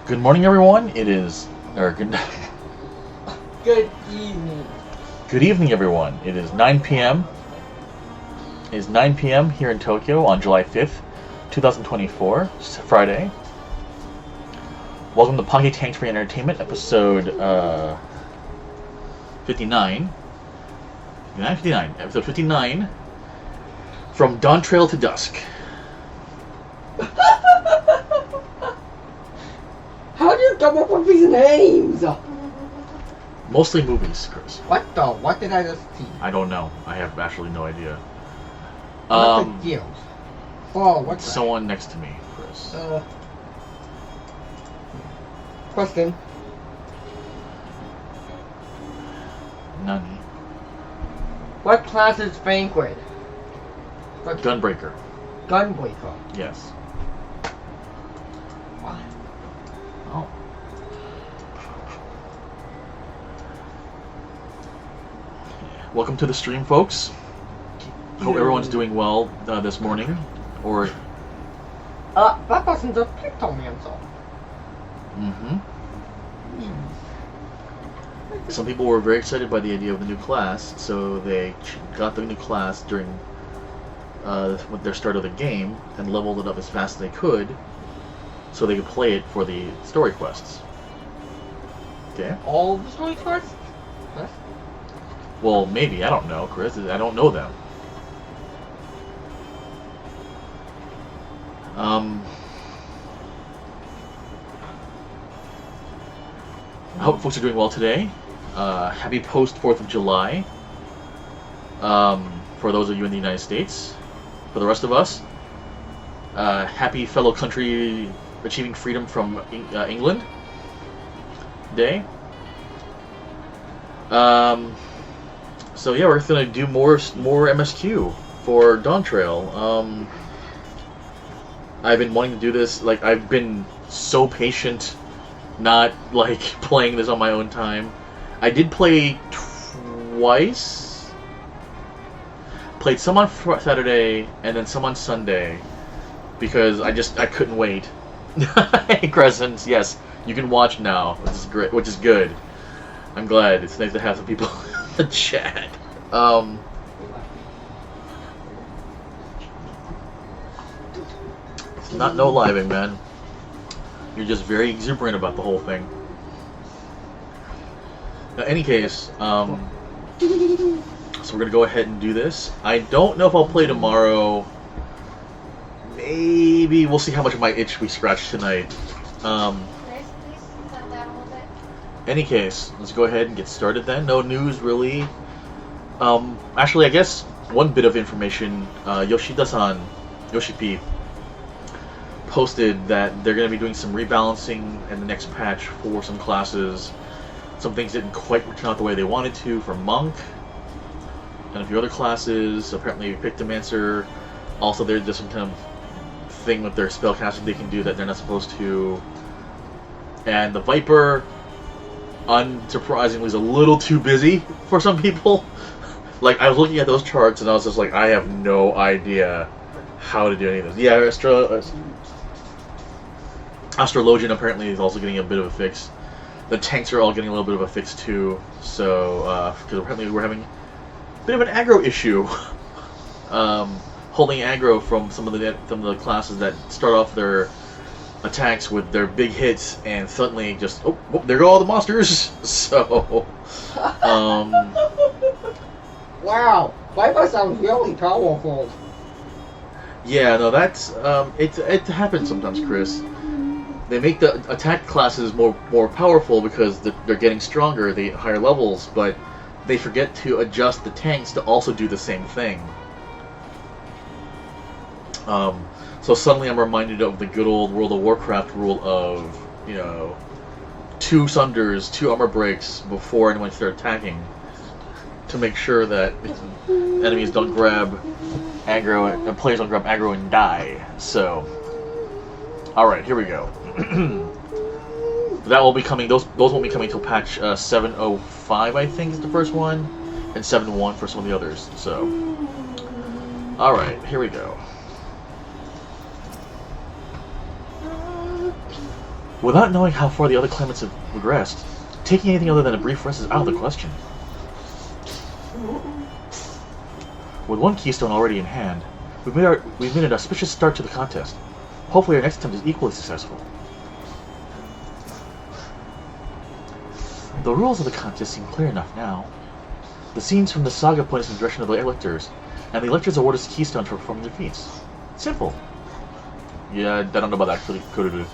Good morning, everyone. It is, or good, Good evening. good evening, everyone. It is 9 p.m. It is 9 p.m. here in Tokyo on July 5th, 2024, Friday. Welcome to Pocky Tanks for Entertainment, episode 59. Episode 59. From Dawntrail to Dusk. How do you come up with these names? Mostly movies, Chris. What the? What did I just see? I don't know. I have actually no idea. What's the deal? Oh, what's that? Someone next to me, Chris. Question. Nani. What class is Banquet? Gunbreaker. Gunbreaker. Yes. Why? Oh. Welcome to the stream, folks. Hope everyone's doing well this morning. Or. That person just clicked on me, I'm sorry. Mm-hmm. Some people were very excited by the idea of the new class, so they got the new class during their start of the game and leveled it up as fast as they could, so they could play it for the story quests. Okay. All the story quests? Huh? Well, maybe. I don't know, Chris. I don't know them. I hope folks are doing well today. Happy post 4th of July. For those of you in the United States. For the rest of us, happy fellow country achieving freedom from England Day. So yeah, we're gonna do more MSQ for Dawntrail. I've been wanting to do this. Like, I've been so patient, not like playing this on my own time. I did play twice. Played some on Saturday and then some on Sunday because I couldn't wait. Hey, Crescents, yes, you can watch now, which is great, which is good. I'm glad. It's nice to have some people in the chat. It's not no living, man. You're just very exuberant about the whole thing. Now, in any case, so we're gonna go ahead and do this. I don't know if I'll play tomorrow. Maybe we'll see how much of my itch we scratch tonight. Please cut that a little bit. Any case, let's go ahead and get started then. No news really. Actually, I guess one bit of information. Yoshida-san, Yoshi-P, posted that they're going to be doing some rebalancing in the next patch for some classes. Some things didn't quite turn out the way they wanted to for Monk and a few other classes. Apparently, Pictomancer. Also, there's just some kind of thing with their spellcasting they can do that they're not supposed to. And the Viper, unsurprisingly, is a little too busy for some people. Like, I was looking at those charts and I was just like, I have no idea how to do any of this. Yeah, Astrologian apparently is also getting a bit of a fix. The tanks are all getting a little bit of a fix too. So, because apparently we're having a bit of an aggro issue. Holding aggro from some of the classes that start off their attacks with their big hits and suddenly just oh there go all the monsters. So Wow, Viper sounds really powerful. yeah, no, that's it happens sometimes, Chris. They make the attack classes more powerful because they're getting stronger, they higher levels, but they forget to adjust the tanks to also do the same thing. So suddenly I'm reminded of the good old World of Warcraft rule of, 2 Sunders, 2 armor breaks before anyone starts attacking, to make sure that enemies don't grab aggro and players don't grab aggro and die. So, all right, here we go. That will be coming. Those won't be coming until patch 7.05, I think, is the first one, and 7.1 for some of the others. So, all right, here we go. Without knowing how far the other claimants have regressed, taking anything other than a brief rest is out of the question. With one keystone already in hand, we've made an auspicious start to the contest. Hopefully our next attempt is equally successful. The rules of the contest seem clear enough now. The scenes from the saga point us in the direction of the electors, and the electors award us keystones for performing their feats. Simple. Yeah, I don't know about that, Kururu.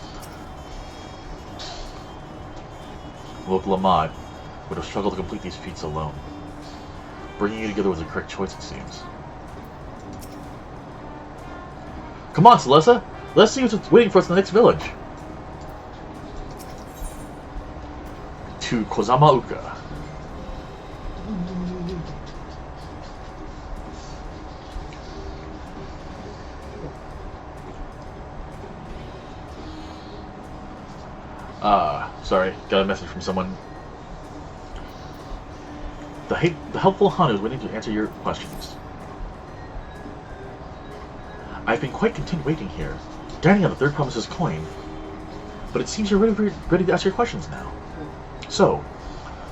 Local Lamad would have struggled to complete these feats alone. Bringing you together was the correct choice, it seems. Come on, Celessa! Let's see what's waiting for us in the next village. To Kozamauka. Sorry, got a message from someone. The helpful Hanu is waiting to answer your questions. I've been quite content waiting here, dining on the third promise's coin, but it seems you're ready to ask your questions now. So,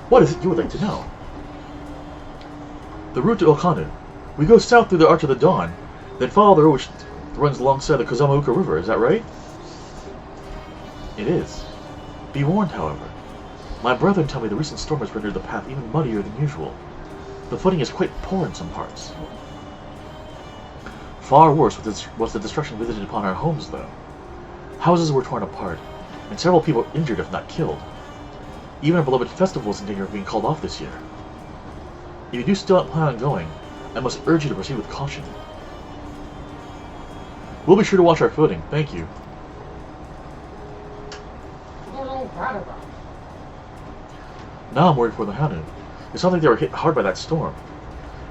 what is it you would like to know? The route to Okanu. We go south through the Arch of the Dawn, then follow the road which runs alongside the Kozamauka River, is that right? It is. Be warned, however. My brethren tell me the recent storm has rendered the path even muddier than usual. The footing is quite poor in some parts. Far worse was the destruction visited upon our homes, though. Houses were torn apart, and several people injured if not killed. Even our beloved festival is in danger of being called off this year. If you do still plan on going, I must urge you to proceed with caution. We'll be sure to watch our footing, thank you. Now I'm worried for the Hanu. It sounds like they were hit hard by that storm.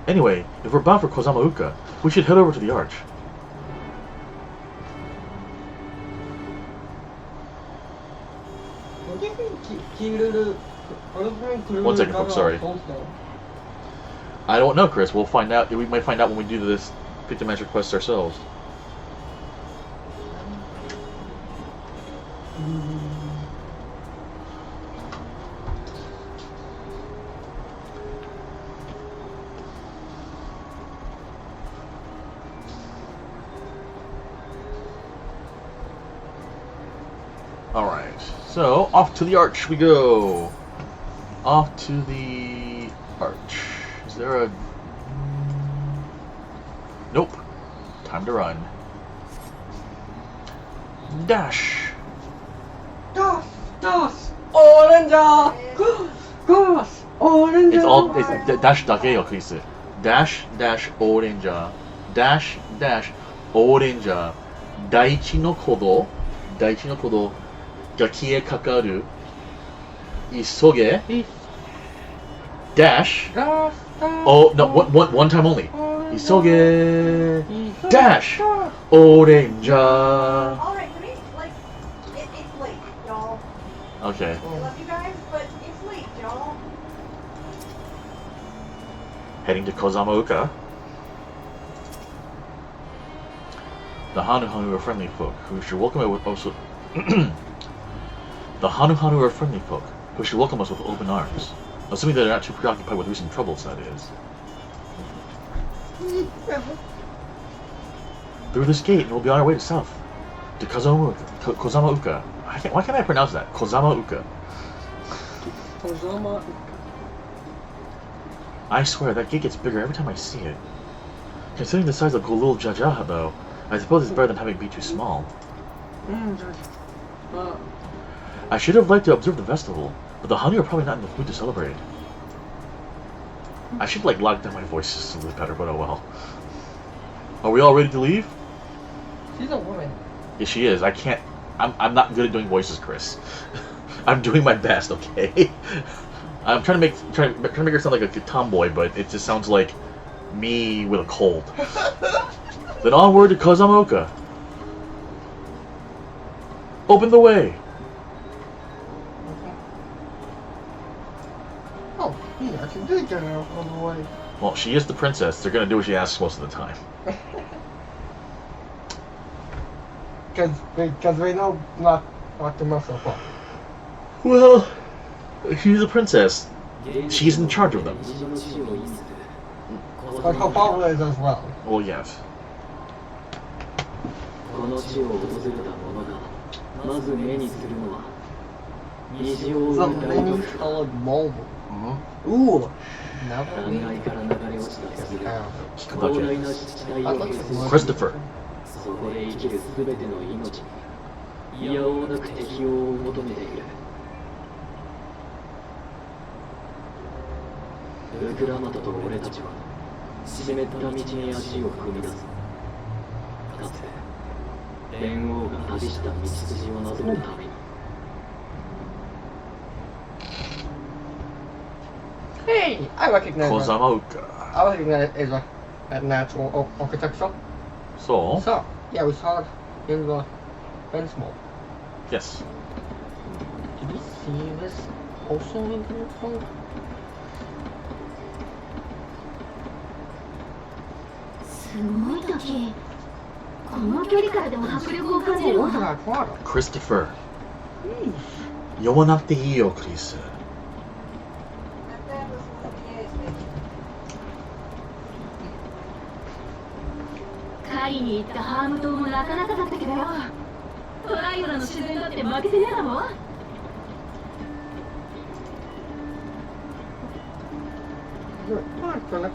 Anyway, if we're bound for Kozamauka, we should head over to the Arch. One second, folks, sorry. I don't know, Chris. We'll find out. We might find out when we do this Pick the Magic quest ourselves. Alright, so off to the Arch we go. Off to the Arch. Is there a... Nope. Time to run. Dash! Dusk! Orange! Gosh! Orange! It's dash dakeをクリス。Dash, dash, orange. Dash, dash, orange. 第一の鼓動が消えかかる。急げ。Dash. Oh, no, one time only. 急げ. Dash. Orange. Alright, can we, like, it's late, y'all. Okay. I love you guys, but it's late, y'all. Heading to Kozamauka. The Hanu are friendly folk who should welcome us with also. The Hanu are friendly folk who should welcome us with open arms, assuming that they're not too preoccupied with recent troubles. That is. Through this gate, and we'll be on our way to south to Kozamauka. Why can't I pronounce that? Kozamauka. I swear that gate gets bigger every time I see it. Considering the size of Golul Jajaha, though, I suppose it's better than having it be too small. I should have liked to observe the festival, but the Hanu are probably not in the mood to celebrate. I should lock down my voice just a little better, but oh well. Are we all ready to leave? She's a woman. Yeah, she is. I can't. I'm not good at doing voices, Chris. I'm doing my best, okay? I'm trying to make her sound like a tomboy, but it just sounds like me with a cold. Then onward to Kozamauka. Open the way. Oh, he actually did get her on the way. Well, she is the princess. They're gonna do what she asks most of the time. Because we know not Not the muscle fall. Well, she's a princess. She's in charge of them. But her father is as well. Well, yes. この地を訪れた者がまず目にするのは虹を追う The 大木 many-colored bulb. Mm-hmm. Ooh. Never 断崖から流れ落ちた水が Just 広 about 大 you. な湿地帯を削り Christopher. そこで生きる全ての命にいやおうなく適応を求めているウクラマトと俺たちは湿った道に足を踏み出すかつて連王が旅した道筋をなぞるために Hey, I recognize that. Kozamauka. I recognize it as a natural architecture. So, So, yeah, we saw it in the fence mold. yes. Did we see this also in the fence mold? すごい時この距離からでも迫力を感じる Look わ at that water. Christopher. Yeesh. 呼ばなくていいよ、クリス。狩りに行ったハーム島もなかなかだったけどよトライオラの自然だって負けてねえだろ Come on, Philip.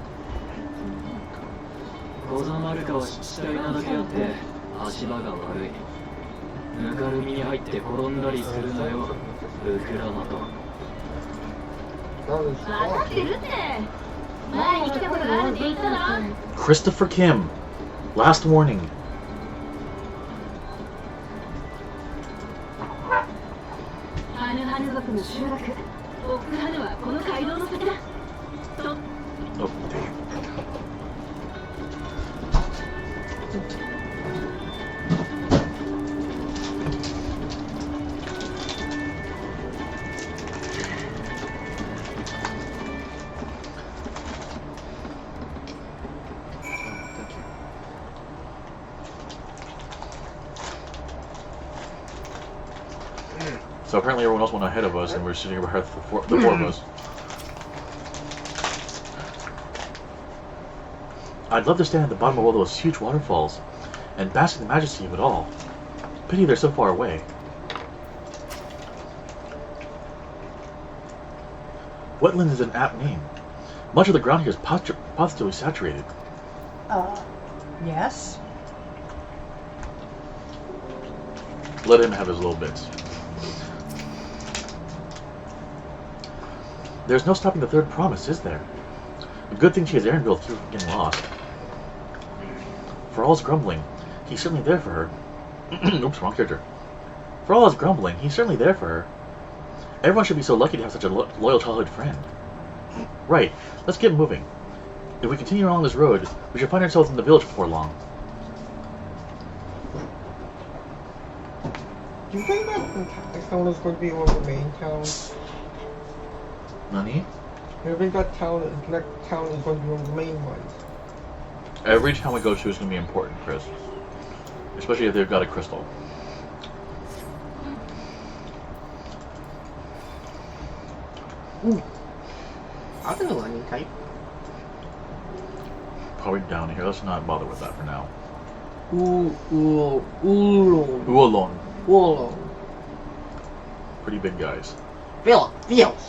ゴザマルカは湿地帯なだけあって足場が悪いぬかるみに入って転んだりするなよウクラマト That is 分かってるって前に来たことがあるって言ったら Christopher Kim. Last warning. ハヌハヌ族の集落オックハヌはこの街道の先だと Oh, damn. So apparently everyone else went ahead of us, and we're sitting ahead of the four of us. I'd love to stand at the bottom of all those huge waterfalls and bask in the majesty of it all. Pity they're so far away. Wetland is an apt name. Much of the ground here is positively saturated. Yes. Let him have his little bits. There's no stopping the third promise, is there? A good thing she has Aaron built through getting lost. For all his grumbling, he's certainly there for her. Oops, wrong character. For all his grumbling, he's certainly there for her. Everyone should be so lucky to have such a loyal childhood friend. Right, let's get moving. If we continue along this road, we should find ourselves in the village before long. Do you think that town is going to be one of the main towns? Nani? Do you think that town is going to be one of the main ones? Every town we go to is going to be important, Chris. Especially if they've got a crystal. Ooh. I think a lightning type. Probably down here. Let's not bother with that for now. Oolong. Oolong. Pretty big guys. Philip, Fields.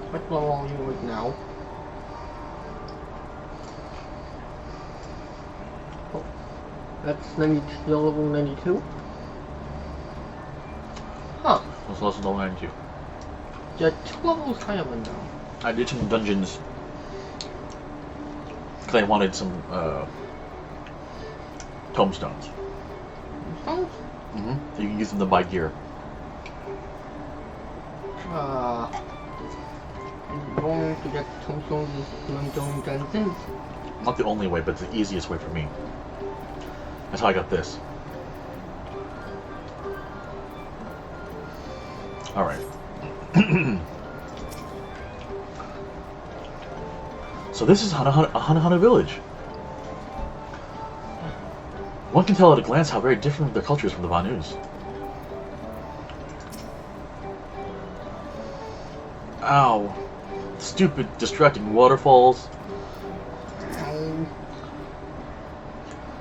What level are you with now? Oh, that's 90, still level 92? Huh. Let's listen to 92. You're 2 levels higher than now. I did some dungeons because I wanted some tomestones. Oh, Mm-hmm. You can use them to buy gear. going to get tombstones is doing dungeons. Not the only way, but it's the easiest way for me. That's how I got this. Alright. So this is Hanahana village. One can tell at a glance how very different their culture is from the Vanus. Ow. Stupid, distracting waterfalls.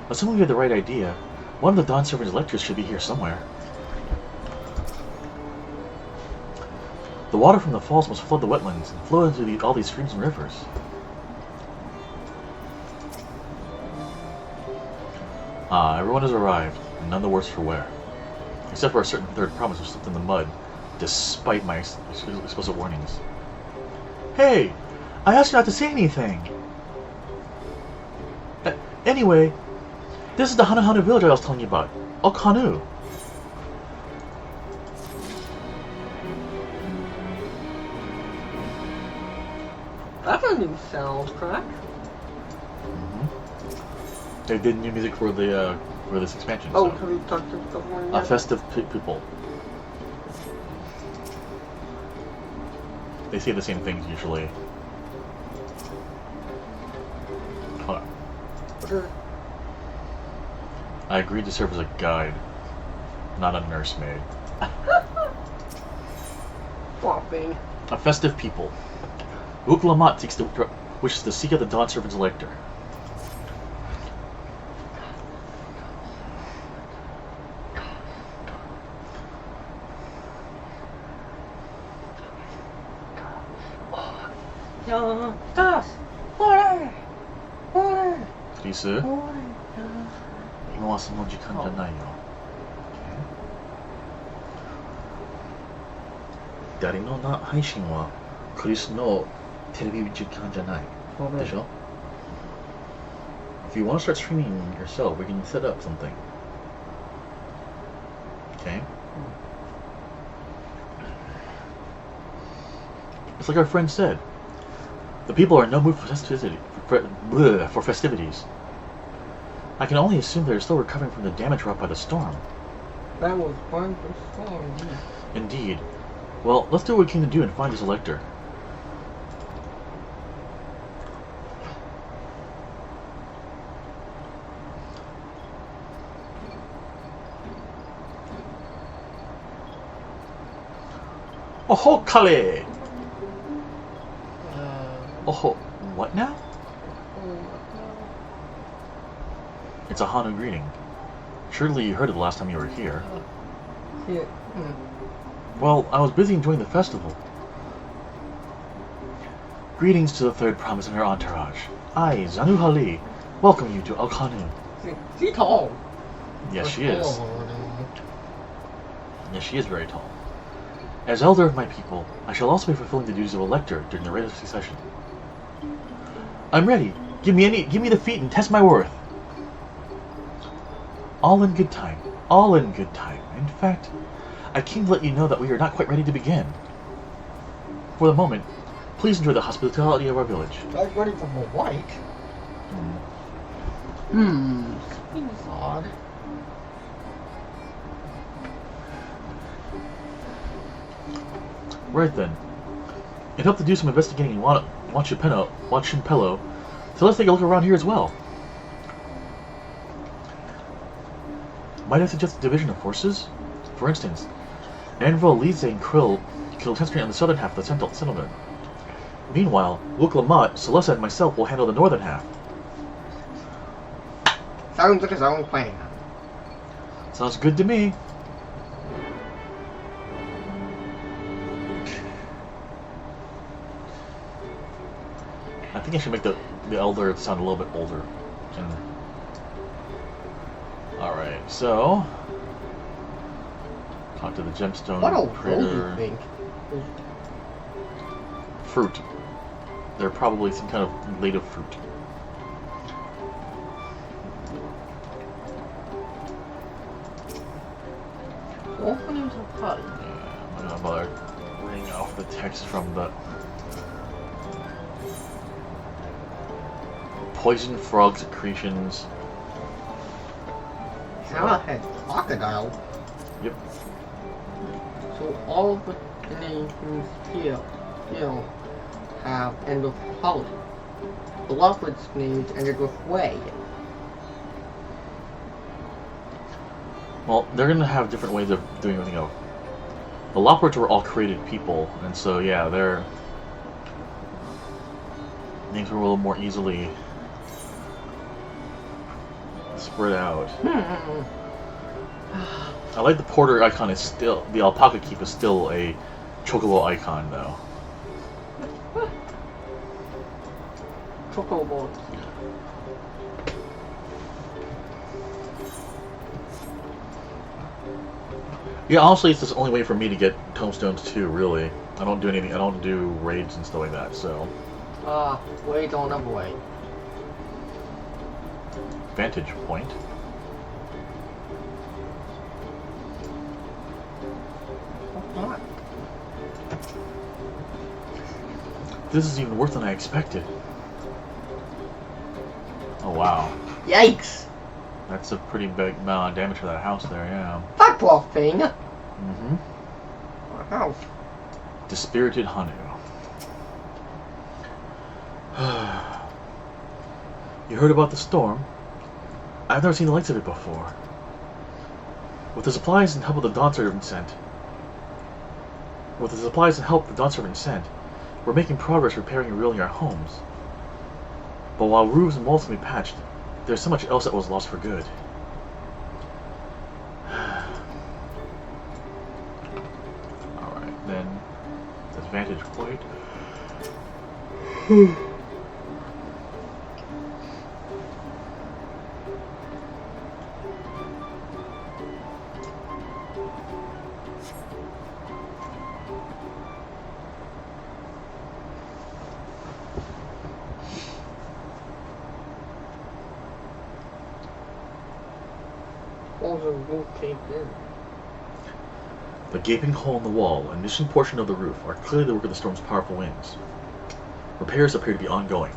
Assuming we had the right idea, one of the Dawn Servant's lectures should be here somewhere. The water from the falls must flood the wetlands and flow into all these streams and rivers. Ah, everyone has arrived, and none the worse for wear. Except for a certain third promise which slipped in the mud, despite my explicit warnings. Hey! I asked you not to say anything! Anyway, this is the Hanahana village I was telling you about. Okanu. That's a new soundtrack. They did new music for the for this expansion. Oh, so. have you talked to someone A yet? festive people. They say the same things usually. Hold on. Okay. I agreed to serve as a guide, not a nursemaid. Flopping. A festive people. Uklamat wishes to seek out the Dawn Servant's lector. Dusk! Water! Water! クリス、今はその時間じゃないよ。誰の配信はクリスのテレビ時間じゃない。でしょ? If you want to start streaming yourself, we can set up something. Okay? It's like our friend said. The people are in no mood for festivities. I can only assume they're still recovering from the damage wrought by the storm. That was quite the storm. Indeed. Well, let's do what we came to do and find this elector. Oh, Kale! Oh, what now? It's a Hanu greeting. Surely you heard it the last time you were here. Yeah. Well, I was busy enjoying the festival. Greetings to the third promise and her entourage. I, Zanuhali, welcome you to Alkanu. She's tall. Yes, she is. Yes, she is very tall. As elder of my people, I shall also be fulfilling the duties of a lector during the rite of succession. I'm ready. Give me the feat and test my worth. All in good time. All in good time. In fact, I came to let you know that we are not quite ready to begin. For the moment, please enjoy the hospitality of our village. Like ready for a white. Seems odd. Right then. It helped to do some investigating in Wachinpelo, so let's take a look around here as well. Might I suggest a division of forces? For instance, Anvil, Lise, and Krill kill concentrate on the southern half of the settlement. Meanwhile, Wuklamat, Celesta, and myself will handle the northern half. Sounds like his own plan. Sounds good to me. I think I should make the elder sound a little bit older. Alright, so talk to the gemstone What a trader. thing. Fruit. They're probably some kind of native fruit. Openings are cut. Yeah, I'm not gonna bother reading off the text from the poison frog secretions. Hammerhead crocodile. Yep. So all of the names here have ended with Holly. The Lovewood's names ended with Way. Well, they're gonna have different ways of doing everything else. The Lockwoods were all created people, and so yeah, their names were a little more easily spread out. I like the porter icon is still, the alpaca keep is still a chocobo icon though. Chocobo. Yeah, honestly, it's the only way for me to get tomestones too. Really, I don't do anything. I don't do raids and stuff like that. So. Wait on a way. Vantage point. What? This is even worse than I expected. Oh wow. Yikes! That's a pretty big amount of damage for that house there, yeah. That poor thing! Mm-hmm. Our house. Dispirited Hanu. You heard about the storm? I've never seen the likes of it before. With the supplies and help of the Dawntrail sent. We're making progress repairing and rebuilding our homes. But while roofs and walls can be patched, there's so much else that was lost for good. Alright, then, that's vantage point. All the roof caved in. The gaping hole in the wall and missing portion of the roof are clearly the work of the storm's powerful winds. Repairs appear to be ongoing.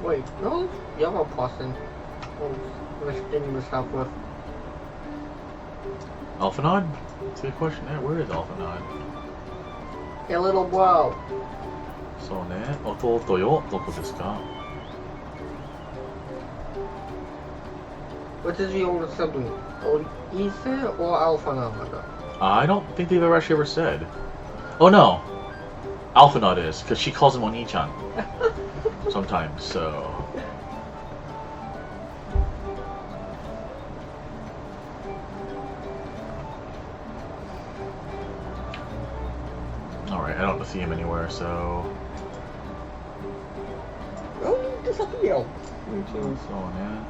Wait, no? The other person was risking himself with. Alphanod? That's a good question. Yeah, where is Alphanod? A little bro. そうね。弟よ。どこですか? Which is the older sibling? Ethan or Alpha Namada? I don't think they've actually ever said. Oh no! Alphanod is, because she calls him Oni-chan. Sometimes, so... Alright, I don't see him anywhere, so... Oh, disappear. Me too. So, yeah.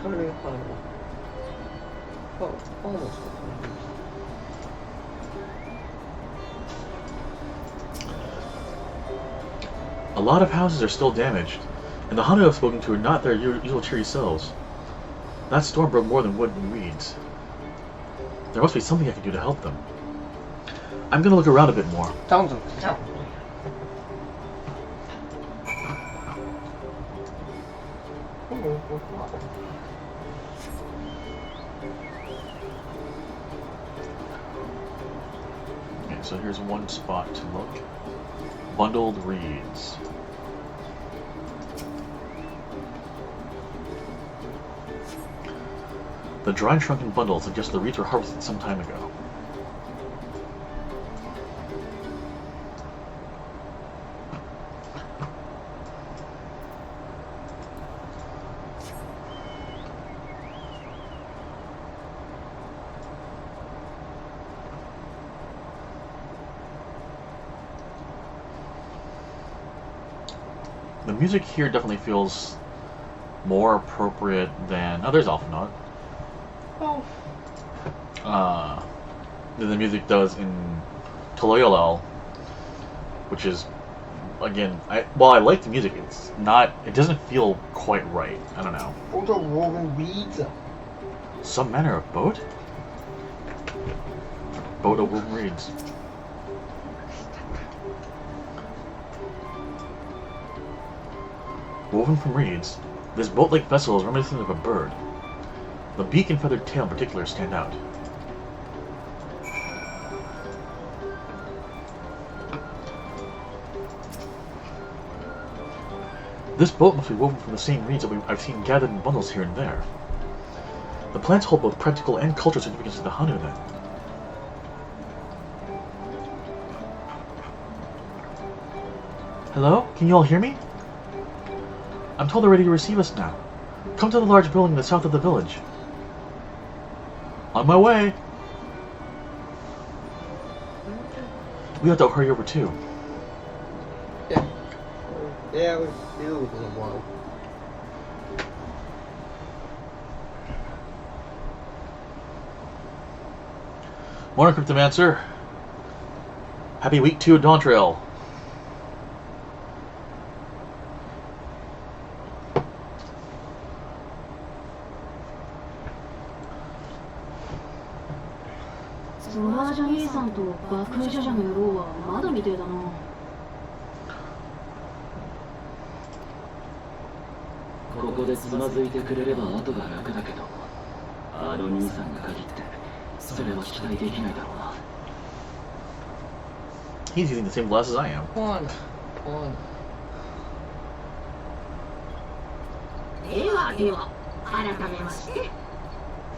Turning final. Oh, almost. A lot of houses are still damaged, and the Hanu I've spoken to are not their usual cheery selves. That storm broke more than wood and weeds. There must be something I can do to help them. I'm gonna look around a bit more. Sounds. Okay, so here's one spot to look. Bundled reeds. The dry and shrunken bundle suggests the reeds were harvested some time ago. The music here definitely feels more appropriate than... Oh, there's Alphanod. Oh. Than the music does in Toloyolel, which is, again, while I like the music, it's not... It doesn't feel quite right. I don't know. Those are woven reeds. Some manner of boat? Boat of woven reeds. Woven from reeds, this boat-like vessel is reminiscent of a bird. The beak and feathered tail in particular stand out. This boat must be woven from the same reeds that I've seen gathered in bundles here and there. The plants hold both practical and cultural significance to the Hanu, then. Hello? Can you all hear me? I'm told they're ready to receive us now. Come to the large building in the south of the village. On my way! We have to hurry over too. Yeah. Yeah, we do in a while. Morning, Cryptomancer. Happy week 2 of Dawntrail.ここでつまずいてくれれば後が楽だけど、あの兄さんが限ってそれは期待できないだろうな。 He's using the same glasses I am. Come on. ではでは、改めまして、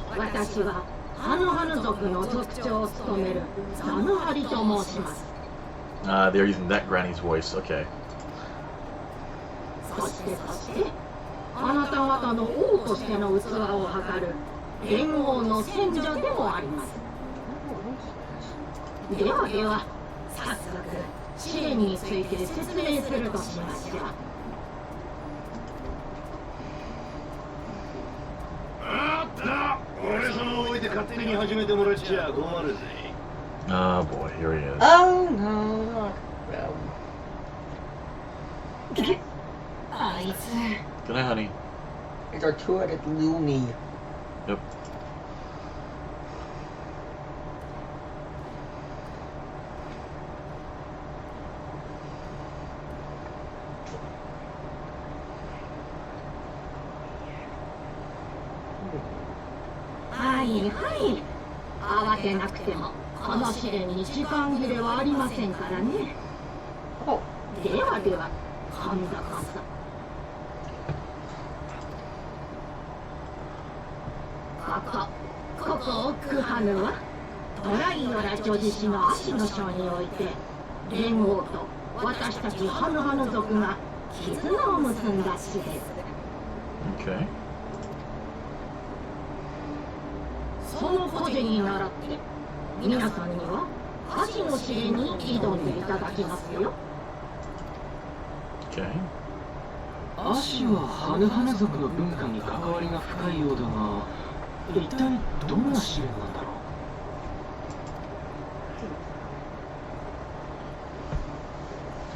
私はハヌハヌ族の族長を務めるザヌハリと申します。They're using that granny's voice. Okay. そしてあなた方の王としての器を測る連合の選者でもあります。では早速試練について説明するとしましょう。あった俺様を置いて勝手に始めてもらっちゃ困るぜ。 Oh boy, here he is. Oh no, not them. あいつ Good night, honey. It's our two-headed loony. Yep.はい慌てなくてもこの試練に時間切れはありませんからね。では神高さん、ここオックハヌはトライオラ女子氏の足の章において連合と私たちハヌハヌ族が絆を結んだ地です。 Okay. その故事に倣って皆さんには足の試練に挑んでいただきますよ。 Okay. 足はハヌハヌ族の文化に関わりが深いようだが、一体どんな試練なんだろ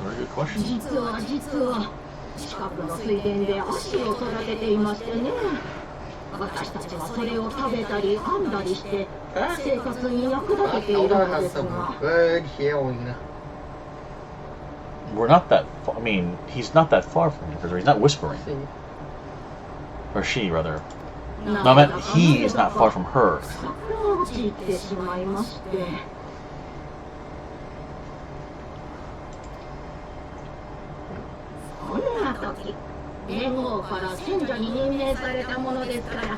う。 Very good question. 実は近くの水田で足を育てていましてね。私たちはそれを食べたり編んだりして生活に役立てている Elder の has です some が。 good healing. We're not that far. I mean, he's not that far from her. He's not whispering. See. Or she, rather. No, I meant he is not far from her. 桜を散ってしまいまして。そんな時、連合から選者に任命されたものですから、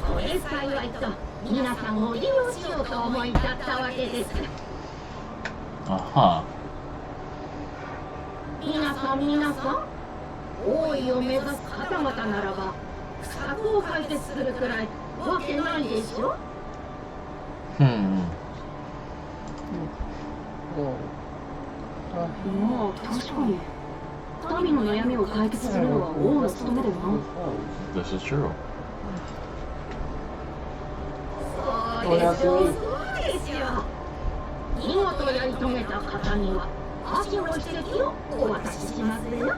これ幸いと皆さんを利用しようと思い立ったわけです。Uh-huh. 皆さん、王位を目指す方々ならば、策を解決するくらいわけないでしょ。まあ確かに民の悩みを解決するのは王の務めだよな。 This is true. そうですよ。見事やり遂げた方には足の奇跡をお渡ししますよ。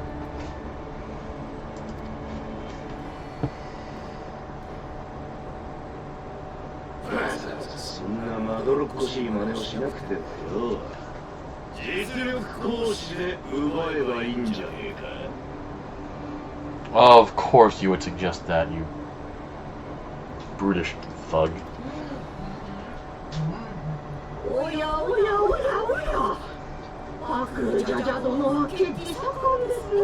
そんなまどろっこしい真似をしなくてもよ。実力行使で奪えばいいんじゃねえか。 Of course you would suggest that, you brutish thug. おや、悪女者殿は血気盛んですね。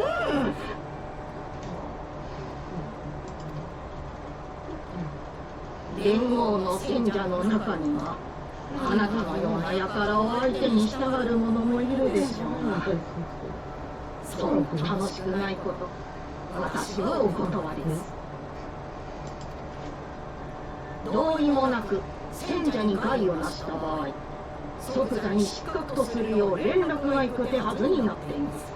連合の賢者の中にはあなたのような輩を相手に従う者もいるでしょうが、そう楽しくないこと、私はお断りです。同意もなく賢者に害をなした場合、即座に失格とするよう連絡が行く手はずになっています。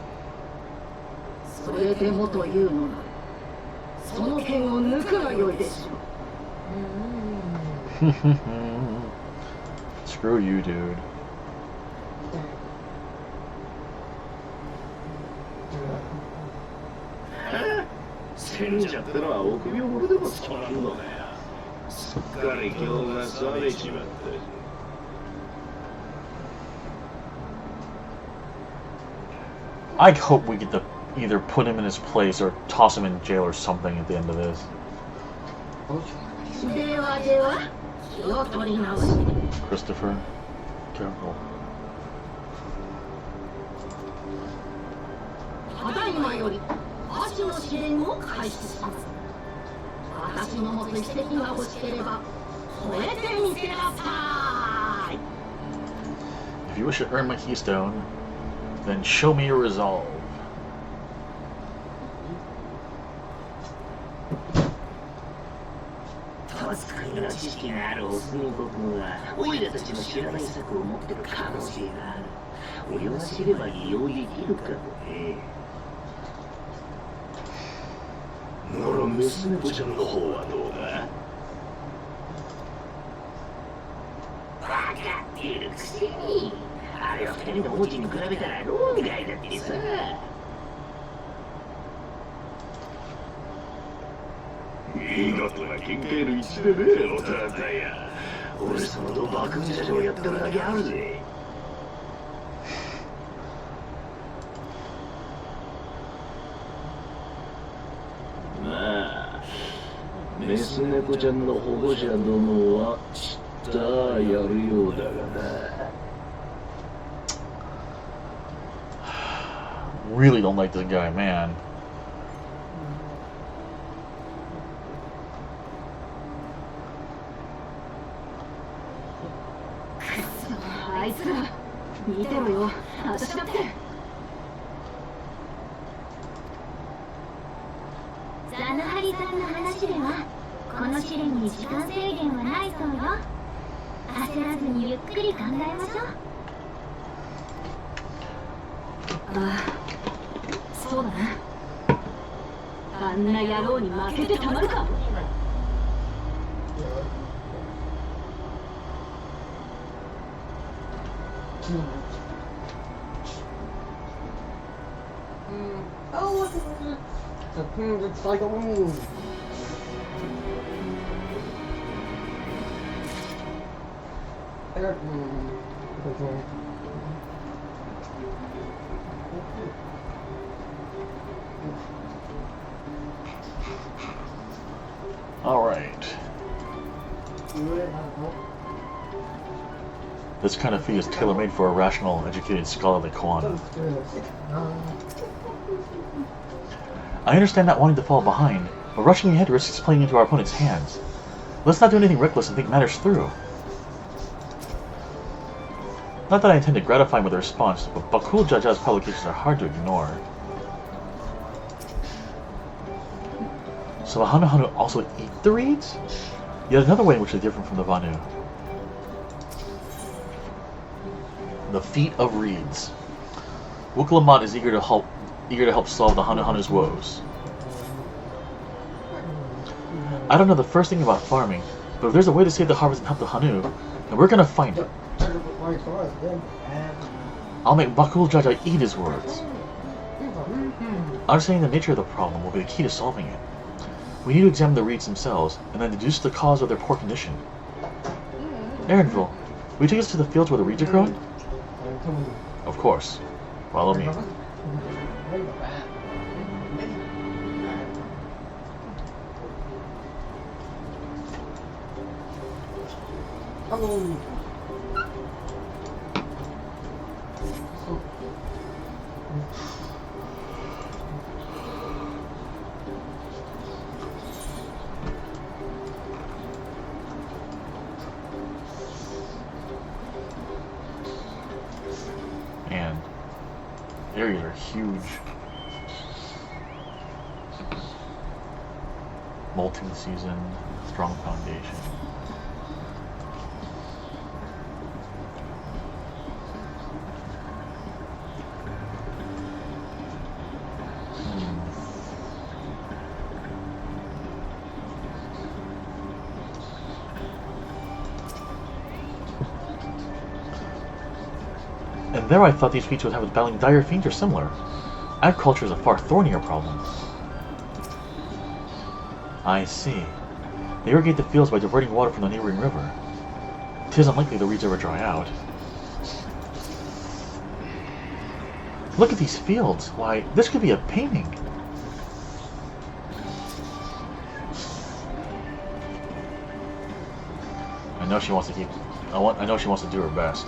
それでもというのなら、その剣を抜くがよいでしょう。Screw you, dude. 賢者ってのは臆病者でもつきまんのだよ。すっかり今日が冷めちまった。I hope we get to either put him in his place or toss him in jail or something at the end of this. ではでは、気を取り直し。Christopher, careful. ただいまより、足の試練を開始します。私の持つ奇跡が欲しければ、超えてみせなさい。If you wish to earn my keystone, then show me your resolve. タスクの知識があるオスの国は、オイラたちの知らない策を持ってる可能性がある。俺は知れば利用できるかもね。なら娘子ちゃんの方はどうだ？バカってるくせに。あれは二人の王子に比べたらローみたいだってさ。見事な見解の一致でね、おたらだや。俺様と爆風車をやってるだけあるぜ。まあ、メス猫ちゃんの保護者どもはちったやるようだがな。Really don't like this guy, man. あいつら、見てろよ、私だって。ザヌハリさんの話では、この試練に時間制限はないそうよ。焦らずにゆっくり考えましょう。ああ、そうだな。あんな野郎に負けてたまるか。Oh, look at it's like a moon. Alright. This kind of fee is tailor-made for a rational, educated scholar like Kwan. I understand not wanting to fall behind, but rushing ahead risks playing into our opponent's hands. Let's not do anything reckless and think matters through. Not that I intend to gratify him with a response, but Bakul Jaja's publications are hard to ignore. So the Hanu Hanu also eat the reeds? Yet another way in which they're different from the Vanu. The Feat of Reeds. Wukalamat is eager to help solve the Hanu Hanu's woes. I don't know the first thing about farming, but if there's a way to save the harvest and help the Hanu, then we're gonna find it. I'll make Bakul Jaja eat his words. Understanding the nature of the problem will be the key to solving it. We need to examine the reeds themselves, and then deduce the cause of their poor condition. Aaronville, will you take us to the fields where the reeds are growing? Of course. Follow me. And areas are huge. Molting season, strong foundation. And there I thought these feats would have with battling dire fiends or similar. Agriculture is a far thornier problem. I see. They irrigate the fields by diverting water from the neighboring river. 'Tis unlikely the reeds ever dry out. Look at these fields. Why, this could be a painting. I know she wants to keep. I know she wants to do her best,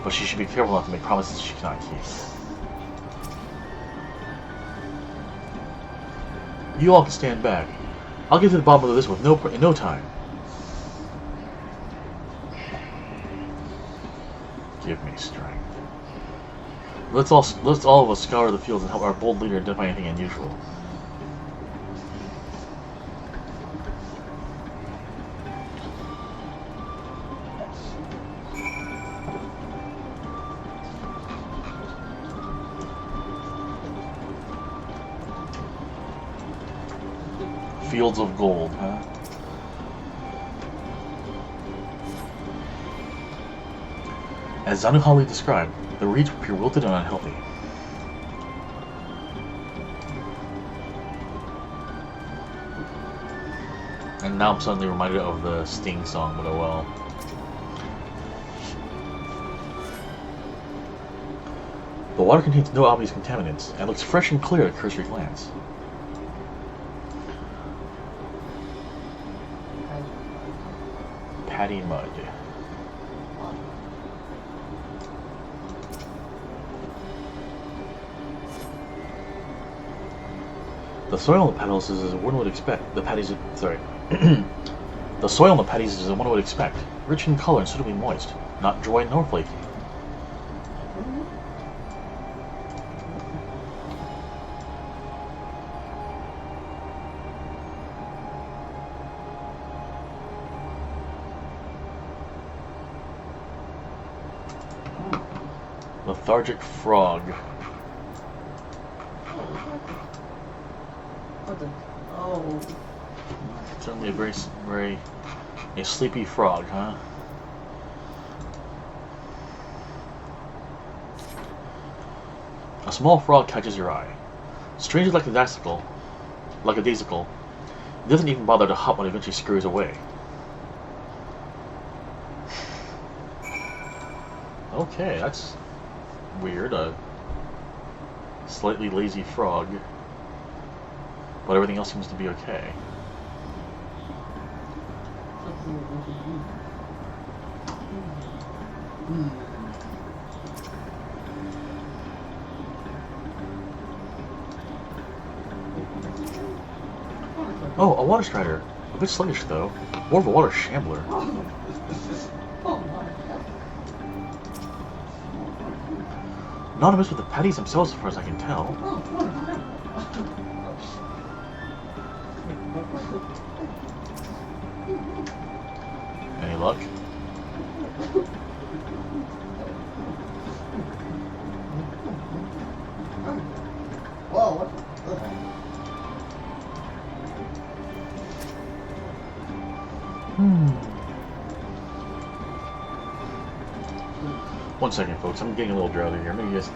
but she should be careful not to make promises she cannot keep. You all can stand back. I'll get to the bottom of this in no time. Give me strength. Let's all of us scour the fields and help our bold leader identify anything unusual. Fields of gold, huh? As Zanuhali described, the reeds appear wilted and unhealthy. And now I'm suddenly reminded of the Sting song, but oh well. The water contains no obvious contaminants, and looks fresh and clear at a cursory glance. Paddy mud. The soil on the paddles is as one would expect. The paddies, sorry. The soil on the paddies is as one would expect, rich in color and suitably moist, not dry nor flaky. Lethargic frog. Oh. Certainly a very a sleepy frog, huh? A small frog catches your eye. Strangely like a daisical, it doesn't even bother to hop when it eventually scurries away. Okay, that's weird. A slightly lazy frog. But everything else seems to be okay. Oh, a water strider. A bit sluggish though. More of a water shambler. Not amiss with the paddies themselves as far as I can tell. Any luck? Whoa, what? One second, folks. I'm getting a little drowsy here. Maybe just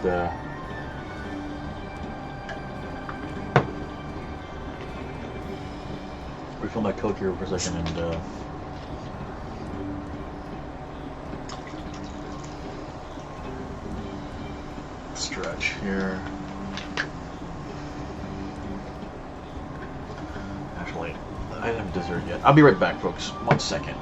refill my Coke here for a second and stretch here. Actually, I haven't dessert yet. I'll be right back, folks. 1 second.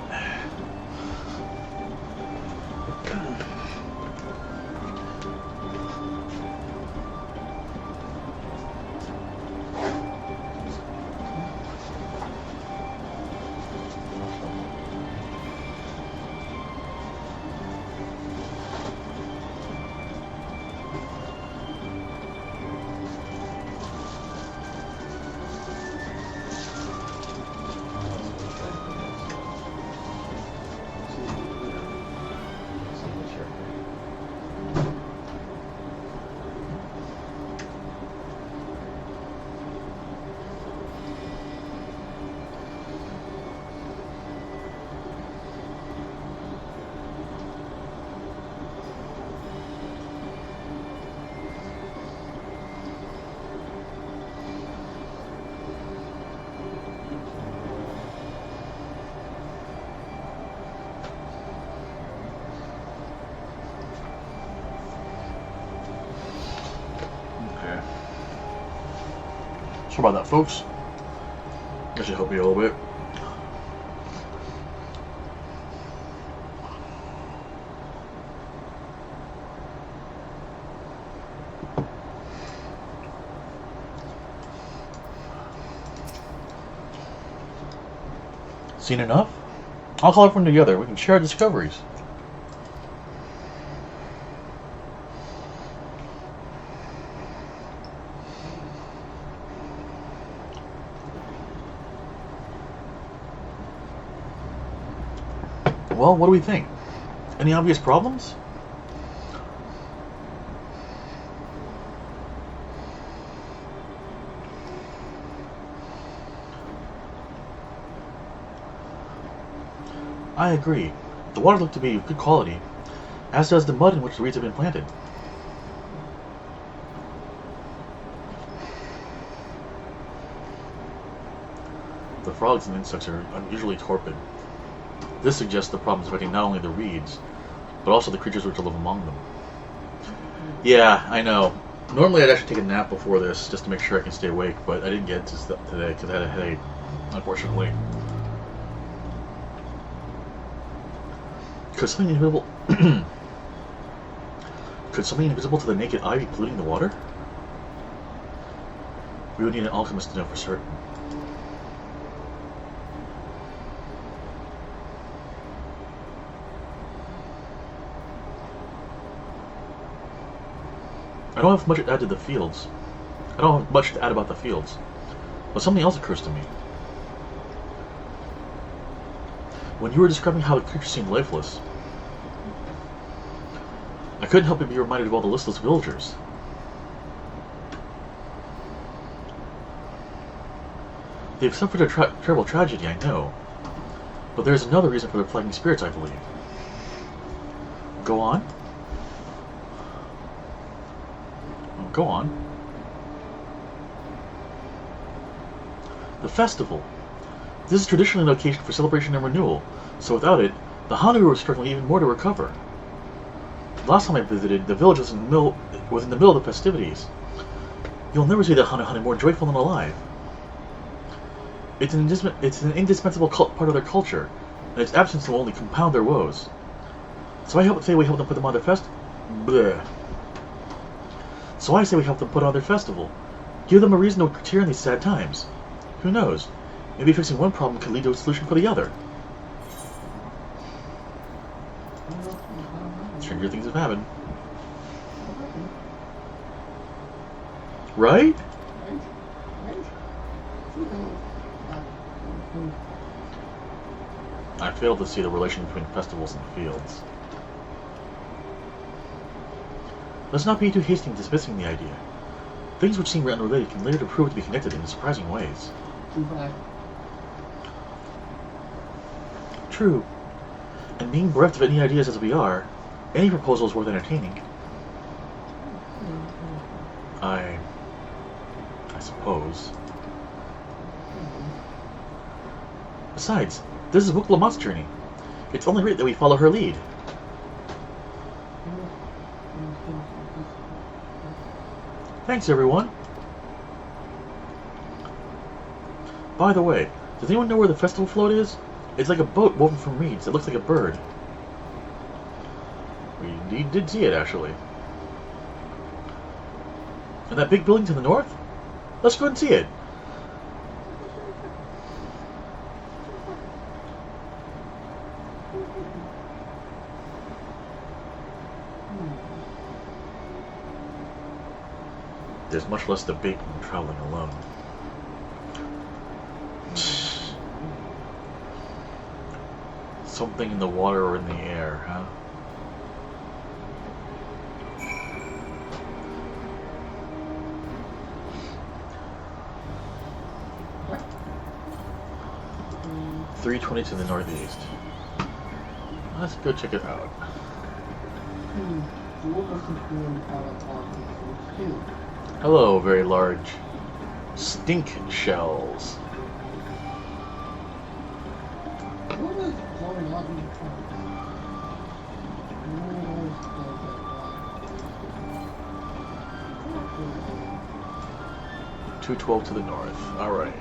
Sorry about that, folks. That should help you a little bit. Seen enough? I'll call everyone together. We can share our discoveries. Well, what do we think? Any obvious problems? I agree. The water looked to be of good quality, as does the mud in which the reeds have been planted. The frogs and insects are unusually torpid. This suggests the problem is affecting not only the reeds, but also the creatures which live among them. Yeah, I know. Normally I'd actually take a nap before this, just to make sure I can stay awake, but I didn't get to today because I had a headache, unfortunately. Could something invisible Could something invisible to the naked eye be polluting the water? We would need an alchemist to know for certain. I don't have much to add to the fields. I don't have much to add about the fields. But something else occurs to me. When you were describing how the creature seemed lifeless, I couldn't help but be reminded of all the listless villagers. They've suffered a terrible tragedy, I know. But there's another reason for their flagging spirits, I believe. Go on. Go on. The festival. This is traditionally an occasion for celebration and renewal, so without it, the Hanu were struggling even more to recover. Last time I visited, the village was in the middle of the festivities. You'll never see the Hanu more joyful and alive. It's an indispensable part of their culture, and its absence will only compound their woes. So I say we help them put them on their So I say we help them put on their festival. Give them a reason to cheer in these sad times. Who knows? Maybe fixing one problem could lead to a solution for the other. Stranger things have happened. Right? I fail to see the relation between festivals and fields. Let's not be too hasty in dismissing the idea. Things which seem unrelated can later prove to be connected in surprising ways. True. And being bereft of any ideas as we are, any proposal is worth entertaining. I suppose. Besides, this is Book Lamont's journey. It's only right that we follow her lead. Thanks, everyone. By the way, does anyone know where the festival float is? It's like a boat woven from reeds. It looks like a bird. We indeed did see it, actually. And that big building to the north? Let's go and see it. There's much less debate when traveling alone. Something in the water or in the air, huh? .320 to the northeast. Let's go check it out. Hello, very large stink shells. 212 to the north. Alright.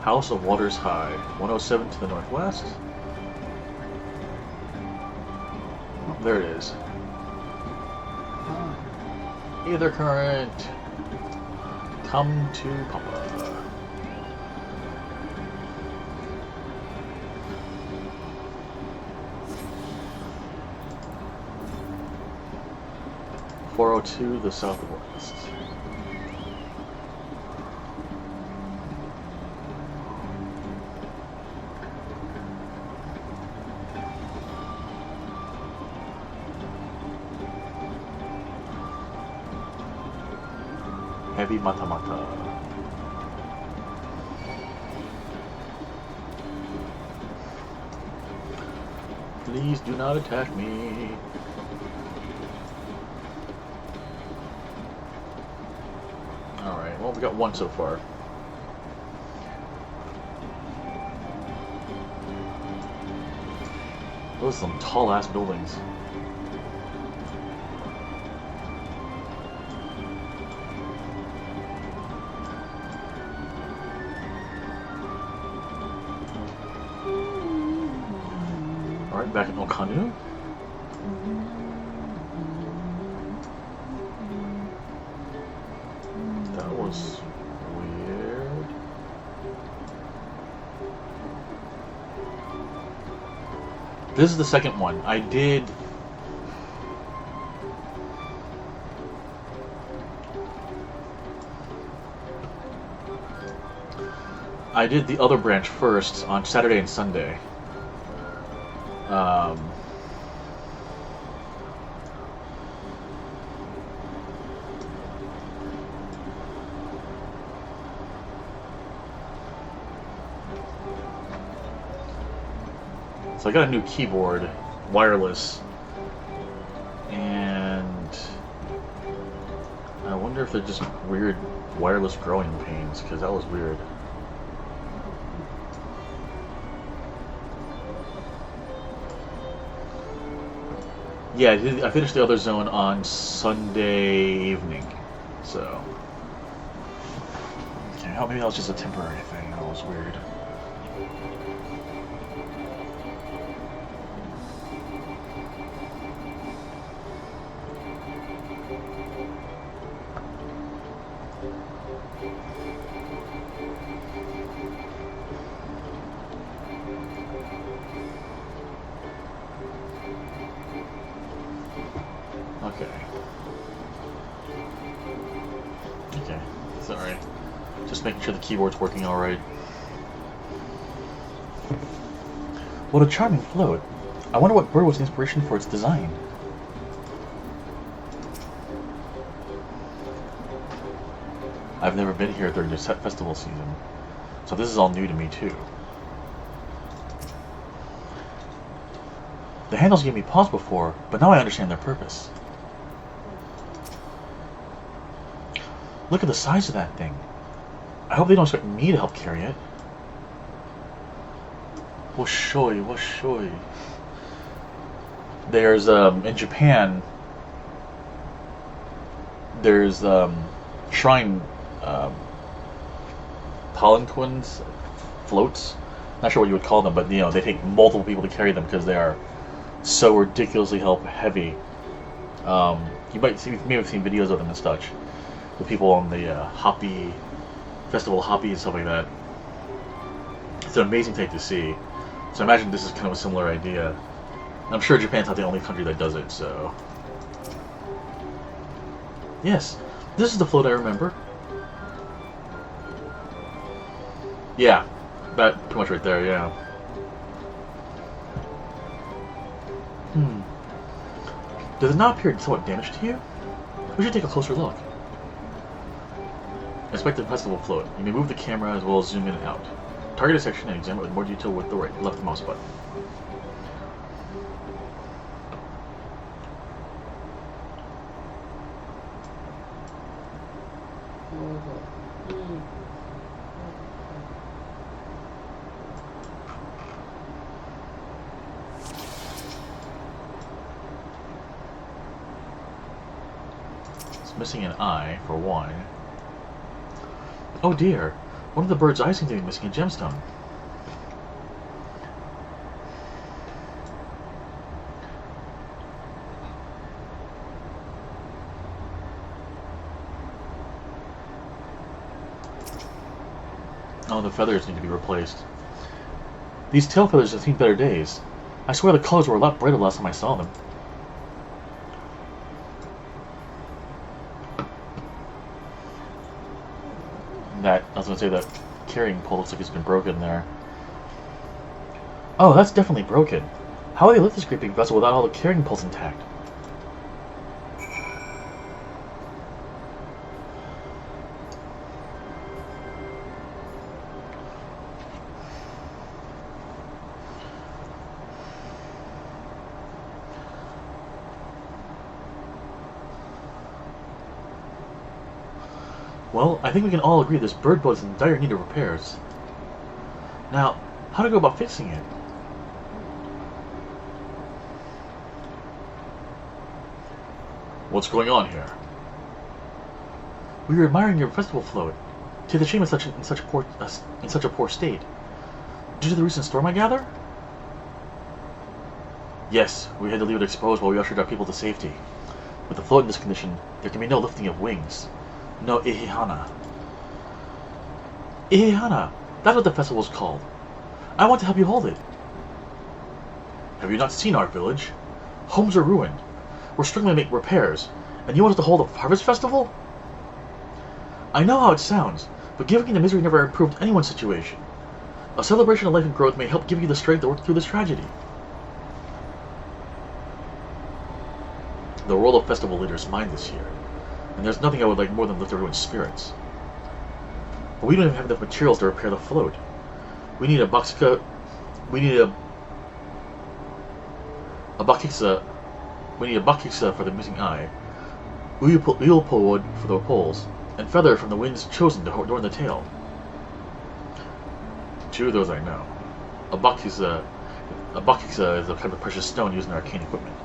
House of Waters High. 107 to the northwest. Oh, there it is. Ether current. Come to Papa. .402 the southwest. Heavy Matamata. Please do not attack me. Alright, well, we got one so far. Those are some tall ass buildings. Alright, back in Okanu. That was weird. This is the second one. I did the other branch first on Saturday and Sunday. So I got a new keyboard, wireless, and I wonder if they're just weird wireless growing pains, because that was weird. Yeah, I finished the other zone on Sunday evening, so... Okay, maybe that was just a temporary thing, that was weird. Okay, it's alright. Just making sure the keyboard's working alright. What a charming float. I wonder what bird was the inspiration for its design. I've never been here during the festival season, so this is all new to me too. The handles gave me pause before, but now I understand their purpose. Look at the size of that thing. I hope they don't expect me to help carry it. Woshoi, woshoi. There's, in Japan, there's, shrine, palanquins, floats. Not sure what you would call them, but, you know, they take multiple people to carry them because they are so ridiculously heavy. You may have seen videos of them and such. The people on the Hoppy Festival, Hoppy and stuff like that. It's an amazing thing to see. So I imagine this is kind of a similar idea. And I'm sure Japan's not the only country that does it, so... Yes, this is the float I remember. Yeah, that pretty much right there, yeah. Does it not appear somewhat damaged to you? We should take a closer look. Inspect the festival float. You may move the camera as well as zoom in and out. Target a section and examine it with more detail with the left mouse button. missing an eye, for one. Oh dear, one of the bird's eyes seems to be missing a gemstone. Oh, the feathers need to be replaced. These tail feathers have seen better days. I swear the colors were a lot brighter last time I saw them. I was gonna say that carrying pole looks like it's been broken there. Oh, that's definitely broken. How will they lift this great big vessel without all the carrying poles intact? Well, I think we can all agree this bird boat is in dire need of repairs. Now, how to go about fixing it? What's going on here? We were admiring your festival float. To the shame in such a poor state. Due to the recent storm, I gather? Yes, we had to leave it exposed while we ushered our people to safety. With the float in this condition, there can be no lifting of wings. No Ihihana. Ihihana! That's what the festival is called. I want to help you hold it. Have you not seen our village? Homes are ruined. We're struggling to make repairs, and you want us to hold a harvest festival? I know how it sounds, but giving into misery never improved anyone's situation. A celebration of life and growth may help give you the strength to work through this tragedy. The role of festival leaders is mine this year, and there's nothing I would like more than lift everyone's spirits. But we don't even have enough materials to repair the float. We need a bakika. We need a bakiksa. We need a bakiksa for the missing eye, uyulpo wood for the poles, and feather from the winds chosen to adorn the tail. Two of those I know. A bakiksa is a kind of precious stone used in arcane equipment.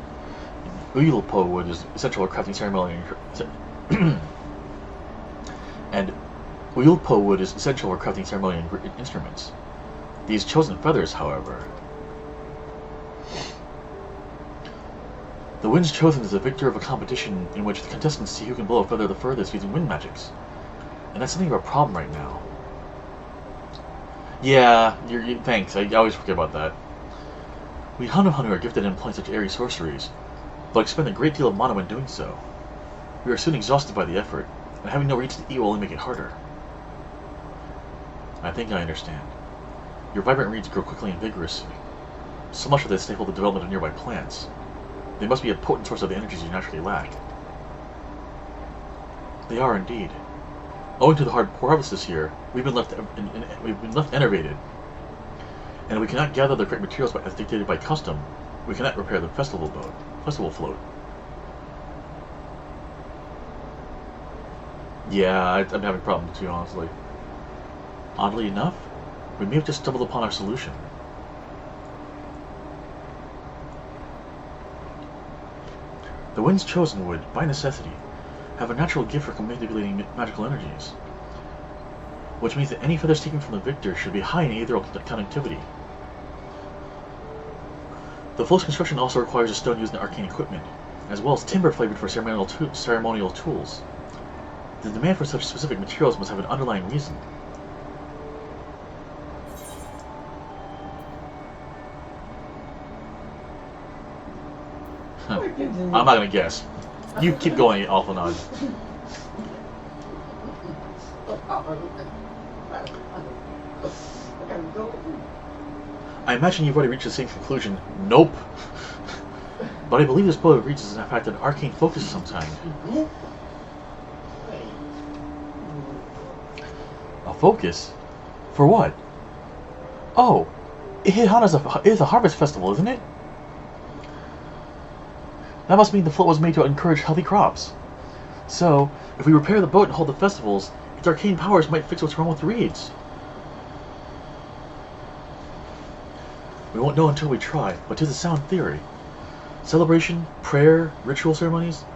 Uyulpo wood is essential for crafting ceremonial and Uyulpo wood is essential for crafting ceremonial instruments. These chosen feathers, however. The wind's chosen is the victor of a competition in which the contestants see who can blow a feather the furthest using wind magics. And that's something of a problem right now. Yeah, thanks, I always forget about that. We Hanu are gifted in employing such airy sorceries, but expend a great deal of mana when doing so. We are soon exhausted by the effort, and having no reach to eat will only make it harder. I think I understand. Your vibrant reeds grow quickly and vigorously, so much that they stifle the development of nearby plants. They must be a potent source of the energies you naturally lack. They are indeed. Owing to the poor harvest this year, we've been left enervated, and we cannot gather the correct materials as dictated by custom. We cannot repair the festival float. Yeah, I'm having problems too, honestly. Oddly enough, we may have just stumbled upon our solution. The winds chosen would, by necessity, have a natural gift for manipulating magical energies, which means that any feathers taken from the victor should be high in ethereal conductivity. The float's construction also requires a stone used in arcane equipment, as well as timber flavored for ceremonial tools. The demand for such specific materials must have an underlying reason. I'm not gonna guess. You keep going, Alphanon. I imagine you've already reached the same conclusion. Nope. But I believe this boat reaches in fact an arcane focus of some kind. A focus? For what? Oh, Ihihana is a harvest festival, isn't it? That must mean the float was made to encourage healthy crops. So, if we repair the boat and hold the festivals, its arcane powers might fix what's wrong with the reeds. We won't know until we try, but 'tis a sound theory. Celebration, prayer, ritual ceremonies,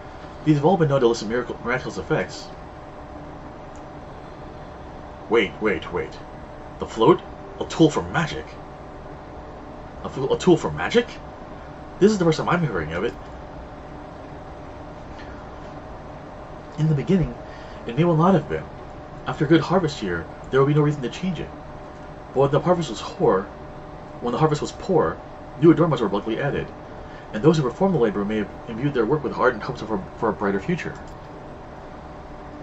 These have all been known to elicit miraculous effects. Wait. The float? A tool for magic? A tool for magic? This is the first time I'm hearing of it. In the beginning, it may well not have been. After a good harvest year, there will be no reason to change it. But when the harvest was poor, new adornments were luckily added, and those who performed the labor may have imbued their work with ardent hopes for a brighter future.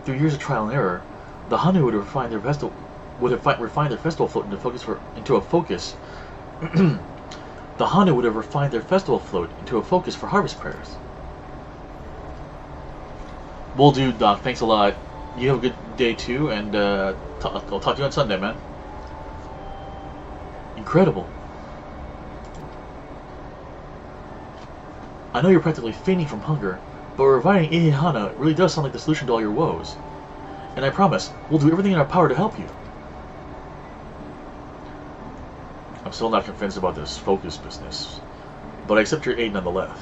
Through years of trial and error, the Hanu would have refined their festival float into a focus. The Hanu would have refined their festival float into a focus for harvest prayers. Will do, Doc. Thanks a lot. You have a good day too, and I'll talk to you on Sunday, man. Incredible. I know you're practically fainting from hunger, but reviving Ihihana really does sound like the solution to all your woes. And I promise, we'll do everything in our power to help you. I'm still not convinced about this focus business, but I accept your aid nonetheless.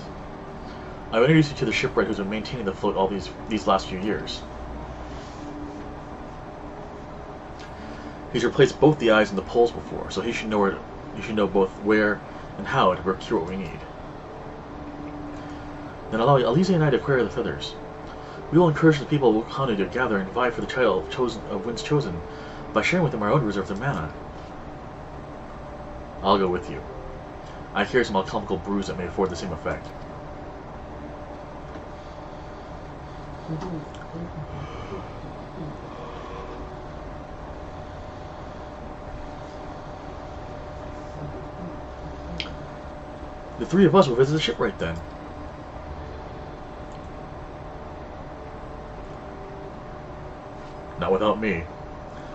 I've introduced you to the shipwright who's been maintaining the float all these last few years. He's replaced both the eyes and the poles before, so he should know both where and how to procure what we need. Then allow Elise and I to acquire the feathers. We will encourage the people of Wakanda to gather and vie for the child of Winds Chosen by sharing with them our own reserves of mana. I'll go with you. I carry some alchemical brews that may afford the same effect. The three of us will visit the shipwright then. Not without me.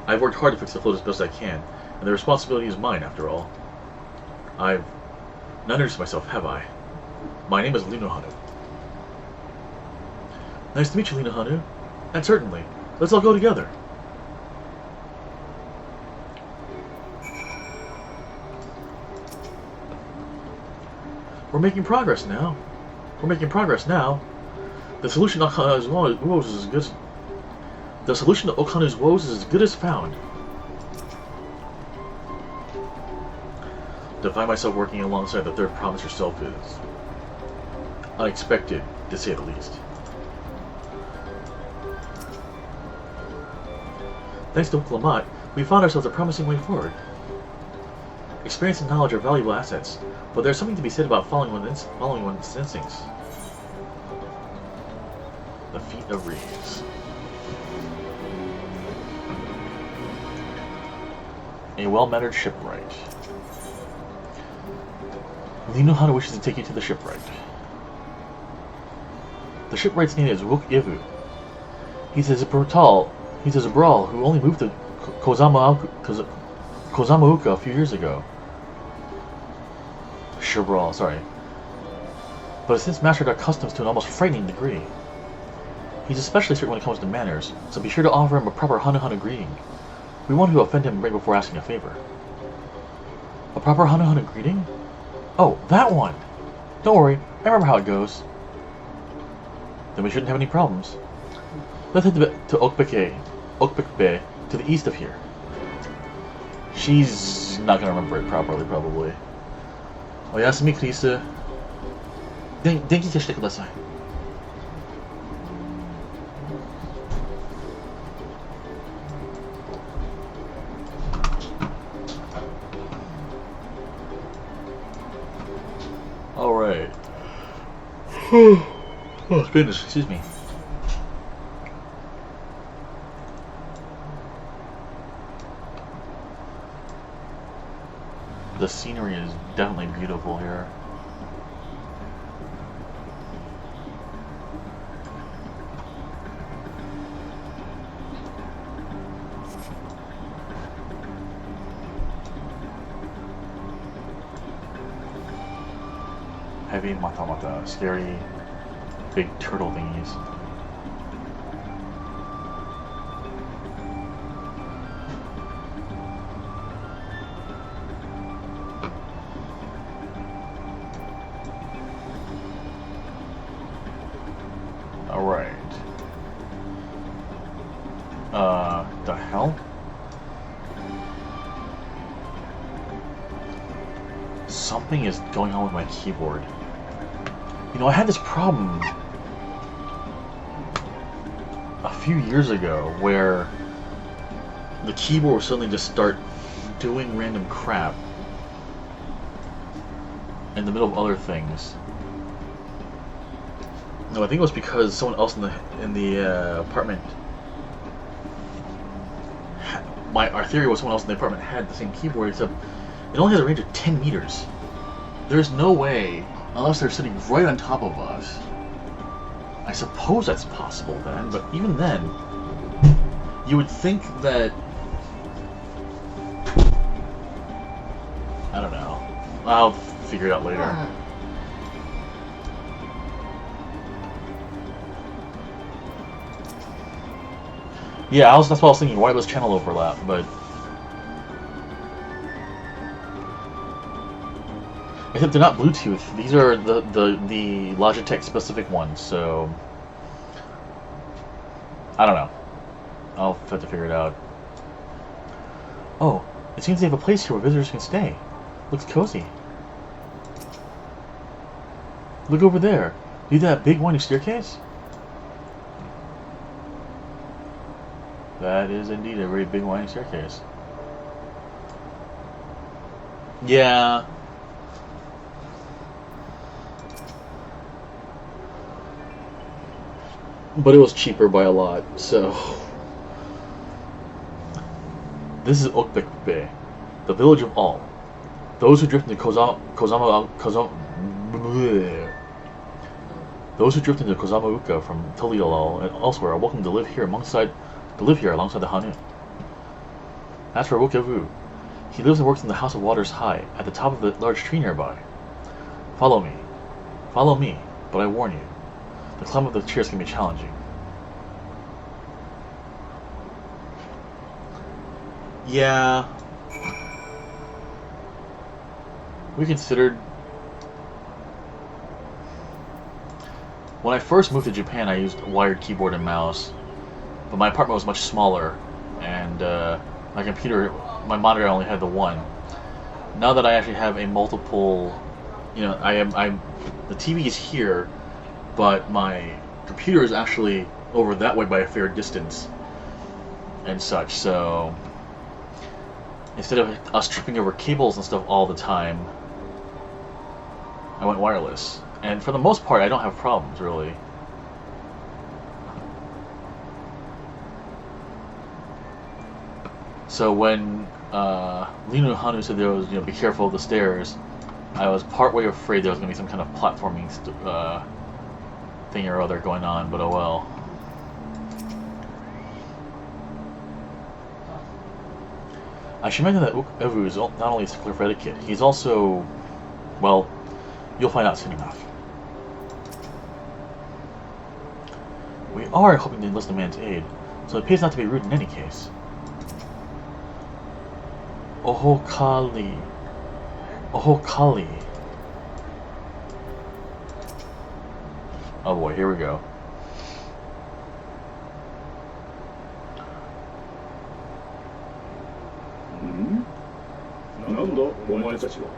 I've worked hard to fix the float as best I can, and the responsibility is mine after all. I've not introduced myself, have I? My name is Lino Hanu. Nice to meet you, Lino Hanu. And certainly, let's all go together. We're making progress now. The solution to Okanu's woes is as good as found. To find myself working alongside the third promise yourself is unexpected, to say the least. Thanks to Lamont, we found ourselves a promising way forward. Experience and knowledge are valuable assets, but there's something to be said about following one's instincts. The feet of Reeves. A well-mannered shipwright. Lino Hana wishes to take you to the shipwright. The shipwright's name is Wook Ivu. He's a Zabral who only moved to Kozamauka a few years ago. Zabral, sorry. But has since mastered our customs to an almost frightening degree. He's especially strict when it comes to manners, so be sure to offer him a proper Hana greeting. We want to offend him right before asking a favor. A proper Hana greeting? Oh, that one! Don't worry, I remember how it goes. Then we shouldn't have any problems. Let's head to Okpik Bay, to the east of here. She's not gonna remember it properly, probably. Oyasumi Krisa. Denki kashite kudasai. Alright. Oh, goodness, excuse me. The scenery is definitely beautiful here. Heavy mata, scary big turtle thingies. Alright. Something is going on with my keyboard. You know, I had this problem a few years ago where the keyboard would suddenly just start doing random crap in the middle of other things. No, I think it was because someone else in the apartment. Our theory was someone else in the apartment had the same keyboard, except it only has a range of 10 meters. There's no way, unless they're sitting right on top of us. I suppose that's possible then, but even then, you would think that. I don't know. I'll figure it out later. Yeah, that's what I was thinking, wireless channel overlap, but... Except they're not Bluetooth, these are the Logitech specific ones, so... I don't know. I'll have to figure it out. Oh, it seems they have a place here where visitors can stay. Looks cozy. Look over there. See that big winding staircase? That is indeed a very big winding staircase. Yeah. But it was cheaper by a lot, so... This is Okbekbe, the village of all. Those who drift into Those who drift into Kozamauka from Tolialal and elsewhere are welcome to live here alongside the Hanu. As for Wokevu, he lives and works in the House of Waters High, at the top of the large tree nearby. Follow me, but I warn you, the climb up the chairs can be challenging. Yeah. We considered... When I first moved to Japan, I used a wired keyboard and mouse, but my apartment was much smaller, and my monitor only had the one. Now that I actually have a multiple, you know, the TV is here, but my computer is actually over that way by a fair distance, and such, so instead of us tripping over cables and stuff all the time, I went wireless. And for the most part, I don't have problems, really. So when Linu Hanu said there was, be careful of the stairs, I was partway afraid there was going to be some kind of platforming thing or other going on, but oh well. I should mention that Evu is not only a stickler for etiquette, he's also, well, you'll find out soon enough. We are hoping to enlist a man's aid, so it pays not to be rude in any case. Ohokali. Ohokali. Oh boy, here we go. Hmm? なんだお前たちは。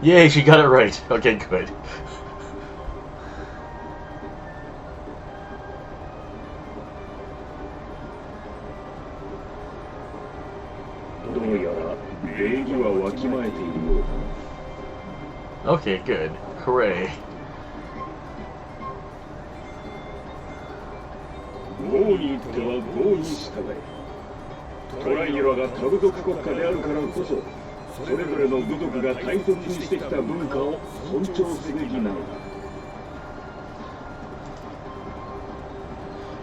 Yay, she got it right. Okay, good. Okay, good. Hooray.それぞれの部族が大切にしてきた文化を尊重すべきなのだ。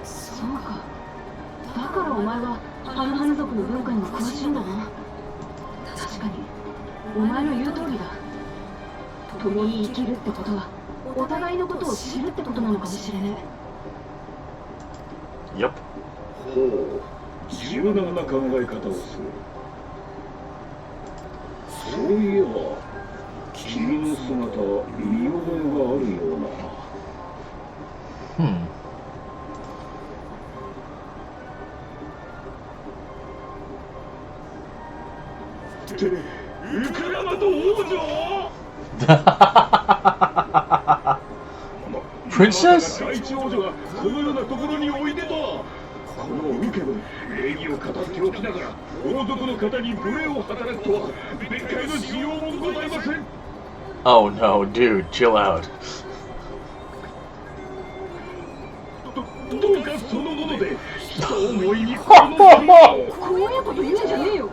そうか。だからお前はハルハヌ族の文化にも詳しいんだな。確かにお前の言う通りだ。共に生きるってことはお互いのことを知るってことなのかもしれねえ。Yep。ほう、柔軟な考え方をする。そういえば君の姿見覚えがあるような。ってウクラマと王女？Princess？ 第一王女がこのようなところにおいでと。このウケブ礼儀を語っておきながら王族の方に無礼を働くとは別解の需要もございません。 Oh no, dude, chill out. どうかそのもので人思いにこの怖いこと言うんじゃねえよ。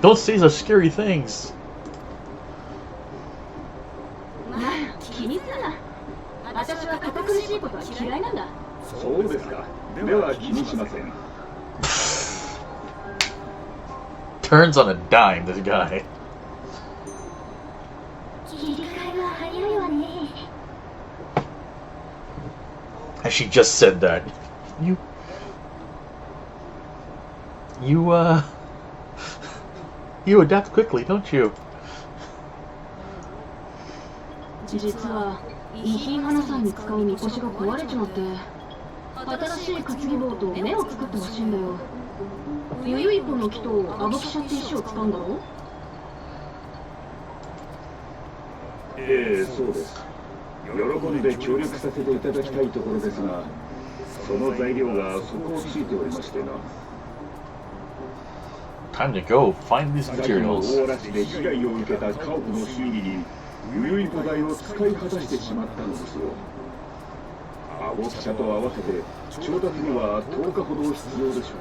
Don't say such scary things. まあ気にするな。私は堅苦しいことは嫌いなんだ。そうですか。では気にしません。Turns on a dime, this guy. 切り替えが早いわね。 And she just said that. You adapt quickly, don't you? 実は遺品花祭に使うみこしが壊れちまって新しい担ぎ棒と目を作ってほしいんだよ。ゆゆいぽの木とアボキシャって石を使うんだろ？ええ、そうです。喜んで協力させていただきたいところですが、その材料が底をついておりましてな。Time to go find these 先の materials. 大嵐で被害を受けた家屋の修理にゆゆいぽ材を使い果たしてしまったのですよ。アボキシャと合わせて調達には10日ほど必要でしょう。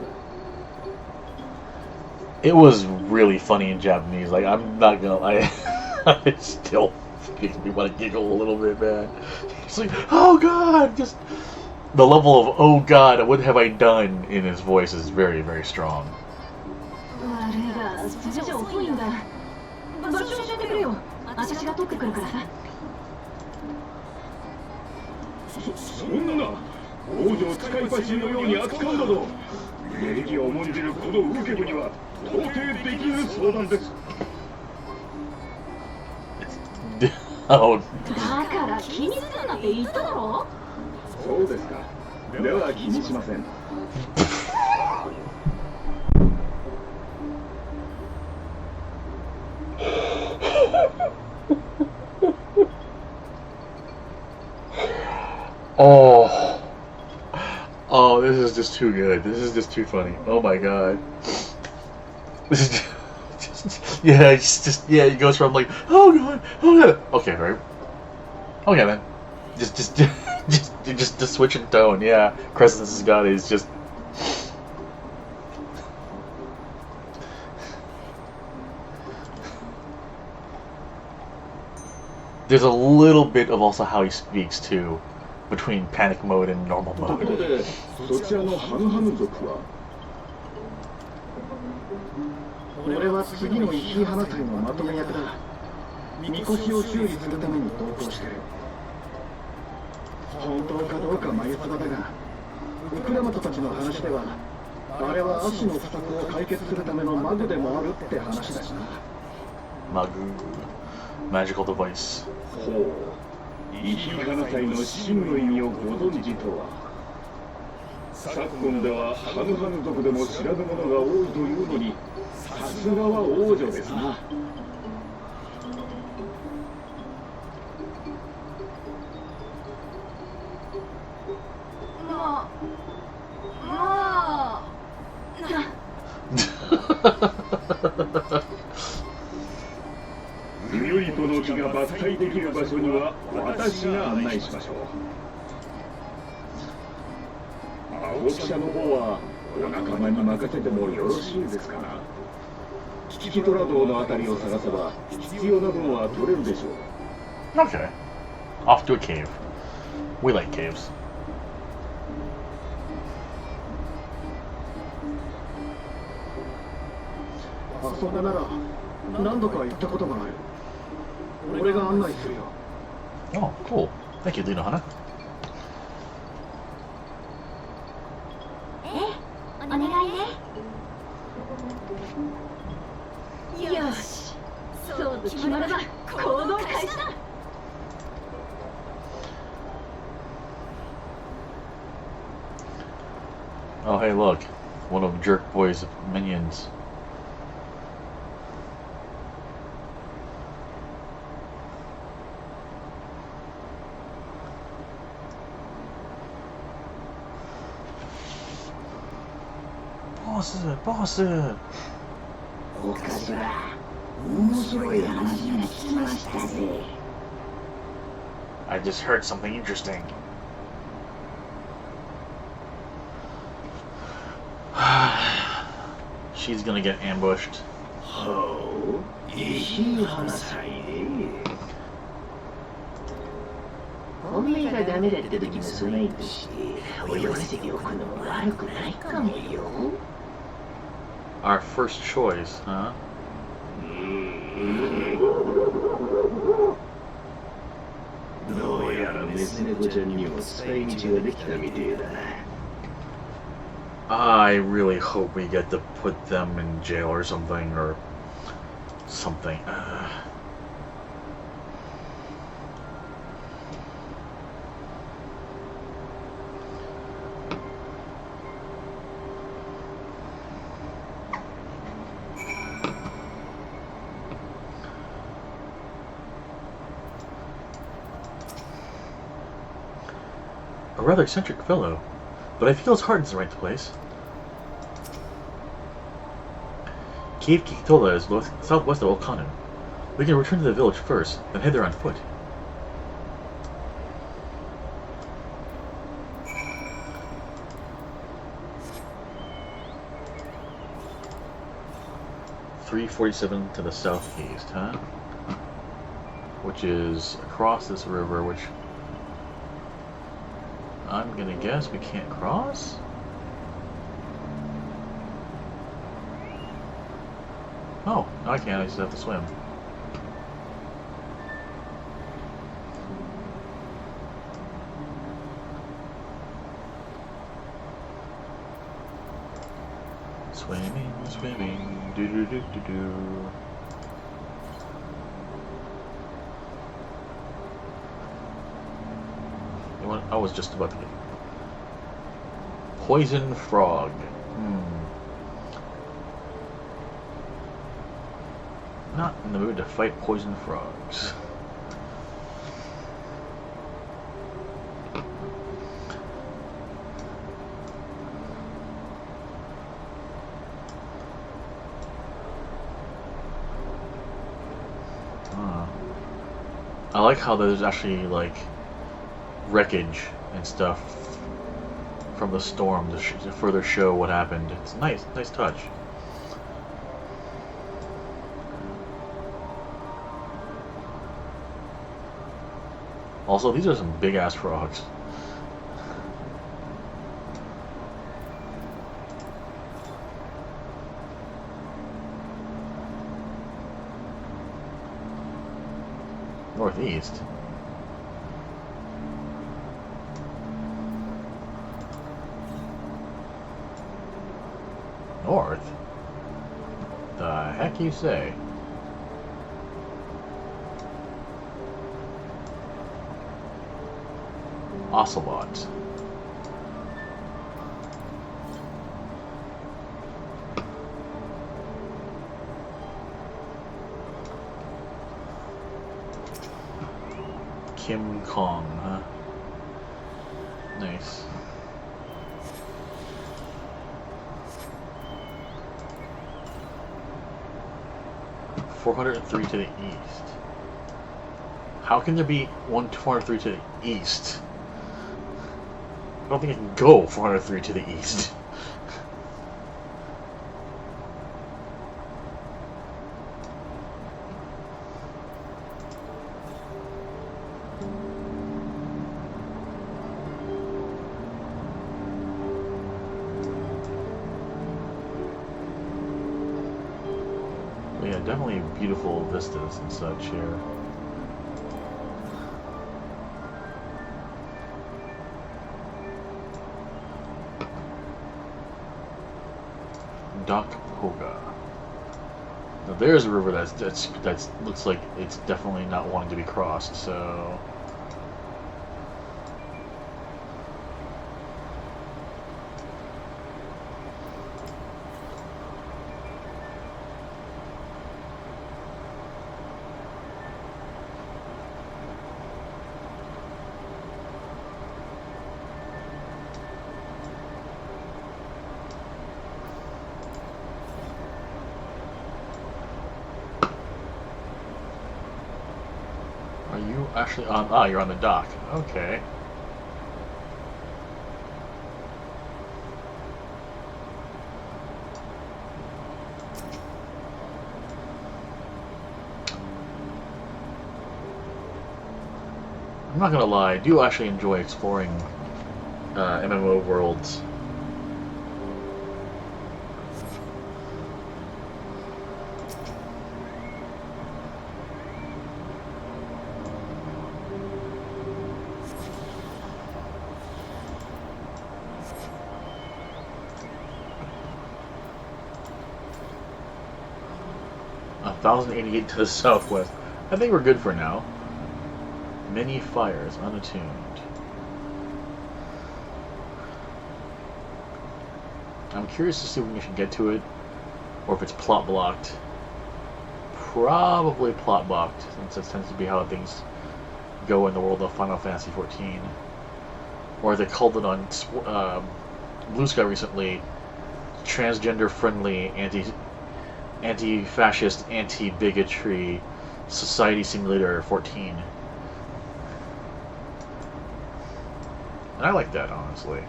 It was really funny in Japanese. Like, I'm not gonna. It still makes me want to giggle a little bit, man. It's like, oh god, just the level of oh god, what have I done in his voice is very, very strong. 悪いがそれじゃ遅いんだ。場所教えてくれよ。私が取ってくるからさ。そんな王女を使い走りのように扱うなど礼儀を重んじるこのウケブには到底できぬ相談です。Oh. だから気にするなって言っただろ。そうですか。では気にしません。Oh, this is just too good. This is just too funny. Oh my god. This is yeah, it's just yeah, it goes from like, oh god, oh god. Okay, right. Okay, man. Just the switch in tone. Yeah, Crescent's god is just. There's a little bit of also how he speaks too, between panic mode and normal ところ mode. でそちらのハムハム族は俺は次の遺品花祭のまとめ役だ。みこしを修理するために同行してる。本当かどうか眉唾だが、ウクラマトたちの話ではあれは足の不足を解決するためのマグでもあるって話だしな。Magu, magical device. ほう、遺品花祭の真の意味をご存知とは。昨今ではハムハム族でも知らぬ者が多いというのに、さすがは王女ですな。ゆいとの木が伐採できる場所には私が案内しましょう。青記者の方はお仲間に任せてもよろしいですかな。キキトラ道のあたりを探せば必要な分は取れるでしょう。Okay. Off to a cave. We like caves. あそこなら何度か行ったことがある。俺が案内するよ。 Oh, cool. Thank you, Lino Hana. ええ、お願いね。よし、そうと決まれば行動開始だ。 Oh, hey, look. One of Jerk Boy's minions. Boss! おかしら、面白い話が聞きましたぜ。 I just heard something interesting. She's gonna get ambushed. ほう、いい話ね。米がダメだった時の備えとして泳がせておくのも悪くないかもよ。 Our first choice, huh? どうやらメス猫ちゃんにも使い道ができたみてえだな。 I really hope we get to put them in jail or something, or something. A rather eccentric fellow, but I feel his heart is in the right place. Cave Kikitola is southwest of Okanu. We can return to the village first, then head there on foot. .347 to the southeast, huh? Which is across this river, which I'm gonna guess we can't cross? Oh, no I can't, I just have to swim. Swimming, do-do-do-do-do. You know what? I was just about to get... Poison frog. Not in the mood to fight poison frogs. I like how there's actually like wreckage and stuff from the storm to further show what happened. It's nice touch. Also, these are some big ass frogs. Northeast. North? The heck you say? Ocelot. Kim Kong, huh? Nice. .403 to the east. How can there be 403 to the east? I don't think I can go 403 to the east. Yeah, definitely beautiful vistas and such here. Dock Hoga. Now there's a river that looks like it's definitely not wanting to be crossed. So. Are you actually on? Ah, you're on the dock. Okay. I'm not gonna lie, I do actually enjoy exploring MMO worlds. $1,088 to the southwest. I think we're good for now. Many fires unattuned. I'm curious to see if we can get to it, or if it's plot blocked. Probably plot blocked, since that tends to be how things go in the world of Final Fantasy XIV. Or they called it on Blue Sky recently, transgender-friendly, anti-fascist, anti-bigotry society simulator 14. And I like that, honestly.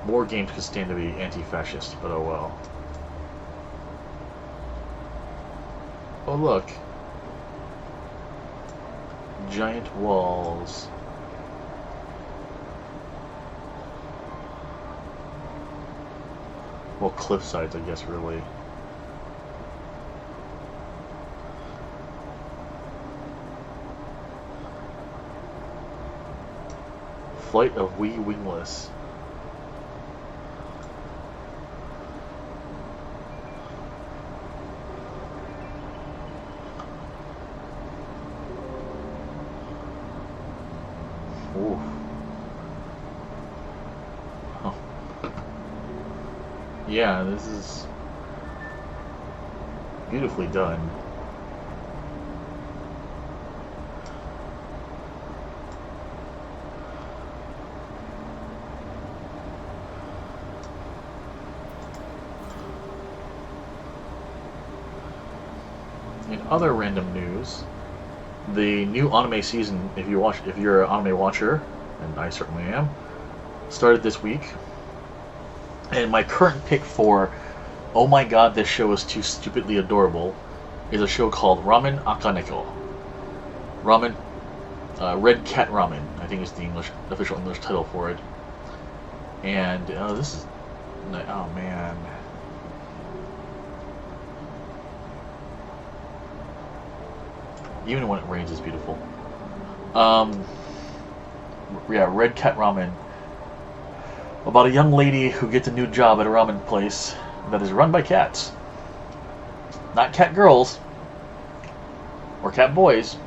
More games could stand to be anti-fascist, but oh well. Oh look. Giant walls. Well, cliff sides, I guess, really. Flight of Wee Wingless. Ooh. Huh. Yeah, this is beautifully done. In other random news, the new anime season, if you're an anime watcher, and I certainly am, started this week. And my current pick for, oh my god, this show is too stupidly adorable, is a show called Ramen Akaneko. Ramen, Red Cat Ramen, I think is the official English title for it. And this is, oh man. Even when it rains, it's beautiful. Yeah, Red Cat Ramen. About a young lady who gets a new job at a ramen place that is run by cats. Not cat girls. Or cat boys.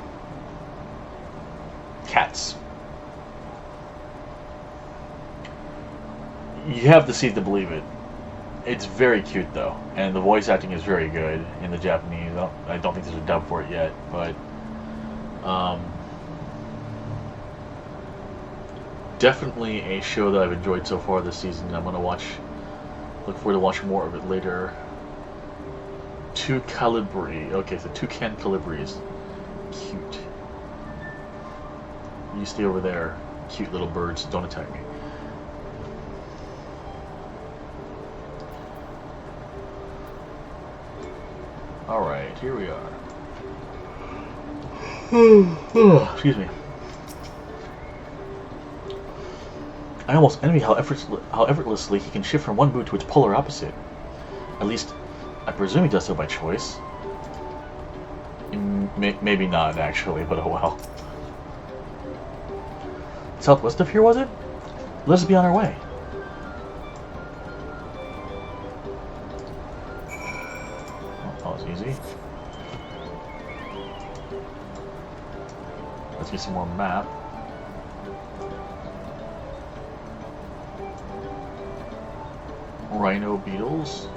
Cats. You have to see it to believe it. It's very cute though, and the voice acting is very good in the Japanese. I don't think there's a dub for it yet, but definitely a show that I've enjoyed so far this season. I'm gonna look forward to watching more of it later. Two Calibri. Okay, so Toucan Calibris. Cute. You stay over there, cute little birds. Don't attack me. Alright, here we are. Excuse me. I almost envy how effortlessly he can shift from one boot to its polar opposite. At least, I presume he does so by choice. Maybe not, actually, but oh well. Southwest of here, was it? Let's be on our way. Oh, that was easy. Let's get some more map. Rhino beetles.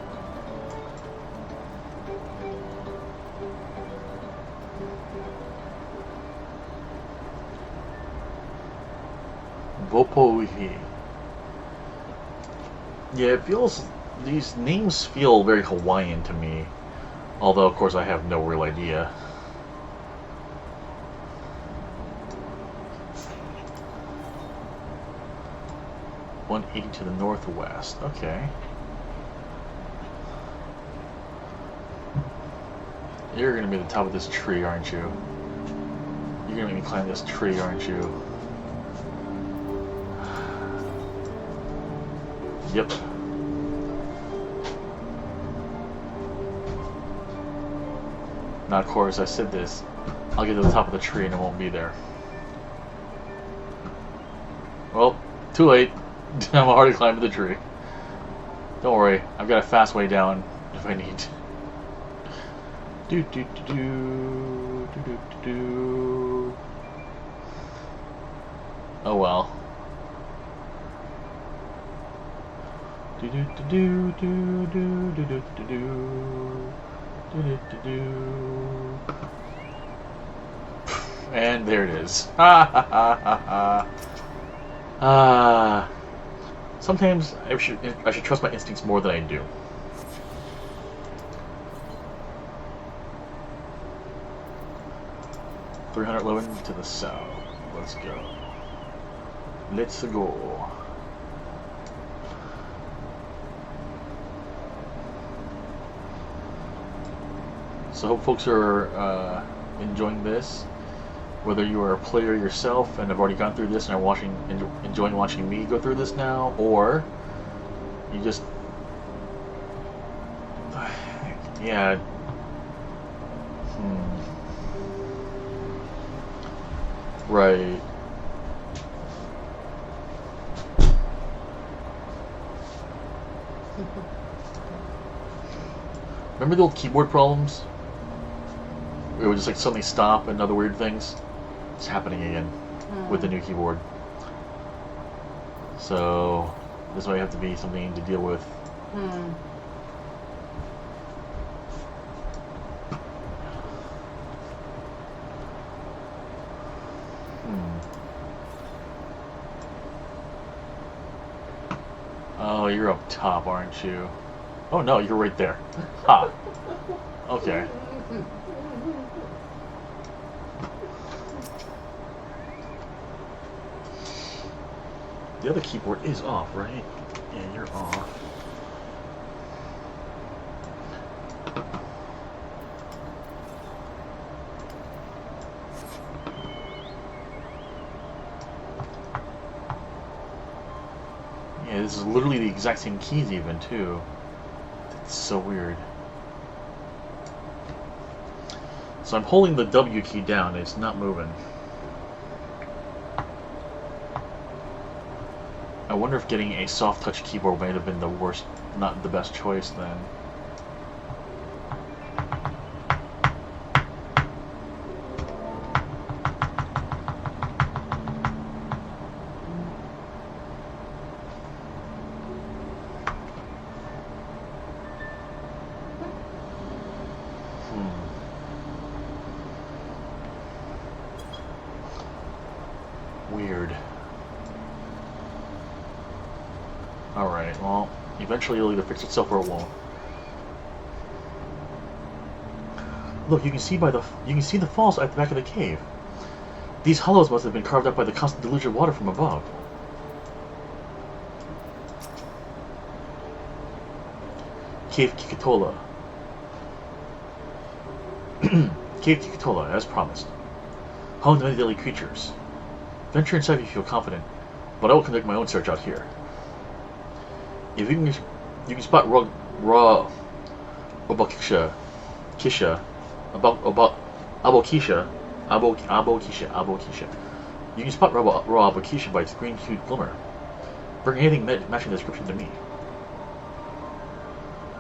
Vopoihi. Yeah, it feels... These names feel very Hawaiian to me. Although, of course, I have no real idea. .180 to the northwest. Okay. You're gonna be at the top of this tree, aren't you? You're gonna make me climb this tree, aren't you? Yep. Now, of course, I said this. I'll get to the top of the tree and it won't be there. Well, too late. I'm already climbing the tree. Don't worry, I've got a fast way down if I need. Do do do do do do do. Oh well. Do do do do do do do do do do do do. And there it is. Ha ha ha ha ha. Sometimes I should trust my instincts more than I do. .300 low end to the south. Let's go. Let's go. So I hope folks are enjoying this. Whether you are a player yourself and have already gone through this and are enjoying watching me go through this now, or you just, yeah, right. Remember the old keyboard problems? It would just like suddenly stop and other weird things. It's happening again with the new keyboard. So this might have to be something to deal with. Oh, you're up top, aren't you? Oh no, you're right there. Ha. Okay. The other keyboard is off, right? Yeah, you're off. Yeah, this is literally the exact same keys even, too. It's so weird. So I'm holding the W key down, and it's not moving. I wonder if getting a soft touch keyboard might have been the worst, not the best choice then. Weird. Alright, well, eventually it'll either fix itself or it won't. Look, you can see the falls at the back of the cave. These hollows must have been carved out by the constant deluge of water from above. Cave Kikitola. Cave Kikitola, as promised. Home to many deadly creatures. Venture inside if you feel confident, but I will conduct my own search out here. If you can spot Abokisha. Abokisha. You can spot raw Abokisha by its green-hued glimmer. Bring anything matching the description to me.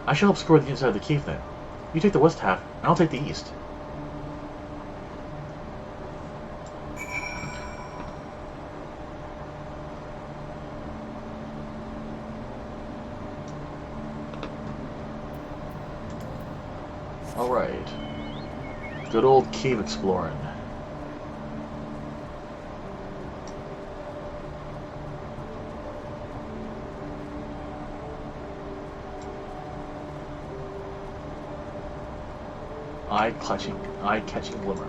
I shall obscure the inside of the cave then. You take the west half, and I'll take the east. Alright. Good old cave exploring. Eye-catching glimmer.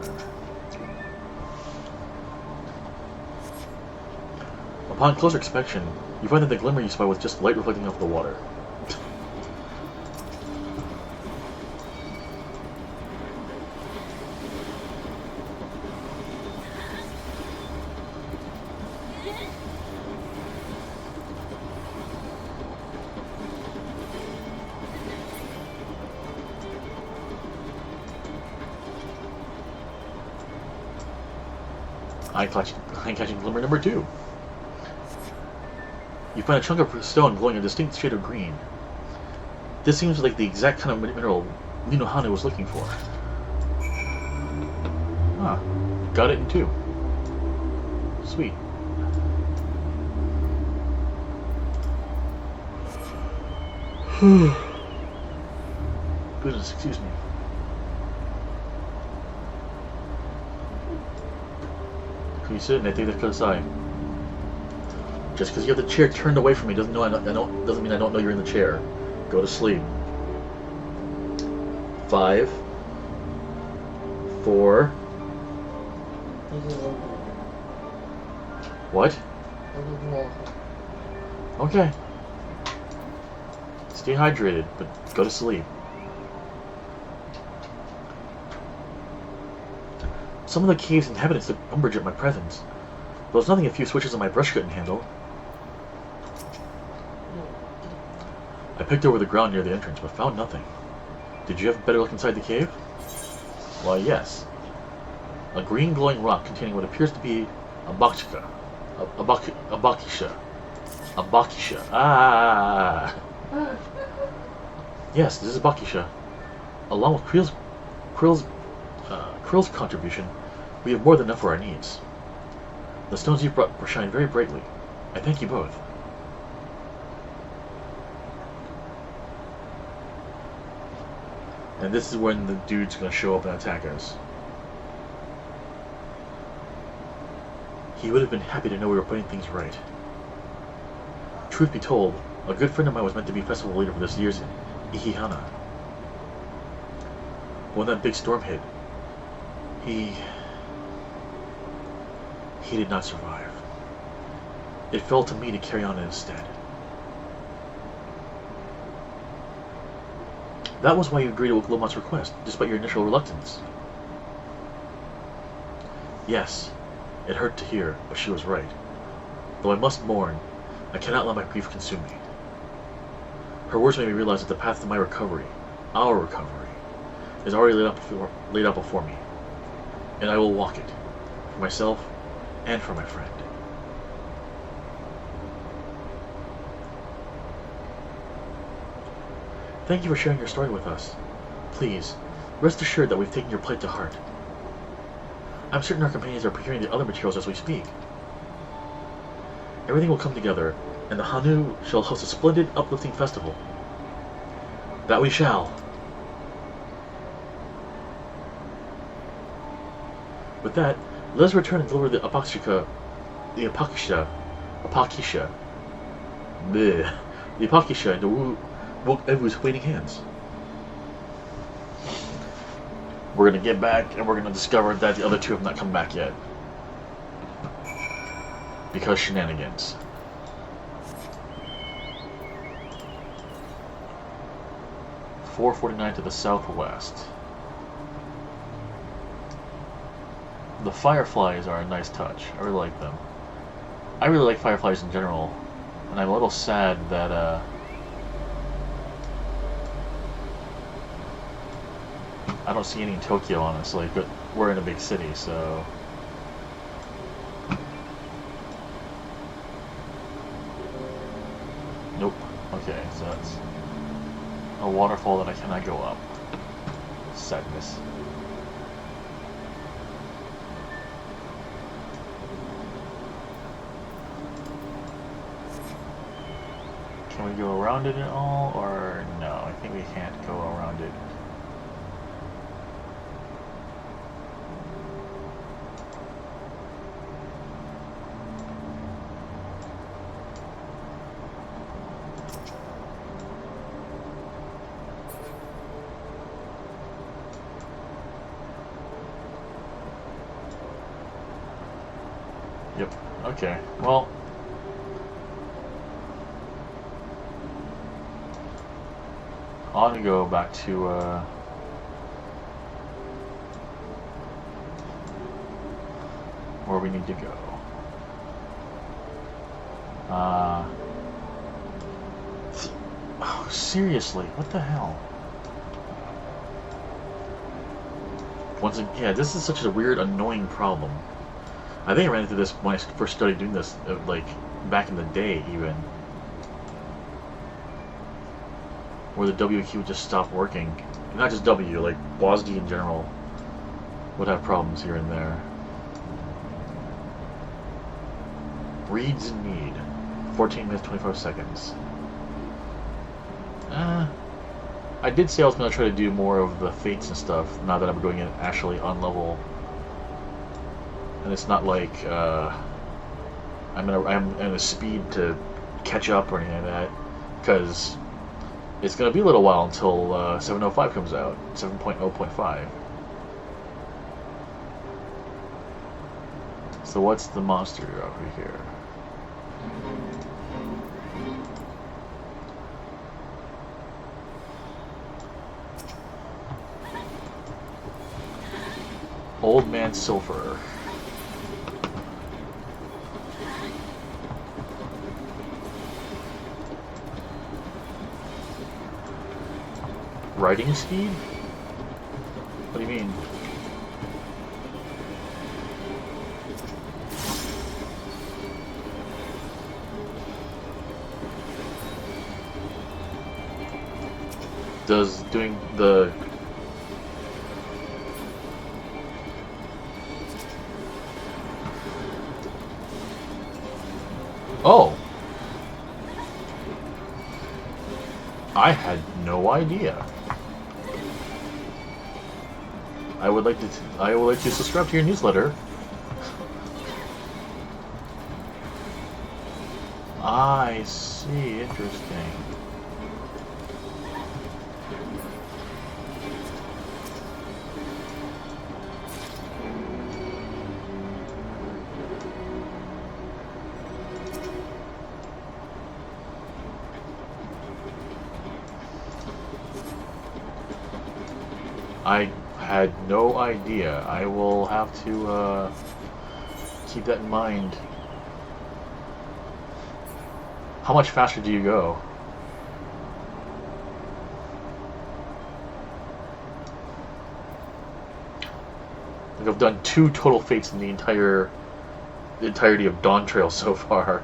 Upon closer inspection, you find that the glimmer you spy was just light reflecting off the water. Eye-catching glimmer number 2. You find a chunk of stone glowing a distinct shade of green. This seems like the exact kind of mineral Ninohane was looking for. Ah, got it in 2. Sweet. Goodness, excuse me. Please sit and I take the kudasai. Just because you have the chair turned away from me doesn't mean I don't know you're in the chair. Go to sleep. 5, 4. What? Okay. Stay hydrated, but go to sleep. Some of the cave's inhabitants took umbrage at my presence. There was nothing a few switches on my brush couldn't handle. I picked over the ground near the entrance, but found nothing. Did you have a better look inside the cave? Why, yes. A green glowing rock containing what appears to be a bakisha. A bakisha. Ah! Yes, this is bakisha. Along with Krill's contribution, we have more than enough for our needs. The stones you brought shine very brightly. I thank you both. And this is when the dude's gonna show up and attack us. He would have been happy to know we were putting things right. Truth be told, a good friend of mine was meant to be festival leader for this year's Ikihana. When that big storm hit, he did not survive. It fell to me to carry on instead. That was why you agreed to Wilmot's request, despite your initial reluctance. Yes, it hurt to hear, but she was right. Though I must mourn, I cannot let my grief consume me. Her words made me realize that the path to my recovery, our recovery, is already laid out before me. And I will walk it, for myself and for my friend. Thank you for sharing your story with us. Please, rest assured that we've taken your plight to heart. I'm certain our companions are procuring the other materials as we speak. Everything will come together, and the Hanu shall host a splendid, uplifting festival. That we shall. With that, let us return and deliver the Apakisha into Evu's waiting hands. We're gonna get back and we're gonna discover that the other two have not come back yet. Because shenanigans. .449 to the southwest. The fireflies are a nice touch. I really like them. I really like fireflies in general, and I'm a little sad that I don't see any in Tokyo, honestly, but we're in a big city, so... Nope. Okay, so that's a waterfall that I cannot go up. Sadness. Can we go around it at all, or no? I think we can't go around it. Yep. Okay. Well. I want to go back to where we need to go. Oh, seriously, what the hell? Once again, yeah, this is such a weird, annoying problem. I think I ran into this when I first started doing this, like back in the day, even. Where the W key would just stop working. Not just W, like WASD in general would have problems here and there. Reads in need. 14 minutes, 25 seconds. I did say I was going to try to do more of the fates and stuff, now that I'm doing it actually on level. And it's not like I'm in a speed to catch up or anything like that, because it's going to be a little while until 7.05 comes out, 7.0.5. So what's the monster over here? Old Man Sulfur. Riding speed? What do you mean? Does doing the... Oh! I had no idea. I would like to subscribe to your newsletter. I see, interesting. I had no idea. I will have to keep that in mind. How much faster do you go? Like I've done 2 total fates in the entirety of Dawntrail so far.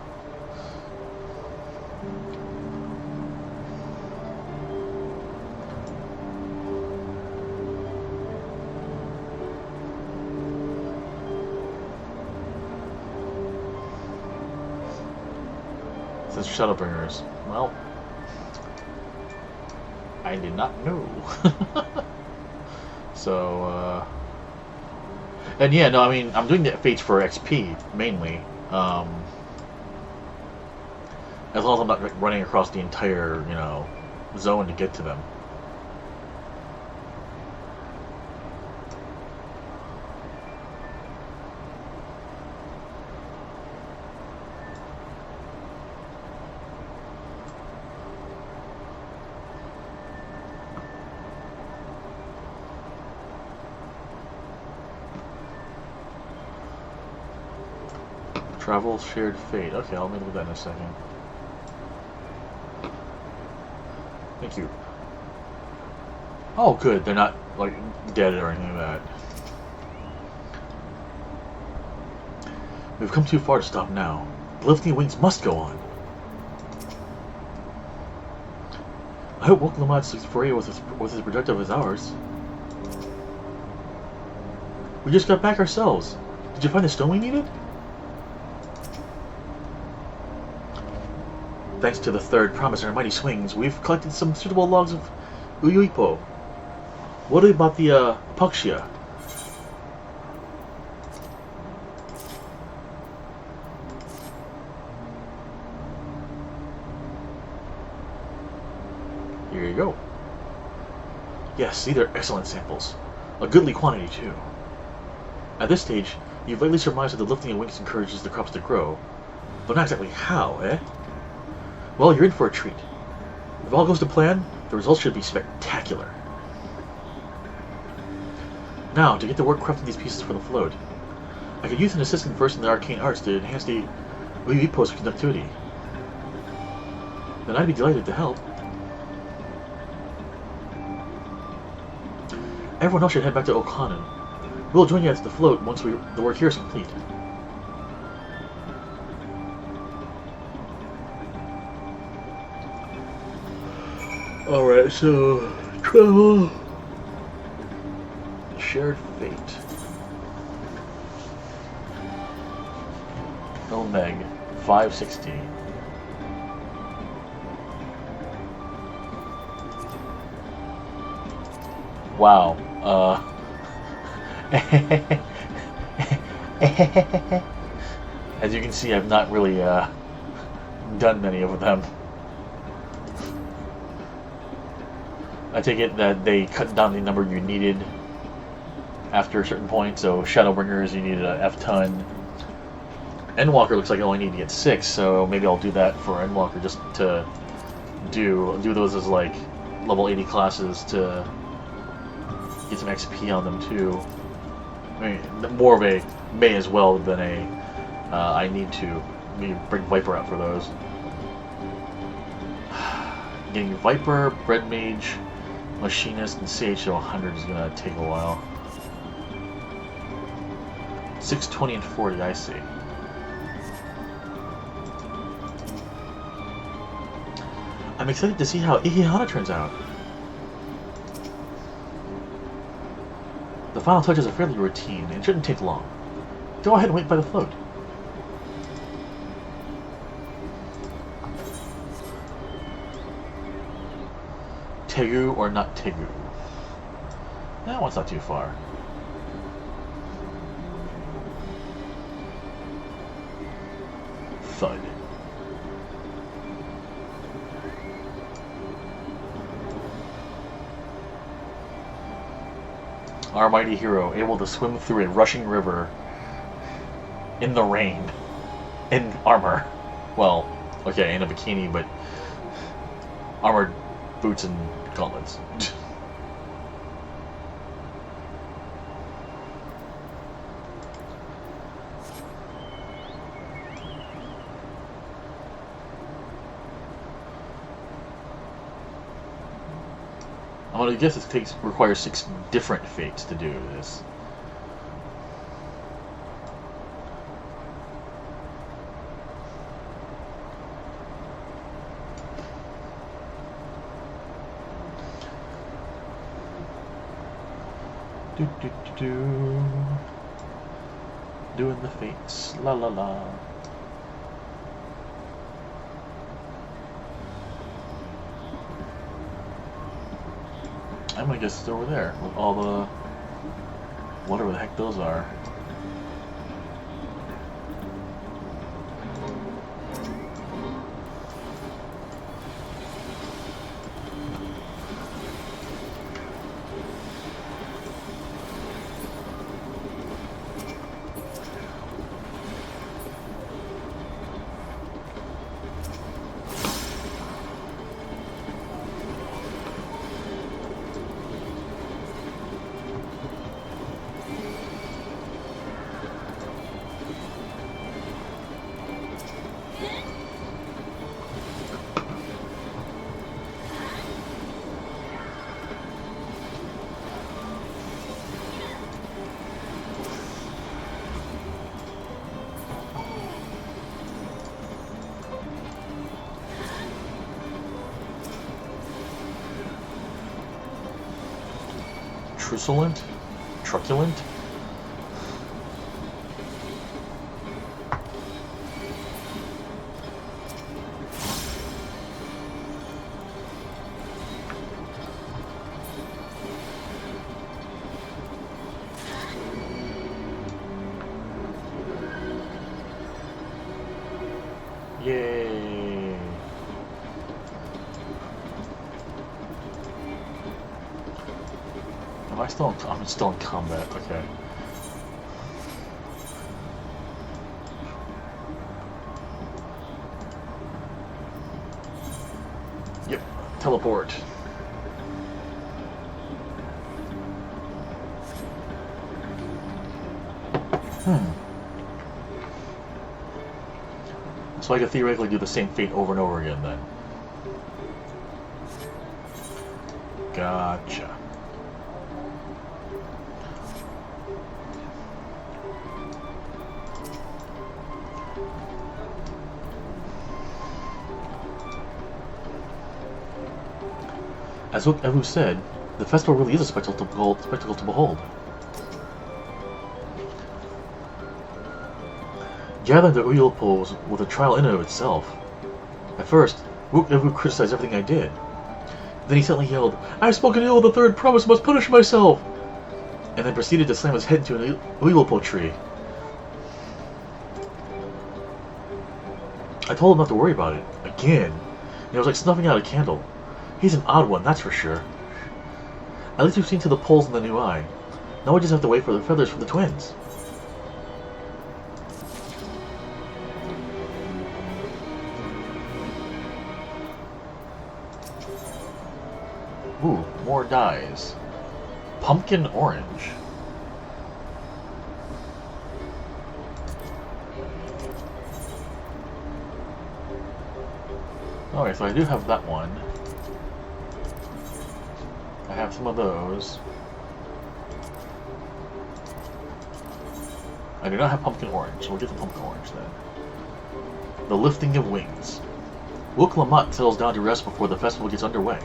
Shadowbringers. Well, I did not know. So, and yeah, no, I mean, I'm doing the fates for XP mainly. As long as I'm not running across the entire, you know, zone to get to them. Travel shared fate. Okay, I'll look at that in a second. Thank you. Oh, good. They're not like dead or anything like that. We've come too far to stop now. The lifting wings must go on. I hope Woke Lamad's foray was as productive as ours. We just got back ourselves. Did you find the stone we needed? Thanks to the third promise and our mighty swings, we've collected some suitable logs of Uyuipo. What about the Pocky? Here you go. Yes, these are excellent samples. A goodly quantity, too. At this stage, you've likely surmised that the lifting of wings encourages the crops to grow. But not exactly how, eh? Well, you're in for a treat. If all goes to plan, the results should be spectacular. Now, to get to work crafting these pieces for the float. I could use an assistant versed in the arcane arts to enhance the Uyuipo's conductivity. Then I'd be delighted to help. Everyone else should head back to Okanen. We'll join you at the float once the work here is complete. Alright, so travel. Shared fate. Meg 560. Wow. As you can see, I've not really done many of them. I take it that they cut down the number you needed after a certain point. So Shadowbringers, you needed a F-ton. Endwalker looks like I only need to get 6, so maybe I'll do that for Endwalker just to do those as like level 80 classes to get some XP on them too. I mean, more of a may as well than a I need to. Bring Viper out for those. Getting Viper, Bread Mage, Machinist, and CH to 100 is gonna take a while. 620 and 40, I see. I'm excited to see how Ihihana turns out. The final touches are fairly routine and shouldn't take long. Go ahead and wait by the float. Tegu or not Tegu? That one's not too far. Thud. Our mighty hero, able to swim through a rushing river in the rain, in armor. Well, okay, in a bikini, but armored boots and gauntlets. I'm gonna guess it requires 6 different fates to do this. Doing the fates, la la la. I'm gonna guess it's over there with all the whatever the heck those are. Truculent? Truculent? Yay! Am I still in, I'm still in combat, okay. Yep, teleport. So I could theoretically do the same fate over and over again then. Gotcha. As Evu said, the festival really is a spectacle to behold. Gathering the Uyul poles was a trial in and of itself. At first, Evu criticized everything I did. Then he suddenly yelled, "I've spoken ill of the third promise, must punish myself!" And then proceeded to slam his head into an Uyul pole tree. I told him not to worry about it. Again. And it was like snuffing out a candle. He's an odd one, that's for sure. At least we've seen to the poles in the new eye. Now we just have to wait for the feathers from the twins. Ooh, more dyes. Pumpkin orange. Alright, so I do have that one. I have some of those. I do not have pumpkin orange, so we'll get the pumpkin orange then. The lifting of wings. Wook Lamont settles down to rest before the festival gets underway.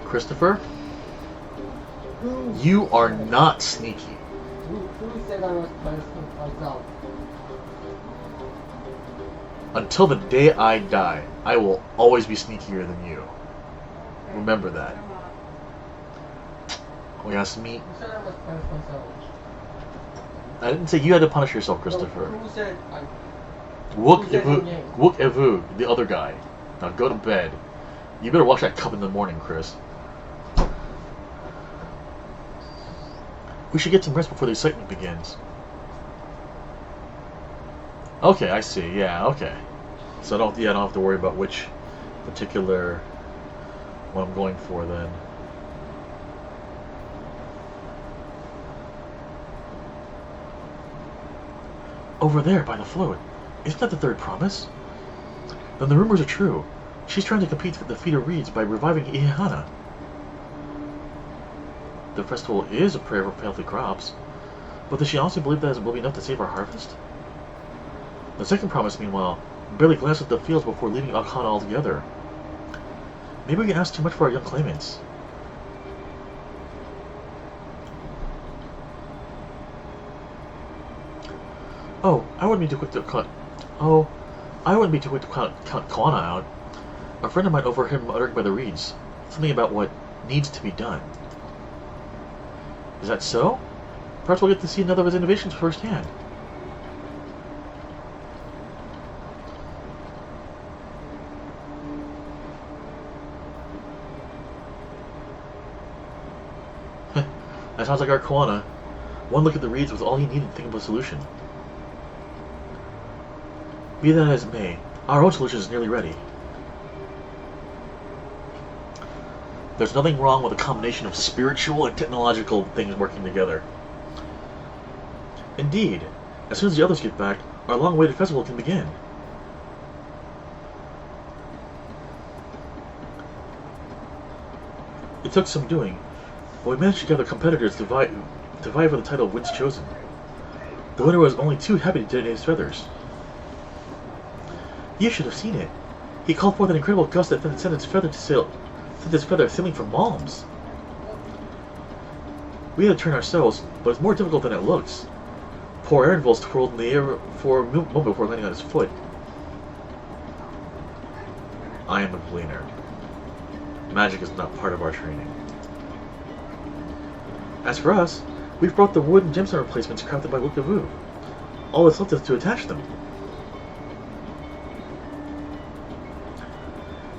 Christopher, you are not sneaky. Who said I was myself? Until the day I die, I will always be sneakier than you. Remember that. Oh yes, me. Who said I must punish myself? I didn't say you had to punish yourself, Christopher. Who said I... Wook Evu, the other guy. Now go to bed. You better wash that cup in the morning, Chris. We should get some rest before the excitement begins. Okay, I see. Yeah, okay. So I don't have to worry about which particular one I'm going for then. Over there, by the float. Isn't that the third promise? Then the rumors are true. She's trying to compete with the feat of reeds by reviving Ihana. The festival is a prayer for healthy crops, but does she honestly believe that it will be enough to save our harvest? The second promise, meanwhile, barely glanced at the fields before leaving Akana altogether. Maybe we can ask too much for our young claimants. I wouldn't be too quick to count Kwana out. A friend of mine overheard him uttering by the reeds, something about what needs to be done. Is that so? Perhaps we'll get to see another of his innovations firsthand. That sounds like our Kwana. One look at the reeds was all he needed to think of a solution. Be that as it may, our own solution is nearly ready. There's nothing wrong with a combination of spiritual and technological things working together. Indeed, as soon as the others get back, our long-awaited festival can begin. It took some doing, but we managed to gather competitors to vie for the title of Winds Chosen. The winner was only too happy to donate his feathers. You should have seen it. He called forth an incredible gust that then sent his feather sailing from Malms. We had to turn ourselves, but it's more difficult than it looks. Poor Aaronville's twirled in the air for a moment before landing on his foot. I am a gleaner. Magic is not part of our training. As for us, we've brought the wood and gemstone replacements crafted by Wukavu. All that's left is to attach them.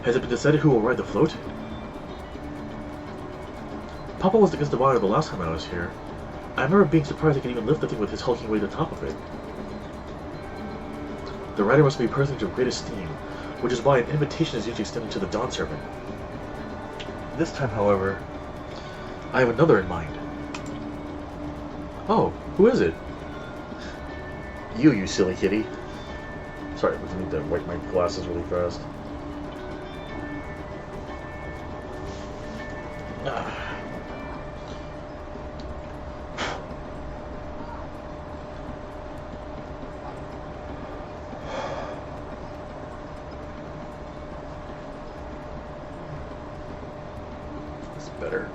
Has it been decided who will ride the float? Papa was the guest of honor the last time I was here. I remember being surprised he could even lift the thing with his hulking weight at the top of it. The rider must be a person of great esteem, which is why an invitation is usually extended to the Dawn Servant. This time, however, I have another in mind. Oh, who is it? You silly kitty. Sorry, I need to wipe my glasses really fast. It's better.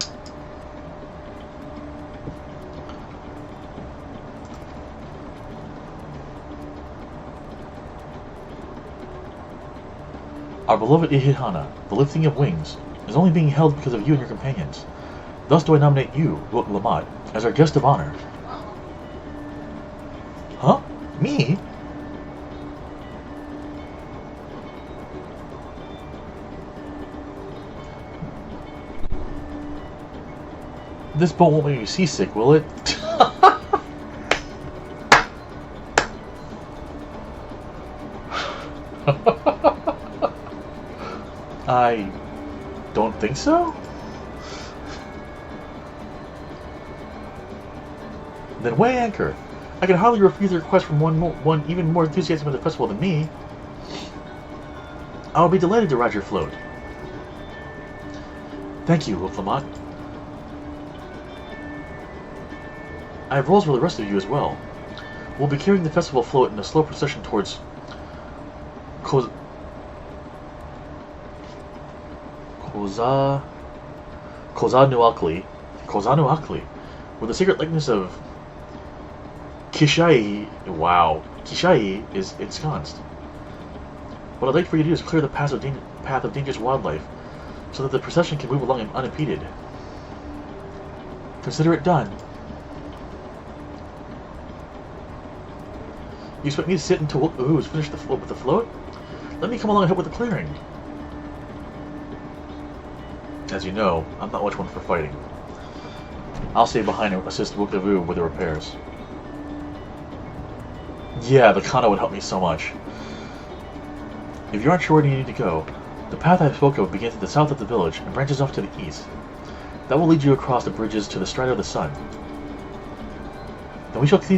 Our beloved Ihihana, the lifting of wings, is only being held because of you and your companions. Thus do I nominate you, Wilk Lamont, as our guest of honor. Huh? Me? This boat won't make you seasick, will it? I don't think so? Then weigh anchor. I can hardly refuse a request from one even more enthusiastic about the festival than me. I will be delighted to ride your float. Thank you, Wilk Lamont. I have roles for the rest of you as well. We'll be carrying the festival float in a slow procession towards Kozanuakli, where the sacred likeness of Kishai is ensconced. What I'd like for you to do is clear the path of dangerous wildlife, so that the procession can move along unimpeded. Consider it done. You expect me to sit until Wukavu has finished with the float? Let me come along and help with the clearing. As you know, I'm not much one for fighting. I'll stay behind and assist Wukavu with the repairs. Yeah, the Kana would help me so much. If you aren't sure where you need to go, the path I spoke of begins at the south of the village and branches off to the east. That will lead you across the bridges to the Stride of the Sun. Then we shall see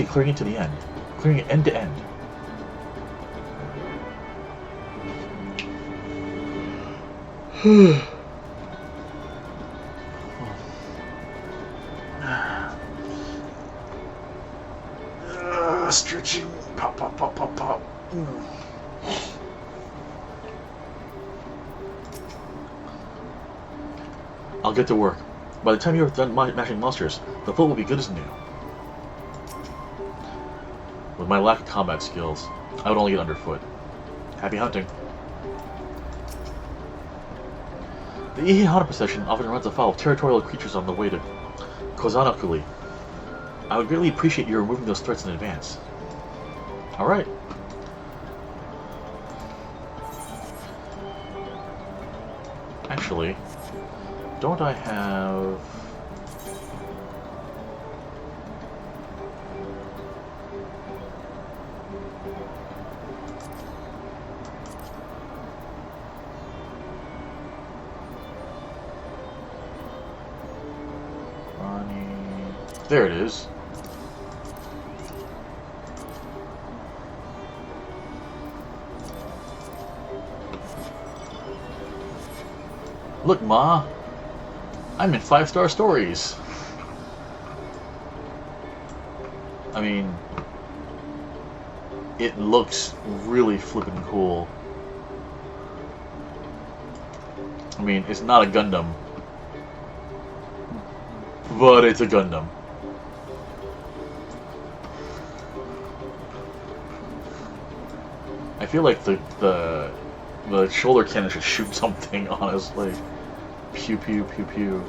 clearing it to the end, clearing it end to end. Stretching, pop, pop, pop, pop, pop. I'll get to work. By the time you're done mashing monsters, the float will be good as new. With my lack of combat skills, I would only get underfoot. Happy hunting. The Ihihana procession often runs afoul of territorial creatures on the way to Kozanakuli. I would greatly appreciate you removing those threats in advance. Alright. Actually, don't I have... There it is. Look, Ma. I'm in 5-star stories. I mean, it looks really flippin' cool. I mean, it's not a Gundam. But it's a Gundam. I feel like the shoulder cannon should shoot something, honestly. Pew pew pew pew.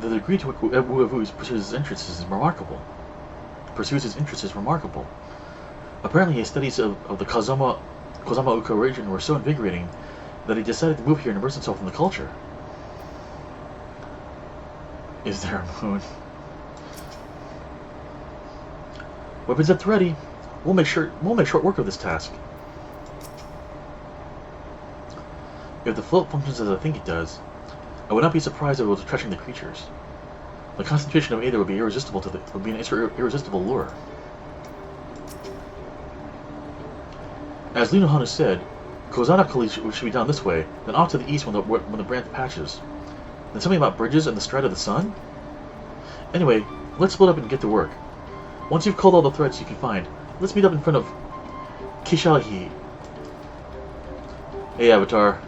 The degree to which Wu pursues his interests is remarkable. Apparently his studies of the Kazama Uka region were so invigorating that he decided to move here and immerse himself in the culture. Is there a moon? Weapons at the ready. We'll make short work of this task. If the float functions as I think it does, I would not be surprised if it was attracting the creatures. The concentration of Aether would be irresistible would be an irresistible lure. As Lino Hana said, Kozanakali should be down this way, then off to the east when the branch patches. Then something about bridges and the stride of the sun? Anyway, let's split up and get to work. Once you've culled all the threads you can find, let's meet up in front of Kishalahi. Hey, Avatar.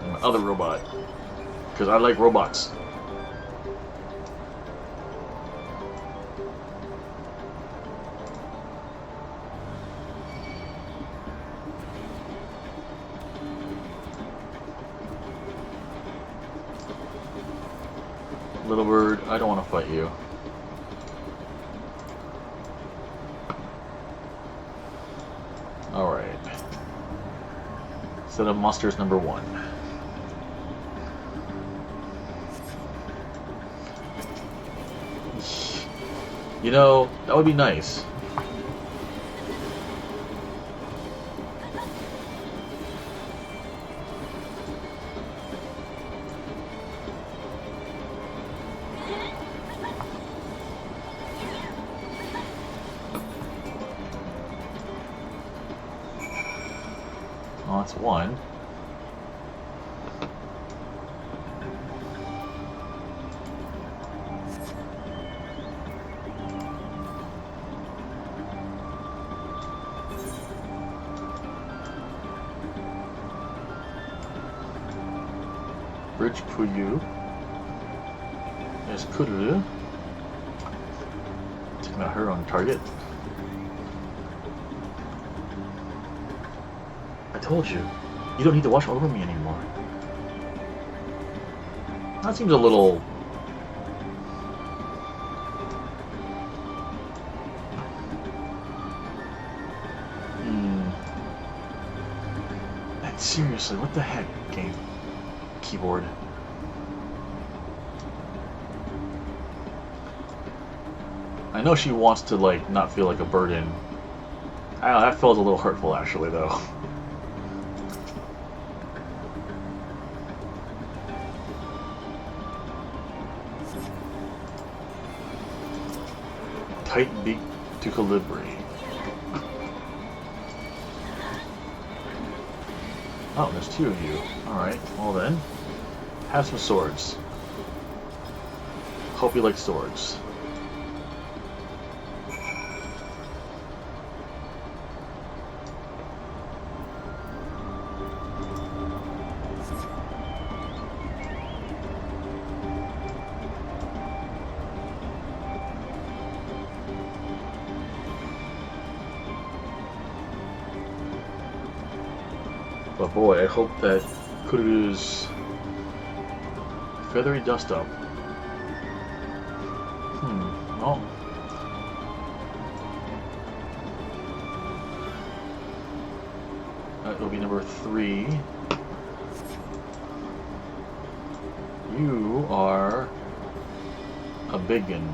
My other robot. Because I like robots. Little bird, I don't want to fight you. Alright. Set of monsters number 1. You know, that would be nice. Oh, that's one. Bridge Puyu. There's Kururu. Taking out her on target. I told you, you don't need to watch over me anymore. That seems a little... Seriously, what the heck, game? Keyboard. I know she wants to, like, not feel like a burden. I don't know, that felt a little hurtful, actually, though. Tight beak to Calibri. Oh, there's 2 of you. Alright, well then. Have some swords. Hope you like swords. But boy, I hope that Kuru's feathery dust up. Well. That will be number 3. You are a biggin.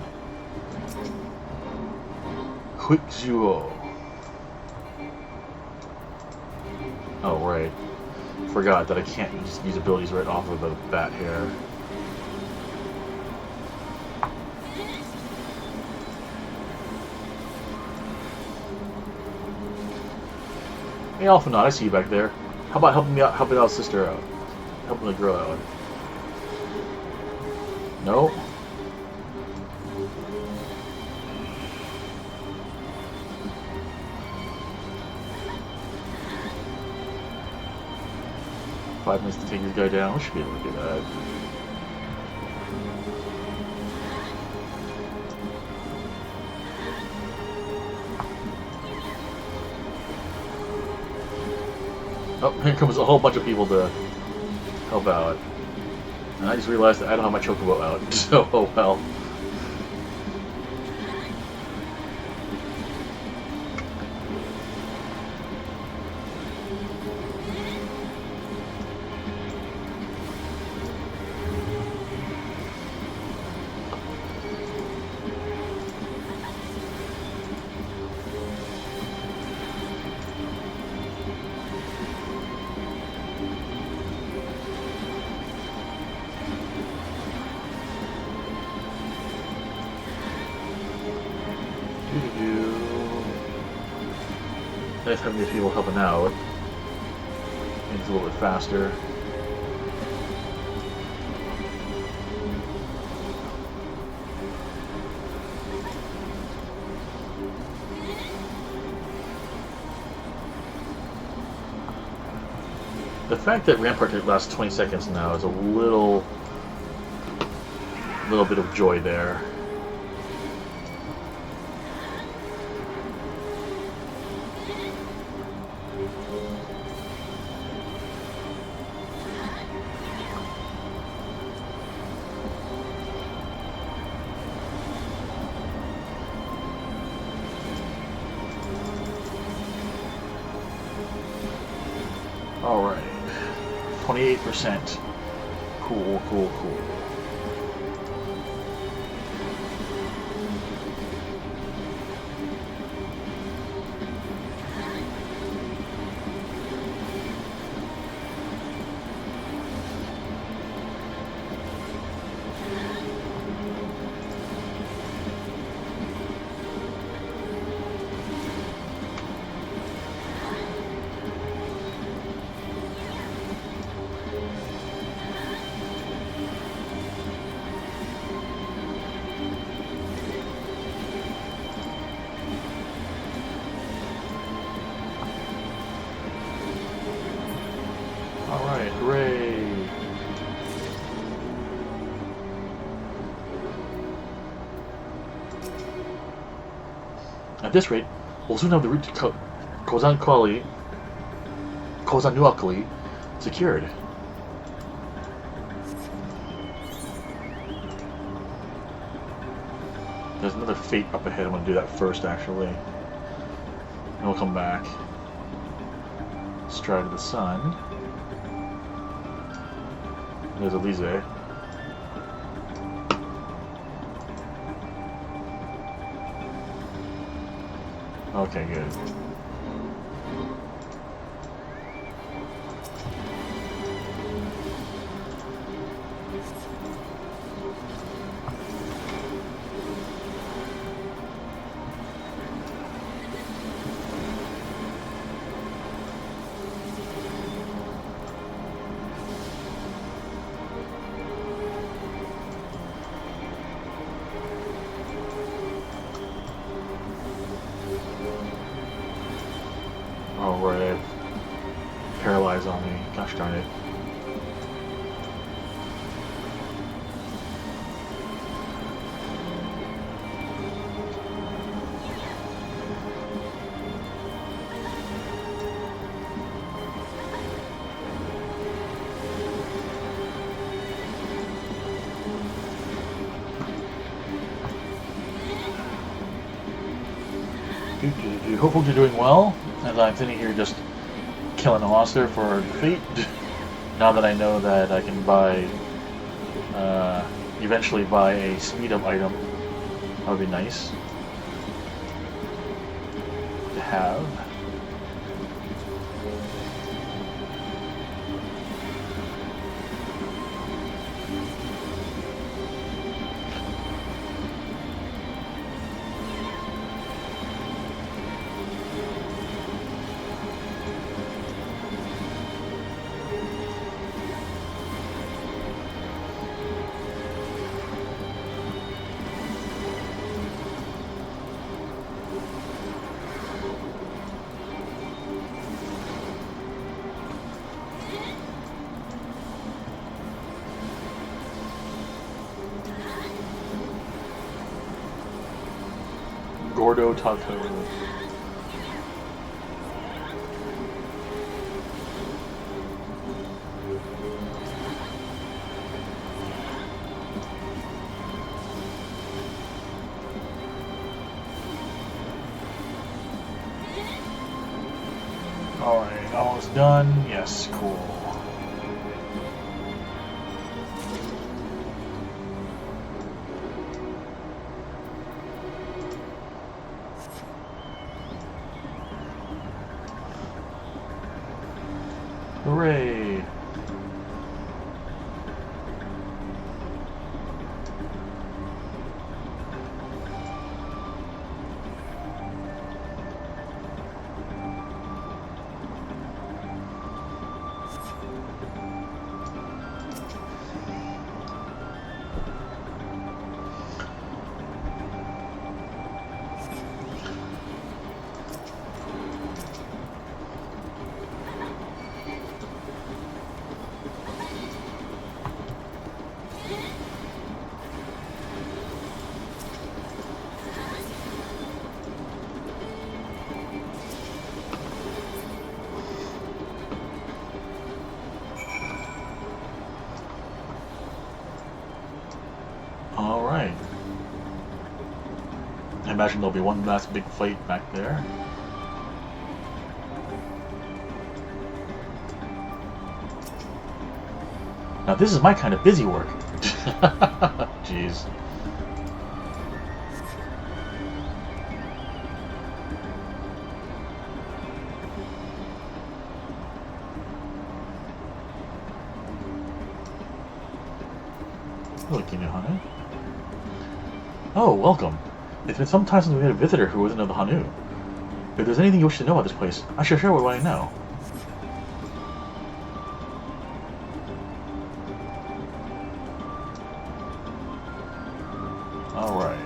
Quick Zuo. Oh, right. Forgot that I can't just use abilities right off of the bat here. Hey, Alphanaut, I see you back there. How about helping out sister out? Helping the girl out. No? 5 minutes to take this guy down. We should be able to do that. Oh, here comes a whole bunch of people to help out. And I just realized that I don't have my chocobo out, so oh well. Nice having these people helping out. It's a little bit faster. The fact that Rampart lasts 20 seconds now is a little bit of joy there. Alright, 28%. Cool, cool, cool. Alright, hooray! At this rate, we'll soon have the route to Kozan-Nuakali secured. There's another fate up ahead. I'm going to do that first, actually. And we'll come back. Stride of the Sun. There's Elise. Okay, good. Alright, paralyzed on me. Gosh darn it. Hopefully you're doing well, as I'm sitting here just killing a monster for defeat. Now that I know that I can buy, eventually buy a speed up item, that would be nice to have. Ordo Taco. Alright, almost done. Yes, cool. Hooray! Alright. I imagine there'll be one last big fight back there. Now this is my kind of busy work. Jeez. Hello, Kinuhanu. Oh, welcome. It's been some time since we had a visitor who wasn't of the Hanu. If there's anything you wish to know about this place, I shall share what I know. Alright.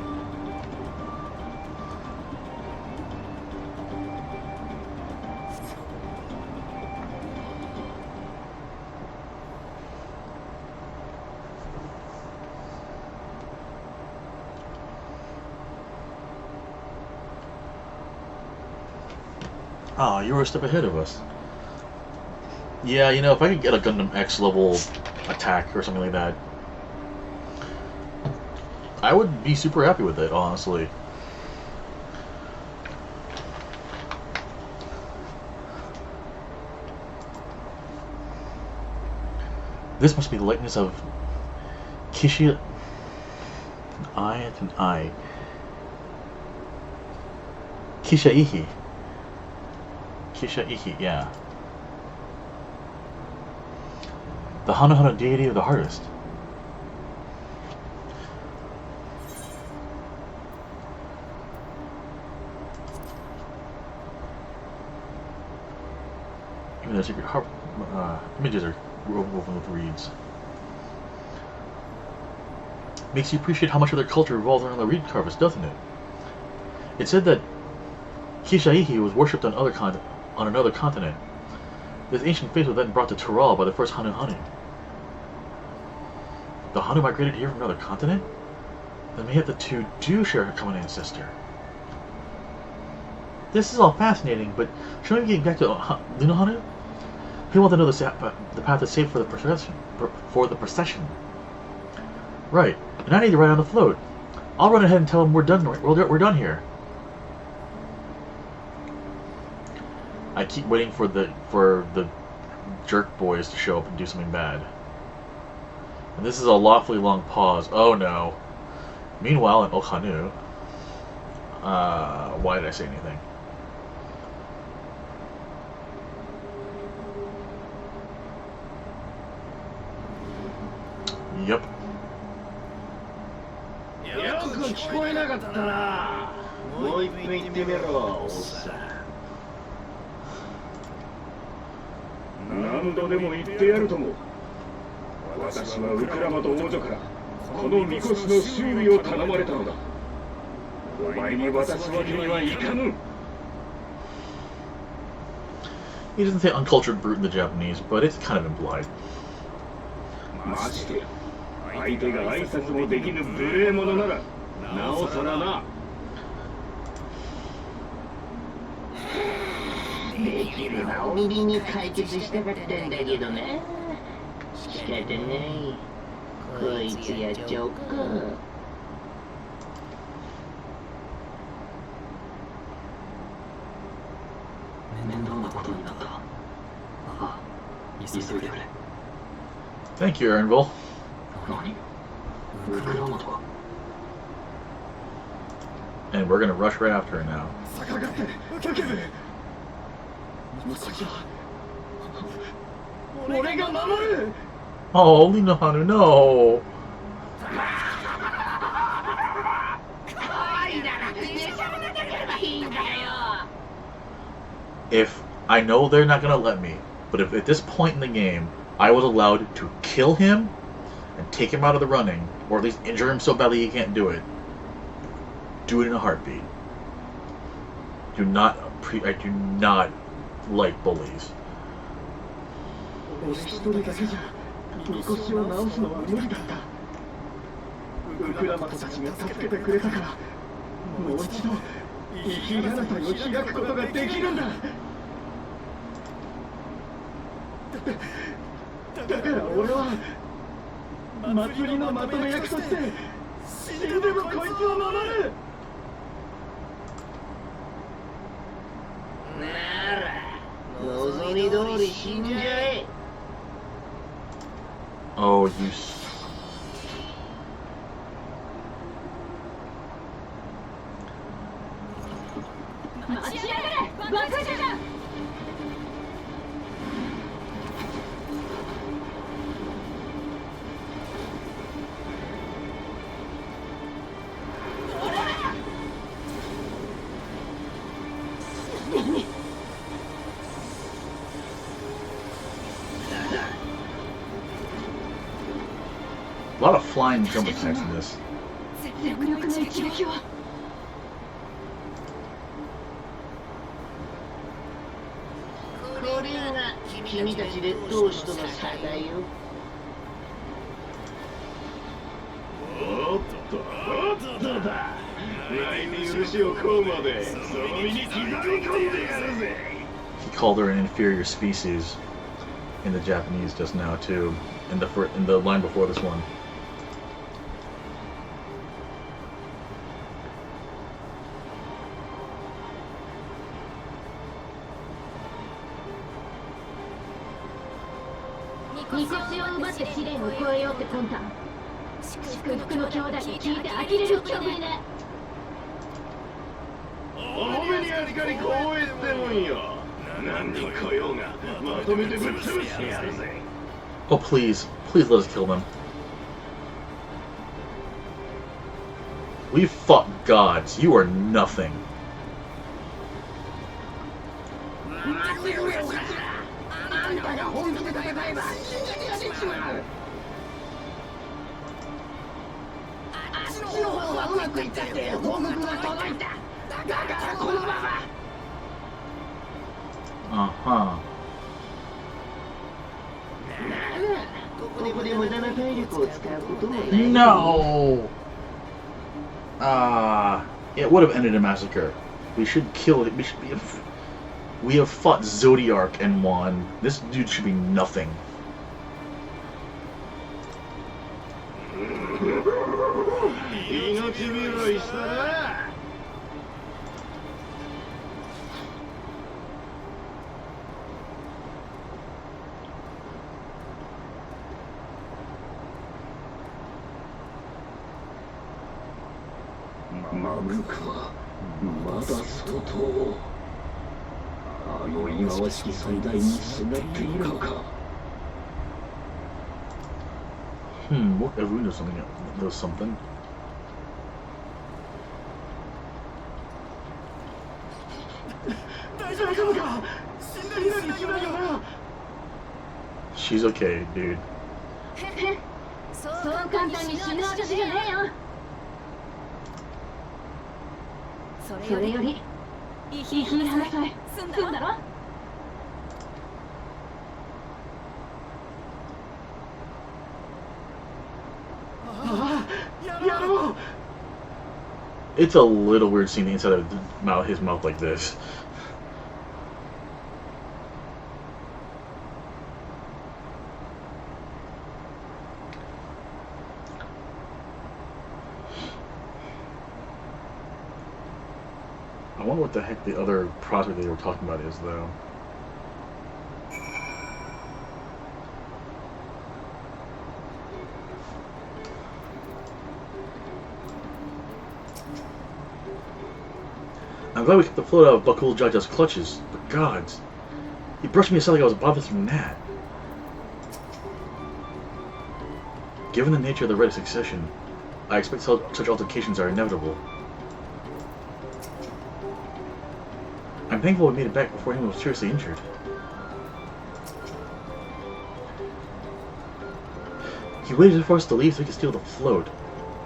Ah, you were a step ahead of us. Yeah, you know, if I could get a Gundam X level attack or something like that, I would be super happy with it, honestly. This must be the likeness of Kishi... I and an I. Kishaihi. Kishaihi, yeah. The Hana deity of the harvest. Even the secret images are woven with reeds. Makes you appreciate how much of their culture revolves around the reed harvest, doesn't it? It said that Kishaihi was worshipped on another continent. This ancient faith was then brought to Tural by the first Hanu. The Hanu migrated here from another continent? Then maybe the two do share a common ancestor. This is all fascinating, but shouldn't we get back to Luna Hanu? We want to know the path is safe for the procession. Right, and I need to ride on the float. I'll run ahead and tell them we're done here. I keep waiting for the jerk boys to show up and do something bad. And this is a lawfully long pause. Oh no. Meanwhile, in Okhanu, why did I say anything? Yep. よく聞こえなかったな。もう一遍言ってみろ、おっさん。何度でも言ってやるとも。私はウクラマと王女からこのみこしの修理を頼まれたのだ。お前に渡すわけにはいかぬ。 He doesn't say uncultured brute in the Japanese, but it's kind of implied. マジで相手が挨拶もできぬ無礼者ならなおさらな。できれば穏便に解決したかったんだけどな。仕方ない。こいつやっちゃおっか。面倒なことになった。ああ、急いでくれ。Thank you, Ernville. 何？袋本は And we're gonna rush right after her now. 逆らって受ける。まさか俺が守る。 Oh, Lina Hanu, no! If I know they're not gonna let me, but if at this point in the game I was allowed to kill him and take him out of the running, or at least injure him so badly he can't do it, do it in a heartbeat. I do not like bullies. 俺一人だけじゃみこしを直すのは無理だった。ウクラマトたちが助けてくれたから、もう一度生き方を開くことができるんだ。だから俺は祭りのまとめ役として死んでもこいつを守る。なら望み通り死んじゃえ。 Oh, you. 待ちやがれ！爆弾だ！A lot of flying jump attacks in this. 全力の一撃を。これが君たち列島士との差だよ。おっとだ。泣いて許しをこうまでその身に刻み込んでやるぜ。 He called her an inferior species in the Japanese just now too, in the line before this one.「みこしを奪って試練を超えようって魂胆」「祝福の兄弟に聞いて呆れる気ぶりね」お褒めにありかに光栄ってもんよ。何人来ようがまとめてぶっ潰してやるぜ。 Oh please, please let us kill them. We fought gods. You are nothing. あんたが本気で戦えば死んでやってしまう。あっちの方はうまくいったって報告が届いた。だからこのまま。Uh-huh. どこで無駄な体力を使うこともない。 No! It would have ended a massacre. We should kill it. We have fought Zodiark and won. This dude should be nothing. 命拾いしたな。 マグか、まだ相当。あの忌まわしき存在にすがっているのか。What if we know something? There's something. 大丈夫か？死んでいるに決まるよな。 She's okay, dude. そう簡単に死ぬ私じゃねえよ。それよりいい話さえ済んだろ。やろう。 It's a little weird seeing the inside of his mouth like this. I wonder what the heck the other prospect they were talking about is, though. I'm glad we kept the float out of Bakul Jaja's clutches, but gods, he brushed me aside like I was a bothersome gnat. Given the nature of the Red Succession, I expect such altercations are inevitable. I'm thankful we made it back before anyone was seriously injured. He waited for us to leave so he could steal the float.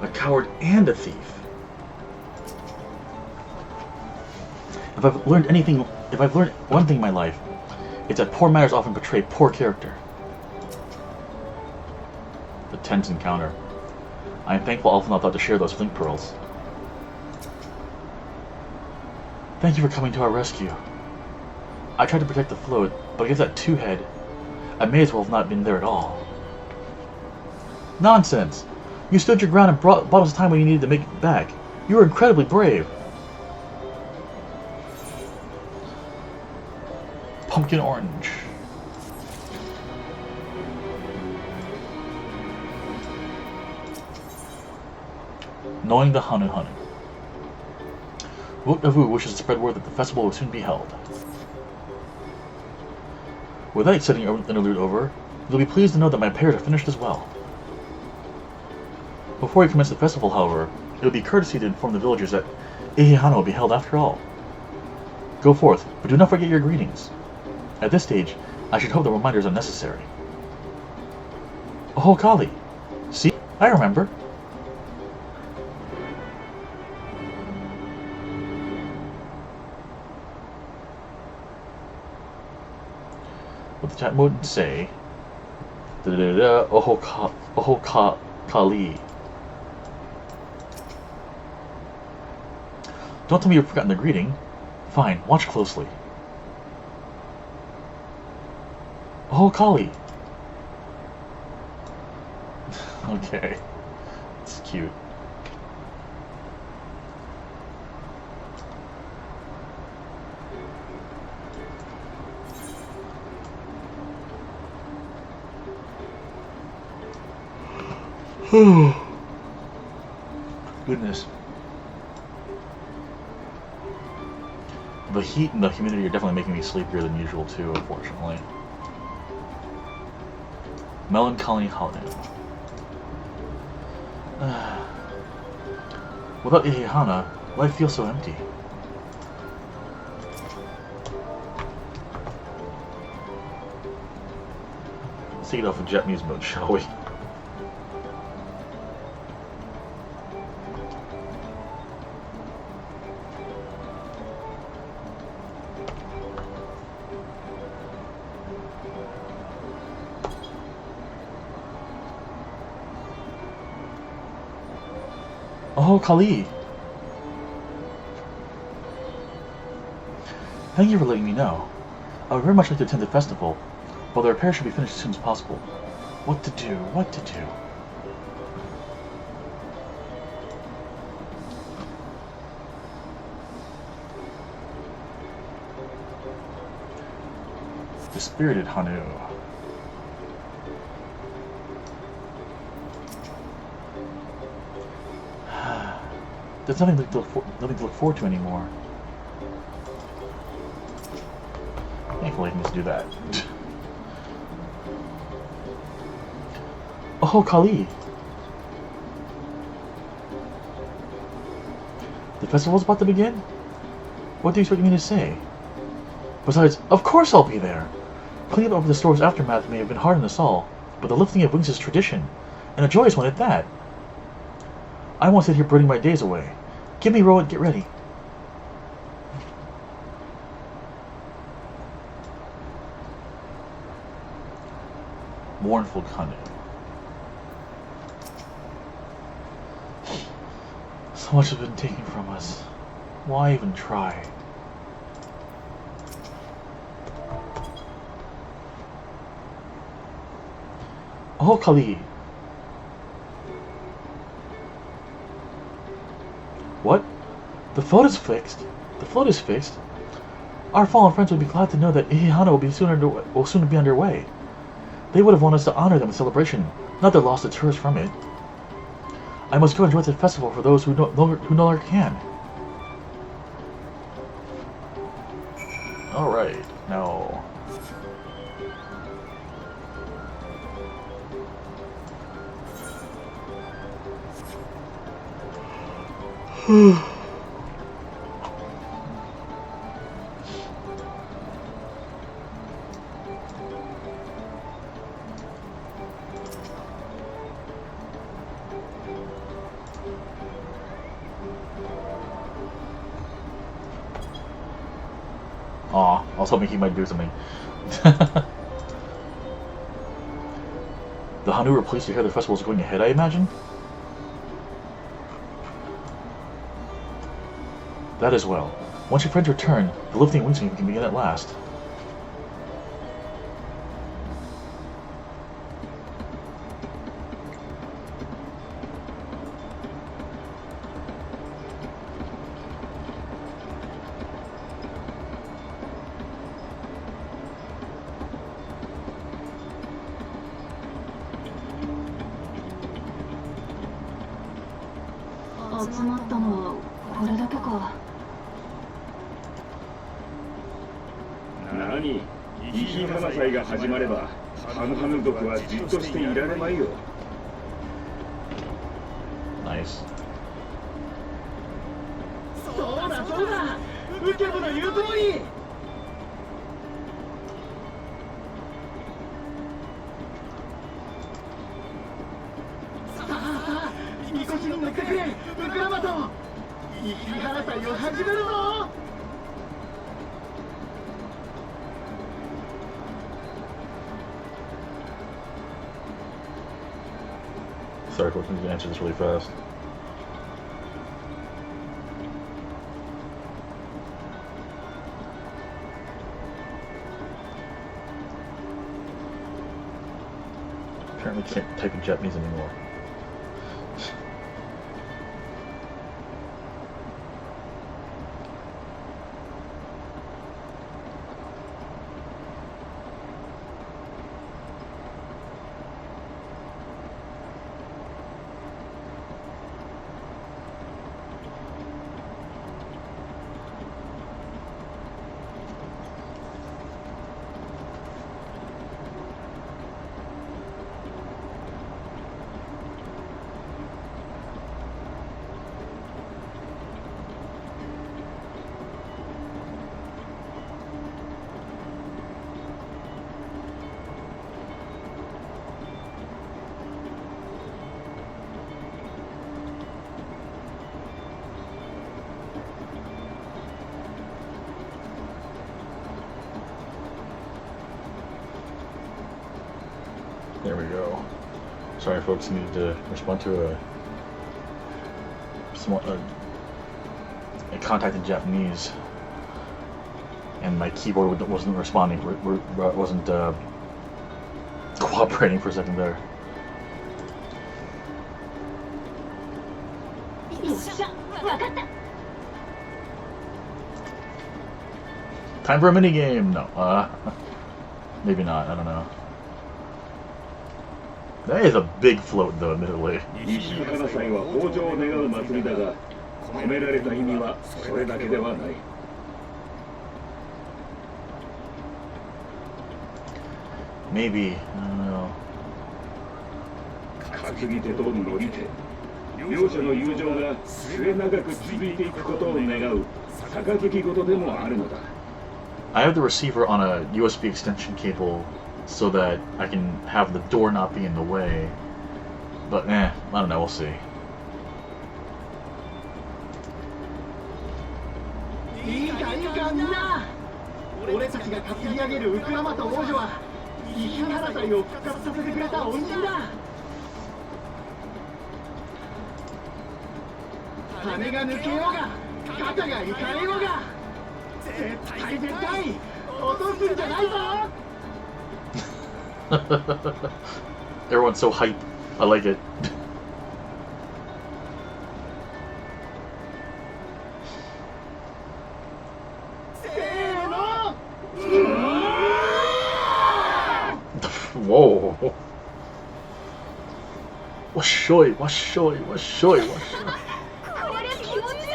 A coward and a thief. If I've learned one thing in my life, it's that poor manners often betray poor character. The tense encounter. I am thankful Alpha thought to share those flint pearls. Thank you for coming to our rescue. I tried to protect the float, but against that two-head, I may as well have not been there at all. Nonsense! You stood your ground and bought us time when you needed to make it back. You were incredibly brave. Pumpkin orange. Knowing the Hanu Hanu. Woot Navu wishes to spread word that the festival will soon be held. With that exciting interlude over, you'll be pleased to know that my prayers are finished as well. Before we commence the festival, however, it would be courtesy to inform the villagers that Ihihana will be held after all. Go forth, but do not forget your greetings. At this stage, I should hope the reminder is unnecessary. Oh, Kali! See? I remember! What the chat would say... Oh, Kali. Don't tell me you've forgotten the greeting. Fine, watch closely. Oh, Kali! Okay. It's cute. Goodness. The heat and the humidity are definitely making me sleepier than usual too, unfortunately. Melancholy holiday. Without Ihihana, life feels so empty. Let's take it off of Japanese mode, shall we? Oh, Kali! Thank you for letting me know. I would very much like to attend the festival, but the repair should be finished as soon as possible. What to do? What to do? Dispirited Hanu. There's nothing to look forward to anymore. Thankfully I can just do that. Oh, Kali! The festival's about to begin? What do you expect me to say? Besides, of course I'll be there! Cleaning up the store's aftermath may have been hard on us all, but the lifting of wings is tradition, and a joyous one at that. I won't sit here burning my days away. Give me row and get ready. Mournful Kanu. So much has been taken from us. Why even try? Oh, Kali. What? The photo's fixed? The float is fixed. Our fallen friends would be glad to know that Ihihana will soon be underway. They would have wanted us to honor them with celebration, not their loss to tourists from it. I must go enjoy the festival for those who no longer can. Alright, now... Aw, I was hoping he might do something. The Hanu were pleased to hear the festival is going ahead, I imagine? That as well. Once your friends return, the lifting wings can begin at last.何、イヒハナ祭が始まれば、ハヌハヌ族はじっとしていられまいよ。Nice. そうだそうだ、ウケブの言う通り。さあ、みこしに乗ってくれ、ウクラマト。イヒハナ祭を始めるぞ。Sorry, folks, I need to answer this really fast. Apparently can't type in Japanese anymore. There we go. Sorry, folks, I needed to respond to a contact in Japanese, and my keyboard wasn't responding. Wasn't cooperating for a second there. Time for a mini game. No, maybe not. I don't know. That is a big float, though, admittedly. イヒハナ祭は豊穣を願う祭りだが、込められた意味はそれだけではない。Maybe, I don't know. 担ぎ手と乗り手、両者の友情が末永く続いていくことを願う杯事でもあるのだ。I have the receiver on a USB extension cable so that I can have the door not be in the way. But I don't know, we'll see. いいかいいかみんな。俺たちが担ぎ上げるウクラマと王女はイヒハナ祭を復活させてくれた恩人だ。羽が抜けようが肩がいかれようが絶対落とすんじゃないぞ。Everyone's so hype. I like it. Whoa. Washoy, washoy, washoy, washoy. これ気持ちいい。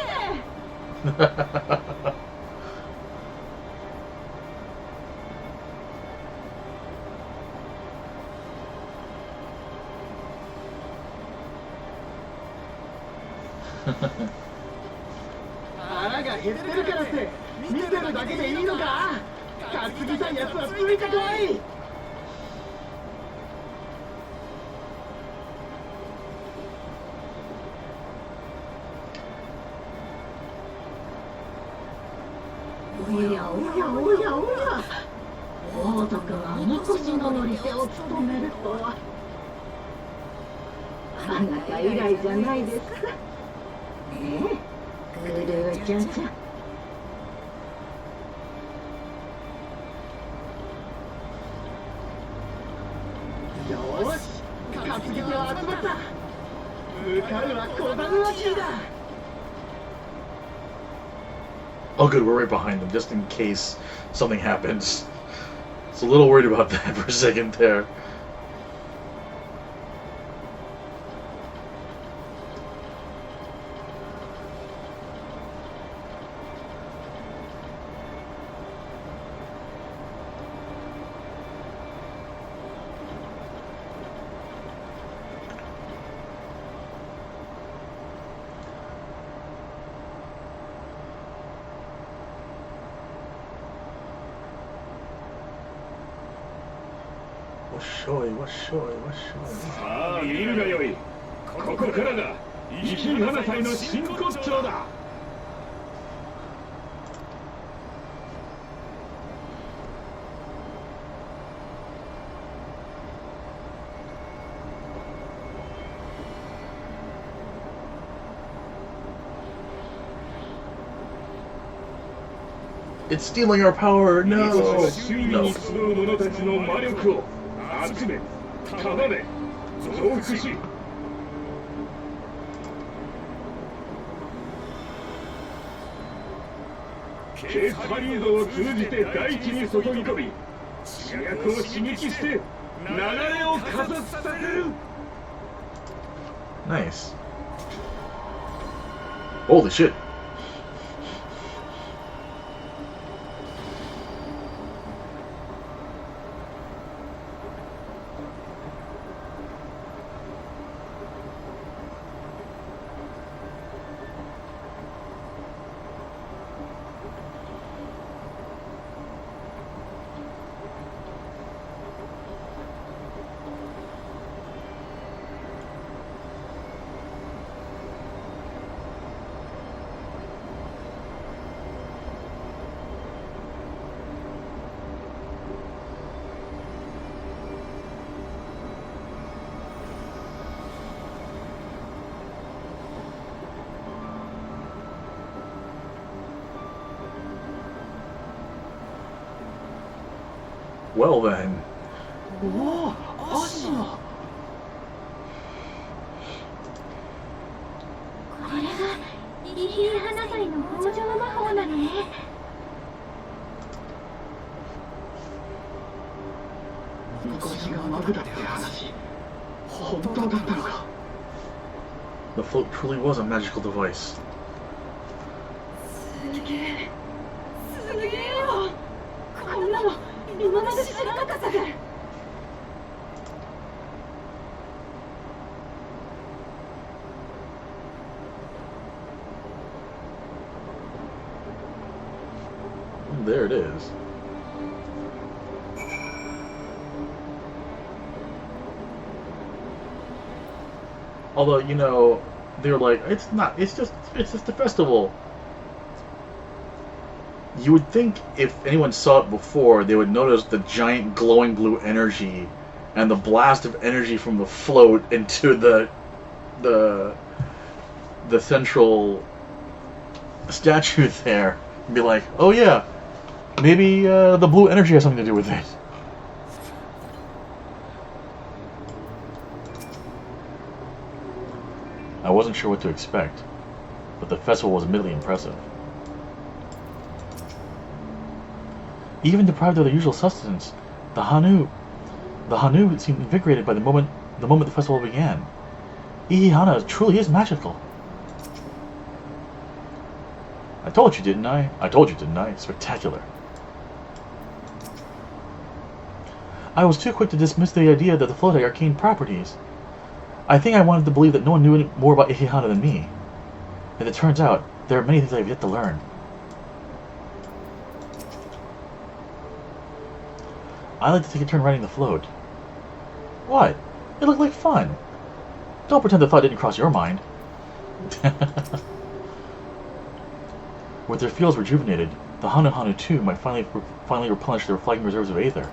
腹が減ってるからって見てるだけでいいのか。担ぎたいやつはついてこい。おやおやおやおや、王族がみこしの乗り手を務めるとは。あなた以来じゃないですか。ねえ、グルーチャちゃん。よーし、担ぎ手は集まった。向かうは小樽沖だ。 Oh, good, we're right behind them, just in case something happens. It's a little worried about that for a second there. Washoy, washoy, washoy. さあ見るがよい。ここからが石井花祭の真骨頂だ。It's stealing our power, みこ no! しの周囲 No. に集う者たちの魔力を集め、束ね、増幅し。ケースパリードを通じて大地に注ぎ込み、主役を刺激して流れを加速させる。 Nice. Holy shit. Well then. おお、足の。これがイヒル花祭の北条魔法だね。みこしがマグだって話、本当だったのか。 The float truly was a magical device. すげえ、すげえよ。こんなの今まで知らなかったぜ。There it is. Although, you know, they're like, it's just a festival. You would think if anyone saw it before, they would notice the giant glowing blue energy and the blast of energy from the float into the central statue there, and be like, oh yeah, maybe the blue energy has something to do with it. I wasn't sure what to expect, but the festival was admittedly impressive. Even deprived of their usual sustenance, the Hanu The Hanu seemed invigorated by the moment the festival began. Ihihana truly is magical. I told you, didn't I? I told you, didn't I? Spectacular. I was too quick to dismiss the idea that the float had arcane properties. I think I wanted to believe that no one knew any more about Ihihana than me. And it turns out, there are many things I have yet to learn. I like to take a turn riding the float. What? It looked like fun. Don't pretend the thought didn't cross your mind. With their fields rejuvenated, the Hanu too might finally replenish their flagging reserves of aether.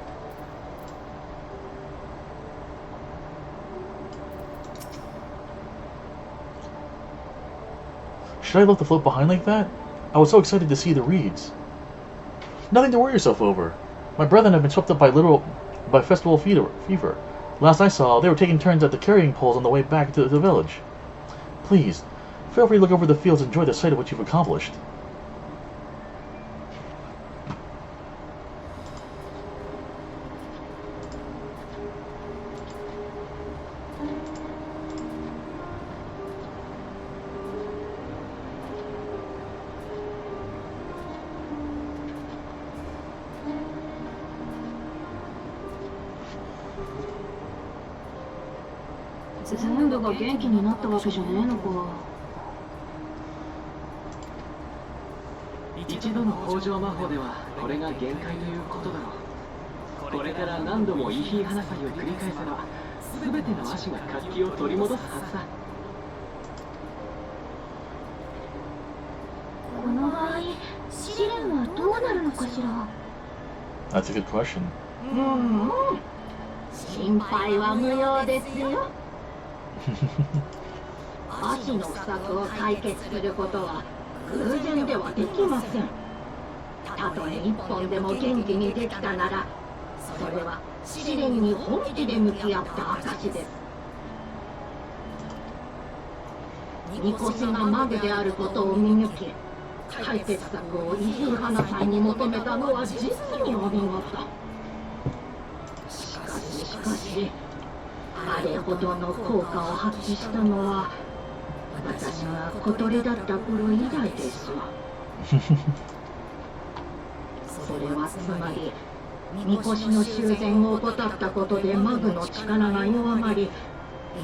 Should I let the float behind like that? I was so excited to see the reeds. Nothing to worry yourself over. My brethren have been swept up by festival fever. Last I saw, they were taking turns at the carrying poles on the way back to the village. Please, feel free to look over the fields and enjoy the sight of what you've accomplished.全部が元気になったわけじゃねえのか。一度の北条魔法ではこれが限界ということだろう。これから何度もイヒイ花祭を繰り返せば全ての足が活気を取り戻すはずだ。この場合、試練はどうなるのかしら。 That's a good question. 心配は無用ですよ。足の不足を解決することは偶然ではできません。たとえ一本でも元気にできたなら、それは試練に本気で向き合った証です。みこしがマグであることを見抜き、解決策をイヒイ花祭に求めたのは実にお見事。しかしあれほどの効果を発揮したのは私が小鳥だった頃以来ですわ。それはつまりみこしの修繕を怠ったことでマグの力が弱まり、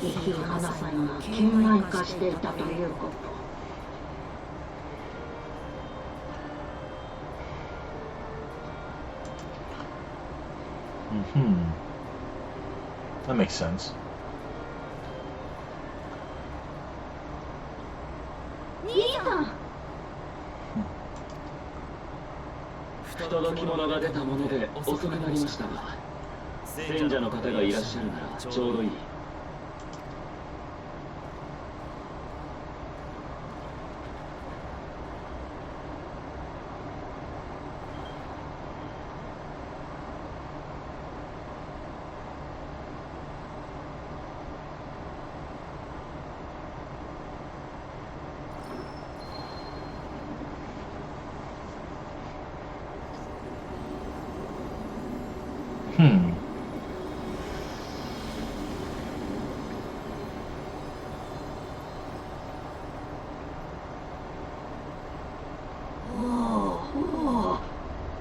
イヒイ花祭が圏外化していたということ。That makes sense. 兄さん。不届き者が出たもので遅くなりましたが、賢者の方がいらっしゃるならちょうどいい。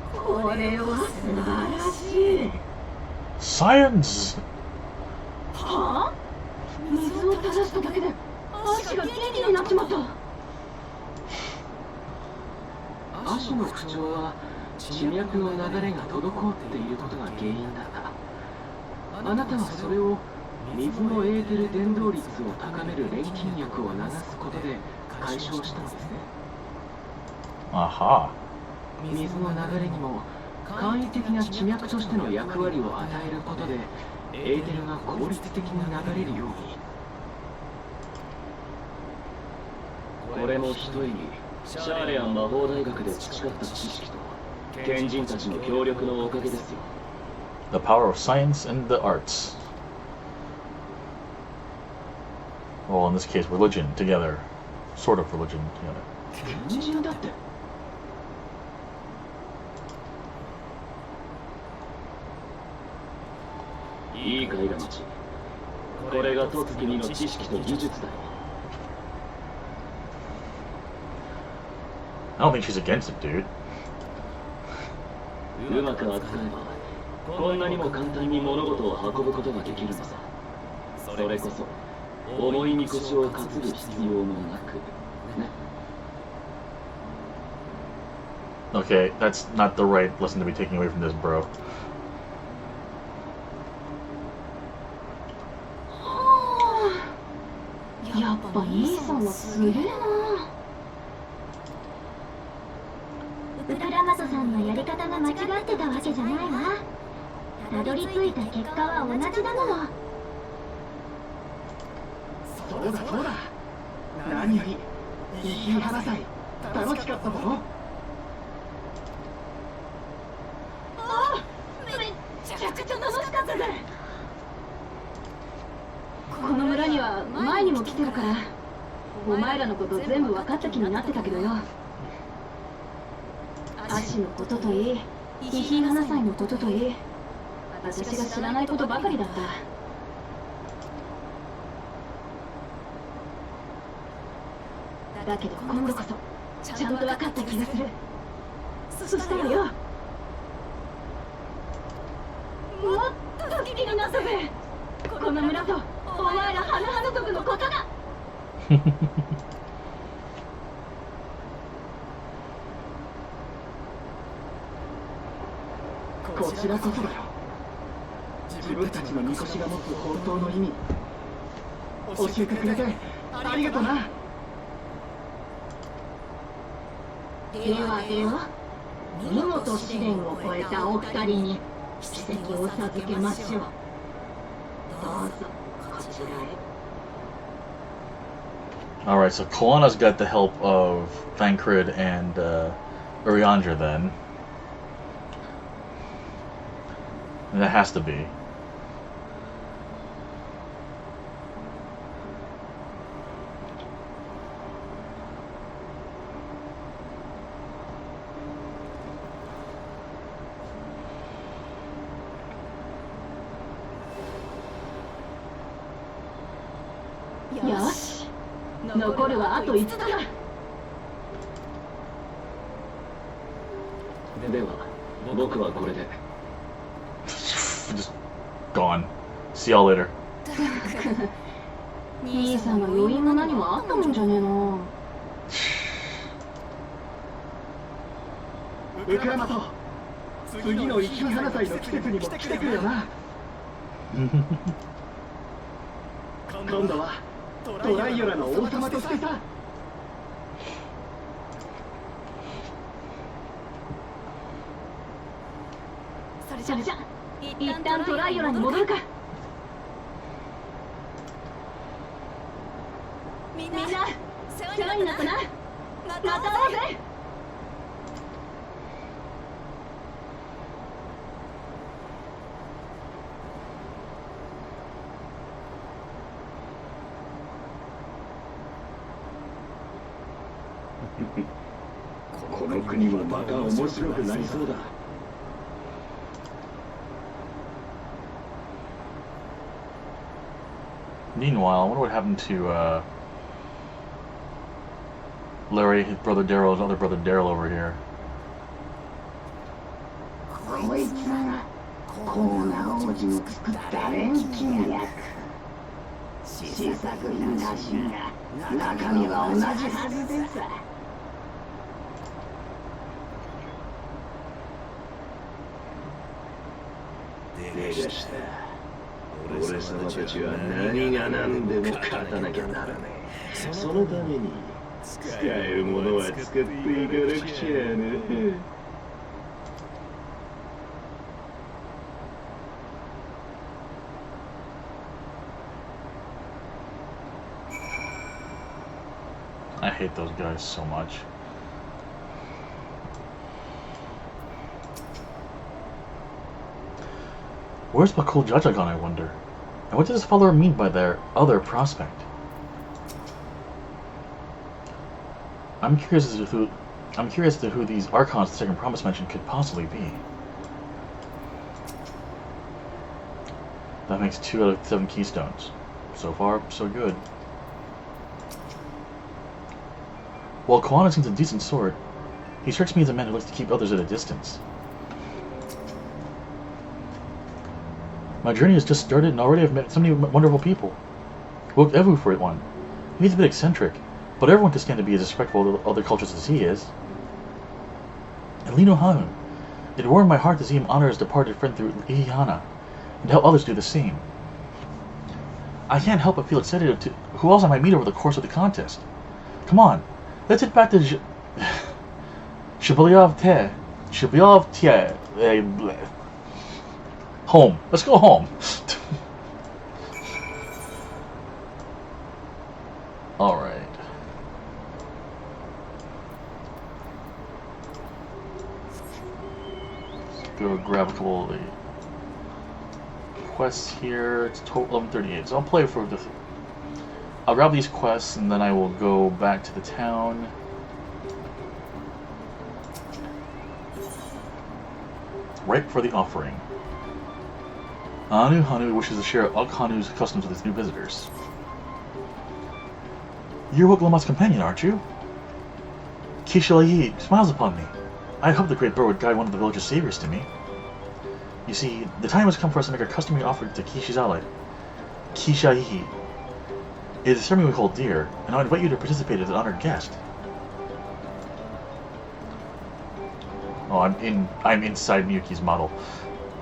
これは素晴らしい。Science! はあ？水を垂らしただけで足が元気になっちまった。足の不調は地脈の流れが滞っていることが原因だった。あなたはそれを水のエーテル伝導率を高める錬金薬を流すことで解消したのですね。Aha. 水の流れにも簡易的な地脈としての役割を与えることでエーテルが効率的に流れるように。これも一重にシャーレアン魔法大学で培った知識と賢人たちの協力のおかげですよ。The power of science and the arts. Well, in this case, religion together. Sort of religion together. 賢人だって。いいかいが町。これが十月にの知識と技術だよ。I don't think she's against it, dude. うまく扱えばこんなにも簡単に物事を運ぶことができるのさ。それこそ重いみこしを担ぐ必要もなくね。Okay, that's not the right lesson to be taking away from this, bro. やっぱ兄さんはすげえな。ウクラマトさんのやり方が間違ってたわけじゃないわ。たどり着いた結果は同じなの。そうだそうだ。何より17歳楽しかったぞ。めちゃくちゃ楽しかったぜ。この村には前にも来てるから、お前らのこと全部分かった気になってたけどよ。アシのことといい、ヒヒ7歳のことといい、私が知らないことばかりだった。だけど今度こそちゃんと分かった気がする。そしたらよ、もっと気になったぜ。この村とお前らハヌハヌ族のことが。こちらこそだよ。自分たちのみこしが持つ本当の意味教えてくれてありがとな。ではでは、見事試練を超えたお二人に奇跡を授けましょう。どうぞこちらへ。Alright, so Kalana's got the help of Thancred and Uriandra then. And that has to be.よし、残るはあと5つだ。では僕はこれで。Just gone. See y'all later. 兄さんが余韻も何もあったもんじゃねえな。ウクラマト、次の17歳の季節にも来てくれよな。今度はトライオラの王様としてさ。それじゃ一旦トライオラに戻るか。みんな世話になったな。また会おうぜ。この国もまた面白くなりそうだ。Meanwhile, I wonder what happened to Larry, his brother Daryl, his other brother Daryl over here. こいつがコーナ王子の作った錬金薬。試作品らしいが中身は同じはずでさ。でかした。俺様たちは何が何でも勝たなきゃならねえ。そのために使えるものは使っていかなくちゃね。I hate those guys so much. Where's Bakul Jajagan, I wonder? And what does this follower mean by their other prospect? I'm curious as to who these archons the second promise mentioned could possibly be. That makes 2 out of 7 keystones. So far, so good. While Koana seems a decent sort, he strikes me as a man who likes to keep others at a distance. My journey has just started, and already I've met so many wonderful people. Look, Evu for one. He's a bit eccentric, but everyone can stand to be as respectful of other cultures as he is. And Lino Hanu. It warmed my heart to see him honor his departed friend through Ihihana, and help others do the same. I can't help but feel excited to who else I might meet over the course of the contest. Come on, let's head back to Shibulyov home. Let's go home. Alright. Go grab a couple of the quests here. It's total 11:38, so I'll play for the. I'll grab these quests and then I will go back to the town. Right for the offering. Anu Hanu wishes to share Ugg Hanu's customs with his new visitors. You're Woglama's companion, aren't you? Kishilayi smiles upon me. I hope the great bird would guide one of the village's saviors to me. You see, the time has come for us to make our customary offering to Kishizale, Kishayi. It is a ceremony we hold dear, and I invite you to participate as an honored guest. Oh, I'm inside Miyuki's model.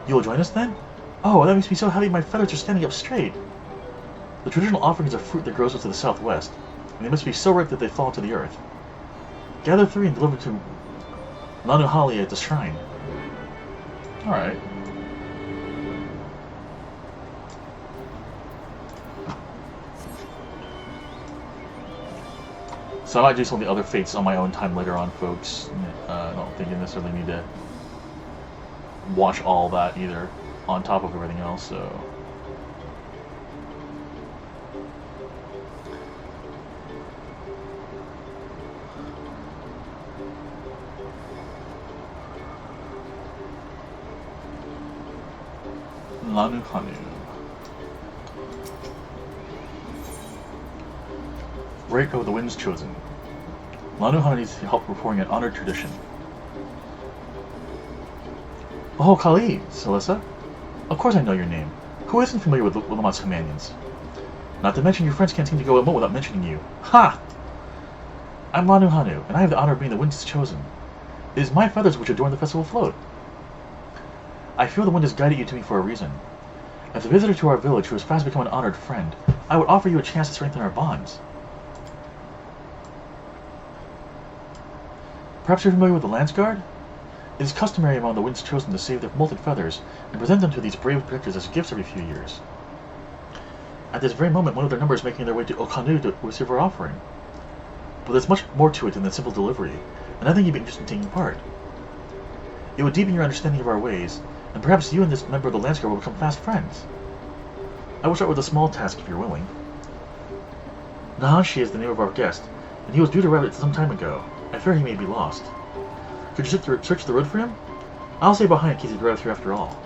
You will join us then? Oh, that makes me so happy my feathers are standing up straight. The traditional offering is a fruit that grows to the southwest, and they must be so ripe that they fall to the earth. Gather 3 and deliver to Nanuhali at the shrine. Alright. So I might do some of the other fates on my own time later on, folks. I don't think you necessarily need to watch all that either, on top of everything else, so... Lanu Hanu. Reiko, the Wind's Chosen. Lanu Hanu needs help performing an honored tradition. Oh, Kali, Celissa. Of course I know your name. Who isn't familiar with Willamot's companions? Not to mention your friends can't seem to go a moment without mentioning you. Ha! I'm Lanu Hanu, and I have the honor of being the Wind's Chosen. It is my feathers which adorn the festival float. I feel the wind has guided you to me for a reason. As a visitor to our village who has fast become an honored friend, I would offer you a chance to strengthen our bonds. Perhaps you're familiar with the Lance Guard? It is customary among the Wind's Chosen to save their molted feathers and present them to these brave protectors as gifts every few years. At this very moment, one of their number is making their way to Okanu to receive our offering. But there's much more to it than the simple delivery, and I think you'd be interested in taking part. It would deepen your understanding of our ways, and perhaps you and this member of the Lance Guard will become fast friends. I will start with a small task if you're willing. Nahashi is the name of our guest, and he was due to arrive some time ago. I fear he may be lost. Could you search the road for him? I'll stay behind in case he drives here after all.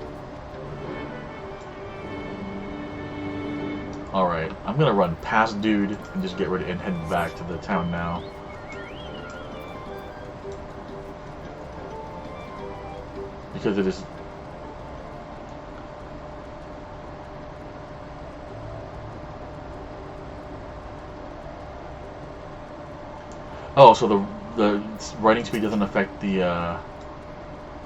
Alright, I'm gonna run past dude and just get ready and head back to the town now. Because it is... Oh, so the writing speed doesn't affect the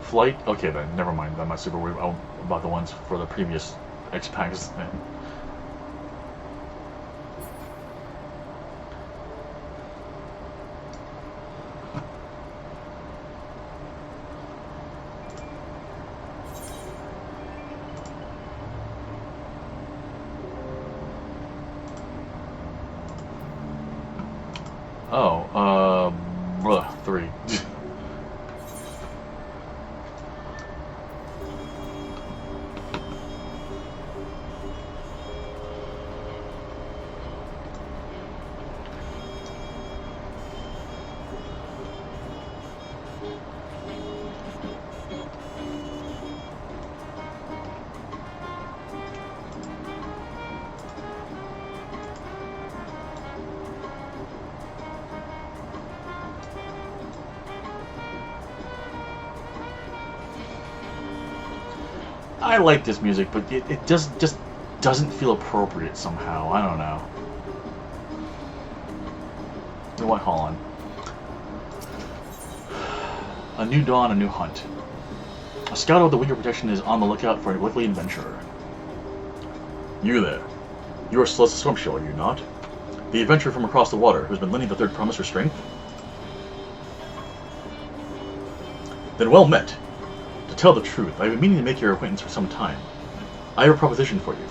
flight? Okay then, never mind. I'm not super worried about the ones for the previous X-Packs. Oh, 3. I like this music, but it just doesn't feel appropriate somehow. I don't know. You know what? Hold on. A new dawn, a new hunt. A scout of the Winter Protection is on the lookout for a likely adventurer. You there. You are Celeste Swampshill, are you not? The adventurer from across the water, who's been lending the third promise her strength? Then well met. To tell the truth, I have been meaning to make your acquaintance for some time. I have a proposition for you.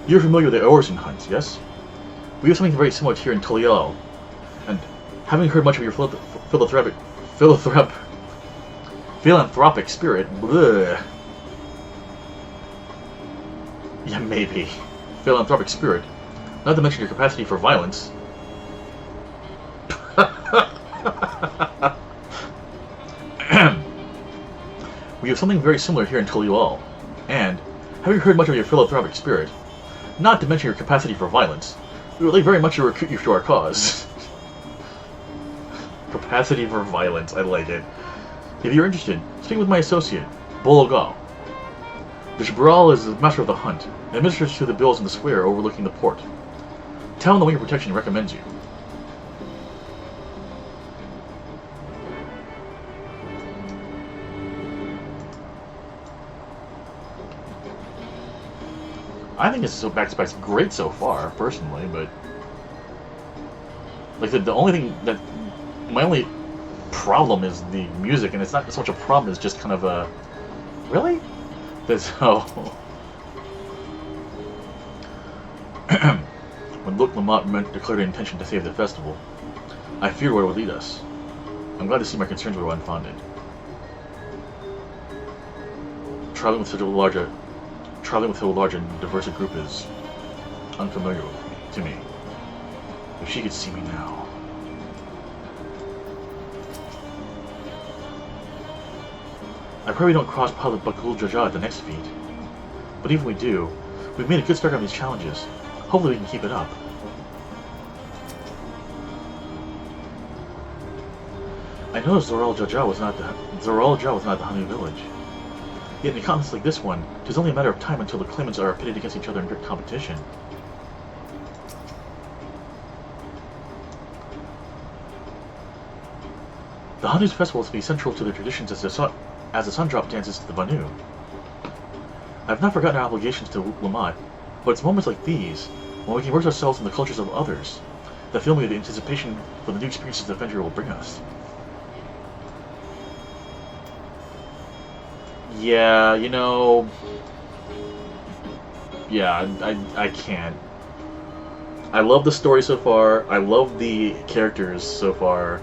You're familiar with the Orison hunts, yes? We have something very similar here in Toliel, and having heard much of your philanthropic spirit, bleh. Yeah, maybe. Philanthropic spirit, not to mention your capacity for violence. We have something very similar here in Toliel, and having heard much of your philanthropic spirit, not to mention your capacity for violence, we would like very much to recruit you to our cause. Capacity for violence, I like it. If you're interested, speak with my associate, Bologal. The Jabral is the master of the hunt, and administers to the bills in the square overlooking the port. Tell him the Winter Protection recommends you. I think it's backspac's great so far, personally, but like the only thing that my only problem is the music, and it's not so much a problem, it's just kind of a really? That's how when Luke Lamont declared an intention to save the festival, I feared where it would lead us. I'm glad to see my concerns were unfounded. Traveling with so large and diverse a group is unfamiliar to me. If she could see me now. I pray we don't cross Bakul Jaja at the next feat. But even if we do, we've made a good start on these challenges. Hopefully we can keep it up. I noticed Zoral Jaja was not the Hanu village. Yet in a contest like this one, it is only a matter of time until the claimants are pitted against each other in direct competition. The Hanu's festival is to be central to their traditions as the sun drop dances to the Vanu. I have not forgotten our obligations to Lamont, but it's moments like these, when we can immerse ourselves in the cultures of others, that fill me with the anticipation for the new experiences the adventure will bring us. Yeah, you know... Yeah, I can't. I love the story so far. I love the characters so far.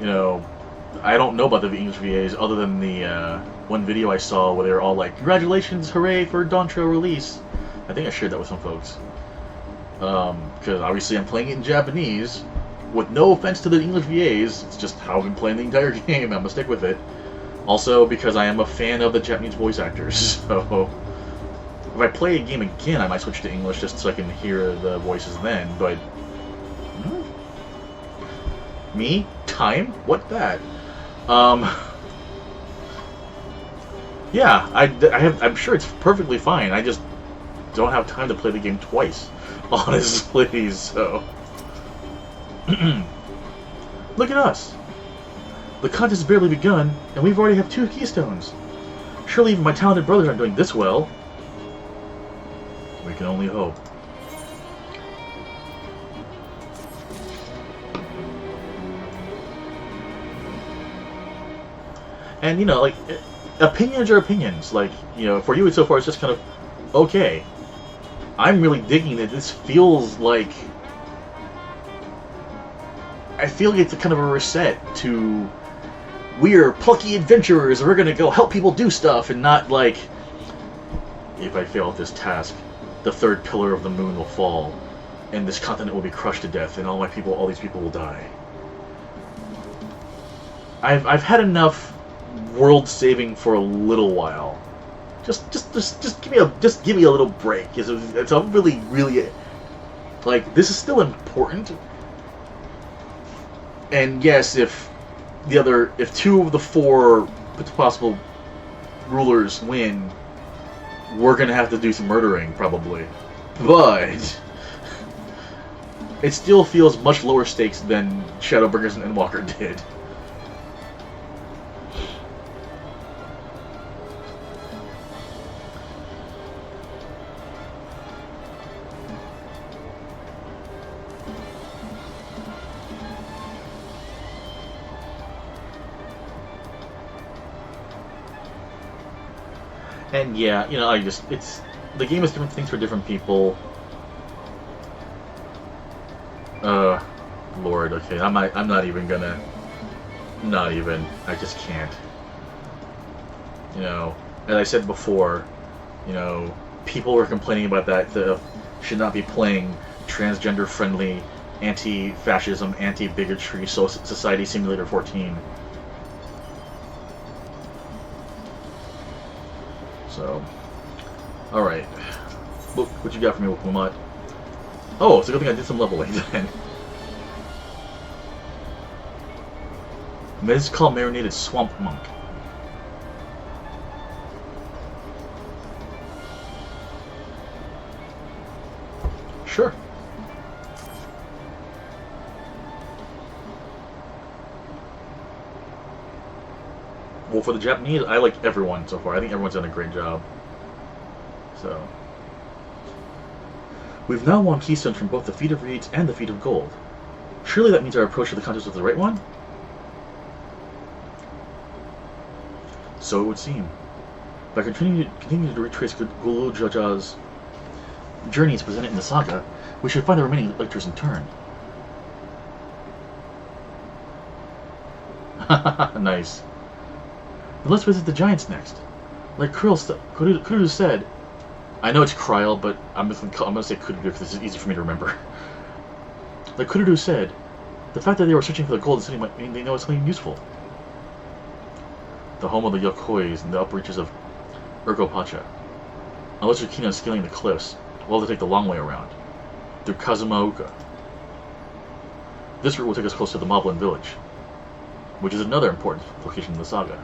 You know, I don't know about the English VAs other than the one video I saw where they were all like, "Congratulations, hooray for Dawntrail release." I think I shared that with some folks. Because obviously I'm playing it in Japanese. With no offense to the English VAs, it's just how I've been playing the entire game. I'm gonna stick with it. Also, because I am a fan of the Japanese voice actors, so if I play a game again, I might switch to English just so I can hear the voices then. But me? Time? What that? Yeah, I'm sure it's perfectly fine. I just don't have time to play the game twice, honestly. So, look at us. The contest has barely begun, and we've already have 2 keystones. Surely even my talented brothers aren't doing this well. We can only hope. And, you know, like, opinions are opinions. Like, you know, for you so far it's just kind of, okay. I'm really digging that this feels like... I feel like it's a kind of a reset to... We're plucky adventurers, and we're gonna go help people do stuff, and not like... If I fail at this task, the third pillar of the moon will fall, and this continent will be crushed to death, and all these people will die. I've had enough world saving for a little while. Just give me a little break. It's a really Like, this is still important. And yes, if two of the four possible rulers win, we're gonna have to do some murdering, probably. But it still feels much lower stakes than Shadowbringers and Endwalker did. And yeah, you know, the game is different things for different people. Lord, okay, I'm not even gonna, I just can't. You know, as I said before, you know, people were complaining about that, should not be playing transgender-friendly, anti-fascism, anti-bigotry Society Simulator 14. So, alright. What you got for me, Wilmot? Oh, it's a good thing I did some leveling then. This is called Marinated Swamp Monk. Sure. Well, for the Japanese, I like everyone so far. I think everyone's done a great job. So, we've now won keystones from both the Feet of Reeds and the Feet of Gold. Surely that means our approach to the contest was the right one? So it would seem. By continuing to retrace Gulu Jaja's journeys presented in the saga, we should find the remaining lectures in turn. Nice. But let's visit the giants next. Like Kurudu said, I know it's Kryl, but I'm gonna say Kurudu because this is easy for me to remember. Like Kurudu said, the fact that they were searching for the golden city might mean they know it's something useful. The home of the Yokois and the upper reaches of Urgopacha. Unless you're keen on scaling the cliffs, we'll have to take the long way around, through Kazumaoka. This route will take us close to the Moblin village, which is another important location in the saga.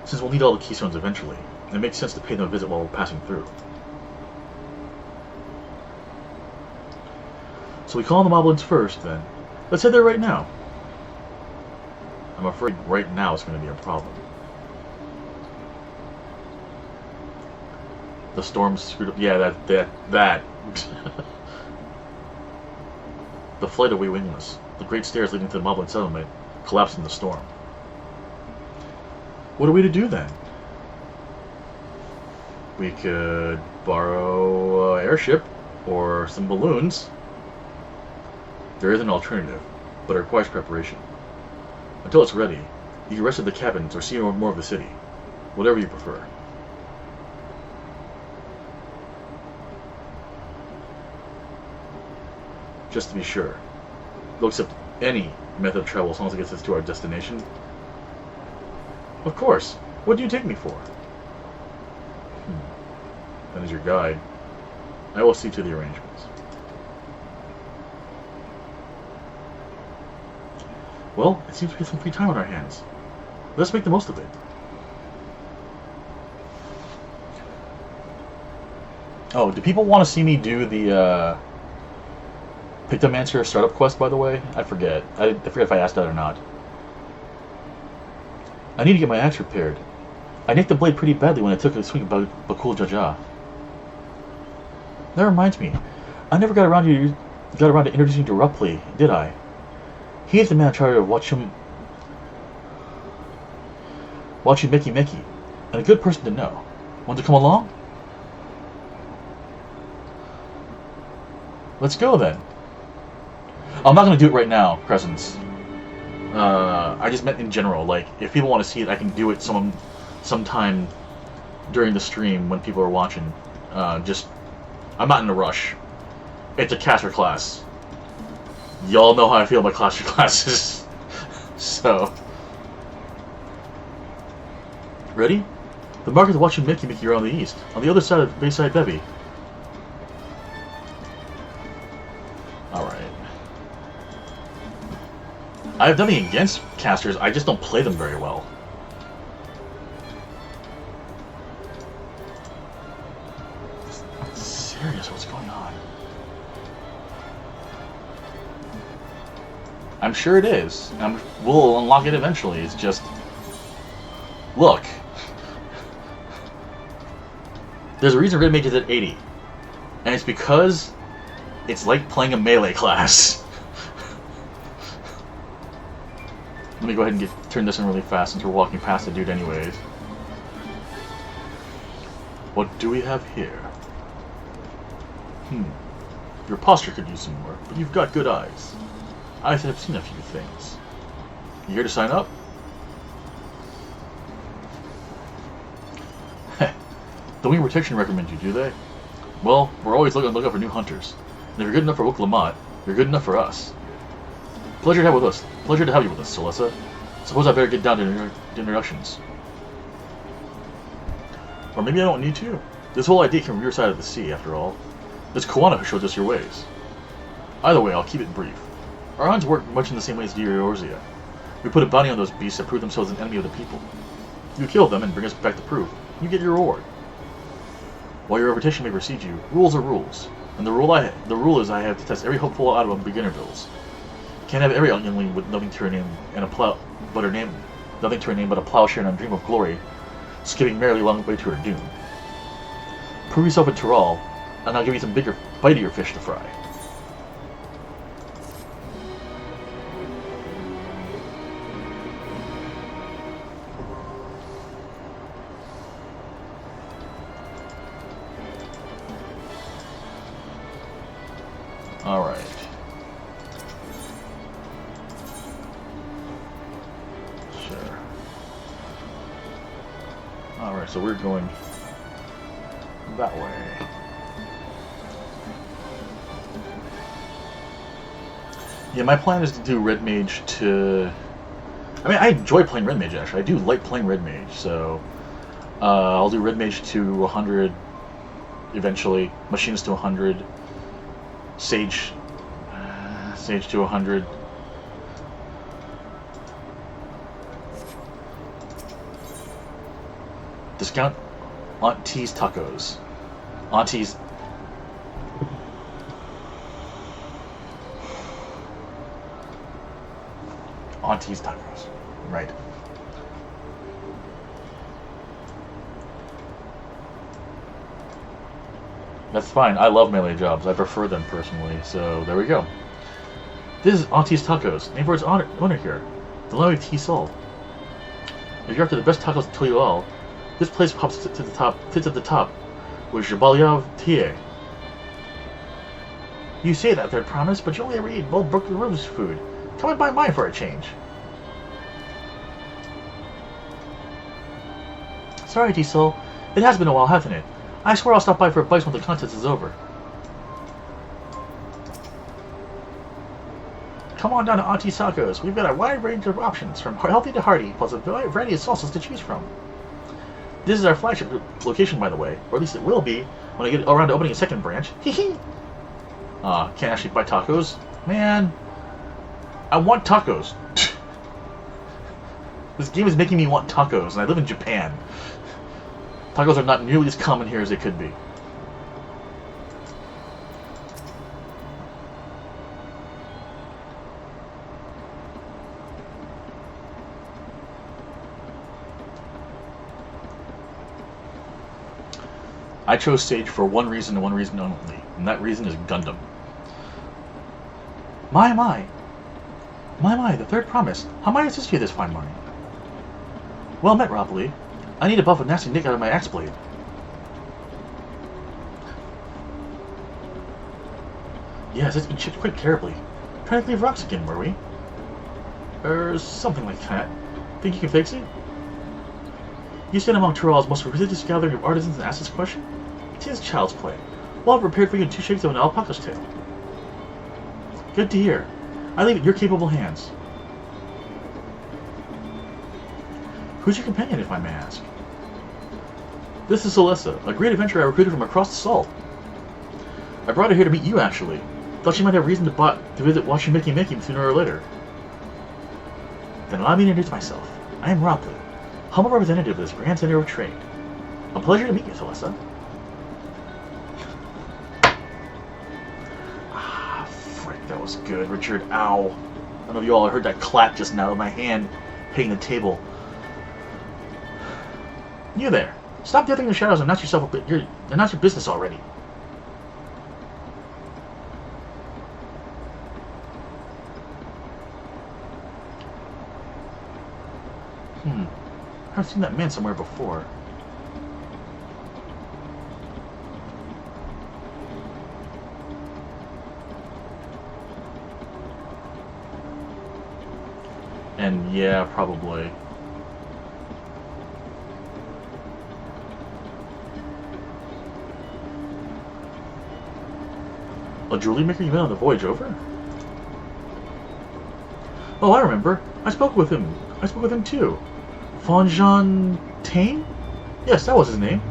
Since we'll need all the keystones eventually, it makes sense to pay them a visit while we're passing through. So we call on the Moblins first, then. Let's head there right now. I'm afraid right now it's going to be a problem. The storm's screwed up. Yeah, that. The flight away wingless. The great stairs leading to the Moblin settlement collapsed in the storm. What are we to do then? We could borrow an airship or some balloons. There is an alternative, but it requires preparation. Until it's ready, you can rest at the cabins or see more of the city. Whatever you prefer. Just to be sure, we'll accept any method of travel as long as it gets us to our destination. Of course. What do you take me for? And as your guide, I will see to the arrangements. Well, it seems we have some free time on our hands. Let's make the most of it. Oh, do people want to see me do the Pictomancer startup quest, by the way? I forget. I forget if I asked that or not. I need to get my axe repaired. I nicked the blade pretty badly when I took a swing at Bakul Jaja. That reminds me, I never got around to introducing you to Rupley, did I? He is the man in charge of Wachu Meki Meki, and a good person to know. Want to come along? Let's go then. I'm not going to do it right now, Presence. I just meant in general, like, if people want to see it, I can do it sometime during the stream when people are watching. I'm not in a rush. It's a caster class. Y'all know how I feel about caster classes. So. Ready? The market to watch Mickey are on the east, on the other side of Bayside Bevy. I have nothing against casters, I just don't play them very well. Serious, what's going on? I'm sure it is. We'll unlock it eventually. It's just... Look. There's a reason Red Mage is at 80. And it's because it's like playing a melee class. Let me go ahead and turn this in really fast since we're walking past the dude anyways. What do we have here? Your posture could use some work, but you've got good eyes. I have seen a few things. You here to sign up? The Wing Protection recommend you, do they? Well, we're always looking for new hunters. And if you're good enough for Wuk-Lamat, you're good enough for us. Pleasure to have you with us, Celessa. Suppose I better get down to introductions. Or maybe I don't need to. This whole idea came from your side of the sea, after all. It's Koana who showed us your ways. Either way, I'll keep it brief. Our hands work much in the same way as Eorzea. We put a bounty on those beasts that prove themselves an enemy of the people. You kill them and bring us back the proof. You get your reward. While your reputation may precede you, rules are rules. And the rule is I have to test every hopeful out of beginner builds. Can't have every youngling with nothing to her name but a plowshare and a dream of glory, skipping merrily along the way to her doom. Prove yourself in Tyrol, and I'll give you some bigger, bitier fish to fry. Alright. Sure. Alright, so we're going that way. Yeah, my plan is to do Red Mage to... I mean, I enjoy playing Red Mage, actually. I do like playing Red Mage, so... I'll do Red Mage to 100 eventually. Machinist to 100. Sage to 100. Discount Auntie's Tacos. Auntie's Tacos. Right. That's fine. I love melee jobs. I prefer them personally. So there we go. This is Auntie's Tacos, named for its owner here, the lovely T-Sol. If you're after the best tacos in Toyol, this place sits at the top, with Jabaliav Tie. You say that, Third Promise, but you only ever eat old Brooklyn Room's food. Come and buy mine for a change. Sorry, T-Sol. It has been a while, hasn't it? I swear I'll stop by for a bite when the contest is over. Come on down to Auntie's Tacos. We've got a wide range of options, from healthy to hearty, plus a variety of salsas to choose from. This is our flagship location, by the way, or at least it will be when I get around to opening a second branch. Hee. Can't actually buy tacos? Man, I want tacos. This game is making me want tacos, and I live in Japan. Tacos are not nearly as common here as they could be. I chose Sage for one reason and one reason only, and that reason is Gundam. My, the Third Promise. How might I assist you this fine morning? Well met, Roppoli. I need to buff a nasty nick out of my axe blade. Yes, it's been chipped quite terribly. Trying to leave rocks again, were we? Something like that. Think you can fix it? You stand among Tyrol's most prestigious gathering of artisans and ask this question? It is child's play. Well, I've prepared for you in 2 shakes of an alpaca's tail. Good to hear. I leave it in your capable hands. Who's your companion, if I may ask? This is Celessa, a great adventurer I recruited from across the salt. I brought her here to meet you, actually. Thought she might have reason to visit Washimiki sooner or later. Then allow me to introduce myself. I am Rapu, humble representative of this Grand Center of Trade. A pleasure to meet you, Celesta. Ah, frick, that was good, Richard. Ow. I don't know if you all heard that clap just now of my hand hitting the table. You there. Stop dithering in the shadows and announce yourself. Announce your business already. I've seen that man somewhere before. And yeah, probably. A jewelry maker you met on the voyage over? Oh, I remember. I spoke with him too. Fontaine? Yes, that was his name.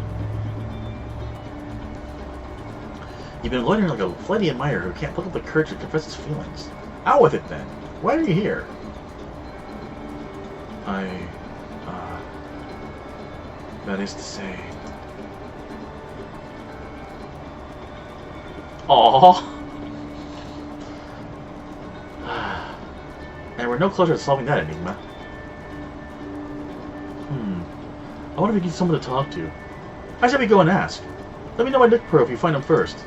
You've been loitering like a flighty admirer who can't pluck up the courage to confess his feelings. Out with it then. Why are you here? That is to say... Aww. And we're no closer to solving that enigma. I wonder if you get someone to talk to. I said we go and ask. Let me know my Nick Pro if you find him first.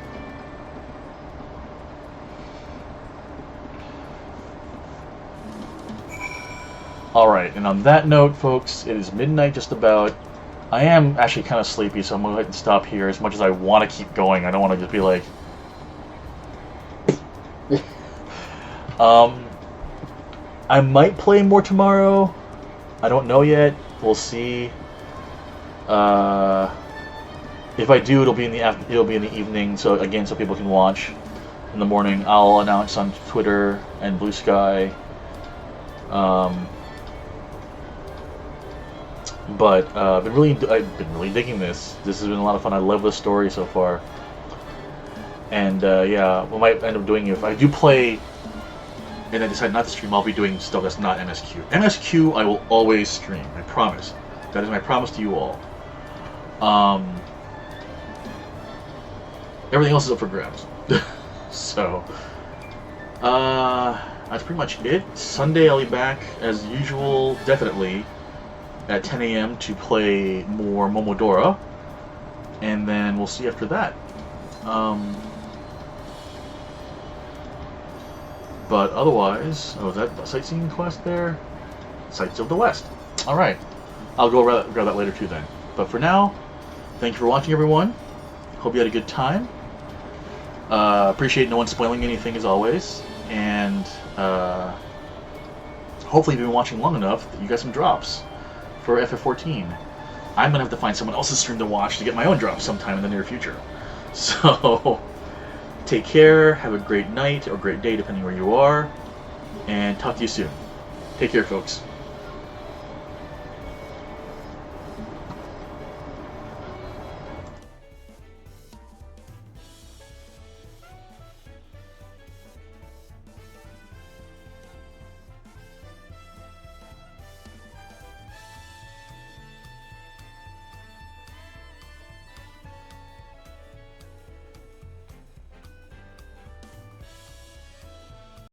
Alright, and on that note, folks, it is midnight just about. I am actually kind of sleepy, so I'm going to go ahead and stop here as much as I want to keep going. I don't want to just be like... I might play more tomorrow. I don't know yet. We'll see. If I do, it'll be in the evening. So again, so people can watch. In the morning, I'll announce on Twitter and Blue Sky. But I've been really digging this. This has been a lot of fun. I love the story so far. And yeah, we might end up doing it if I do play. And I decide not to stream, I'll be doing stuff that's not MSQ. MSQ, I will always stream. I promise. That is my promise to you all. Everything else is up for grabs. So, that's pretty much it. Sunday I'll be back, as usual, definitely, at 10 a.m. to play more Momodora. And then we'll see after that. But otherwise, oh, is that a sightseeing quest there? Sights of the West. Alright. I'll go grab that later too then. But for now, thank you for watching, everyone. Hope you had a good time. Appreciate no one spoiling anything as always. And hopefully you've been watching long enough that you got some drops for FF14. I'm going to have to find someone else's stream to watch to get my own drops sometime in the near future. So... take care, have a great night, or great day, depending where you are, and talk to you soon. Take care, folks.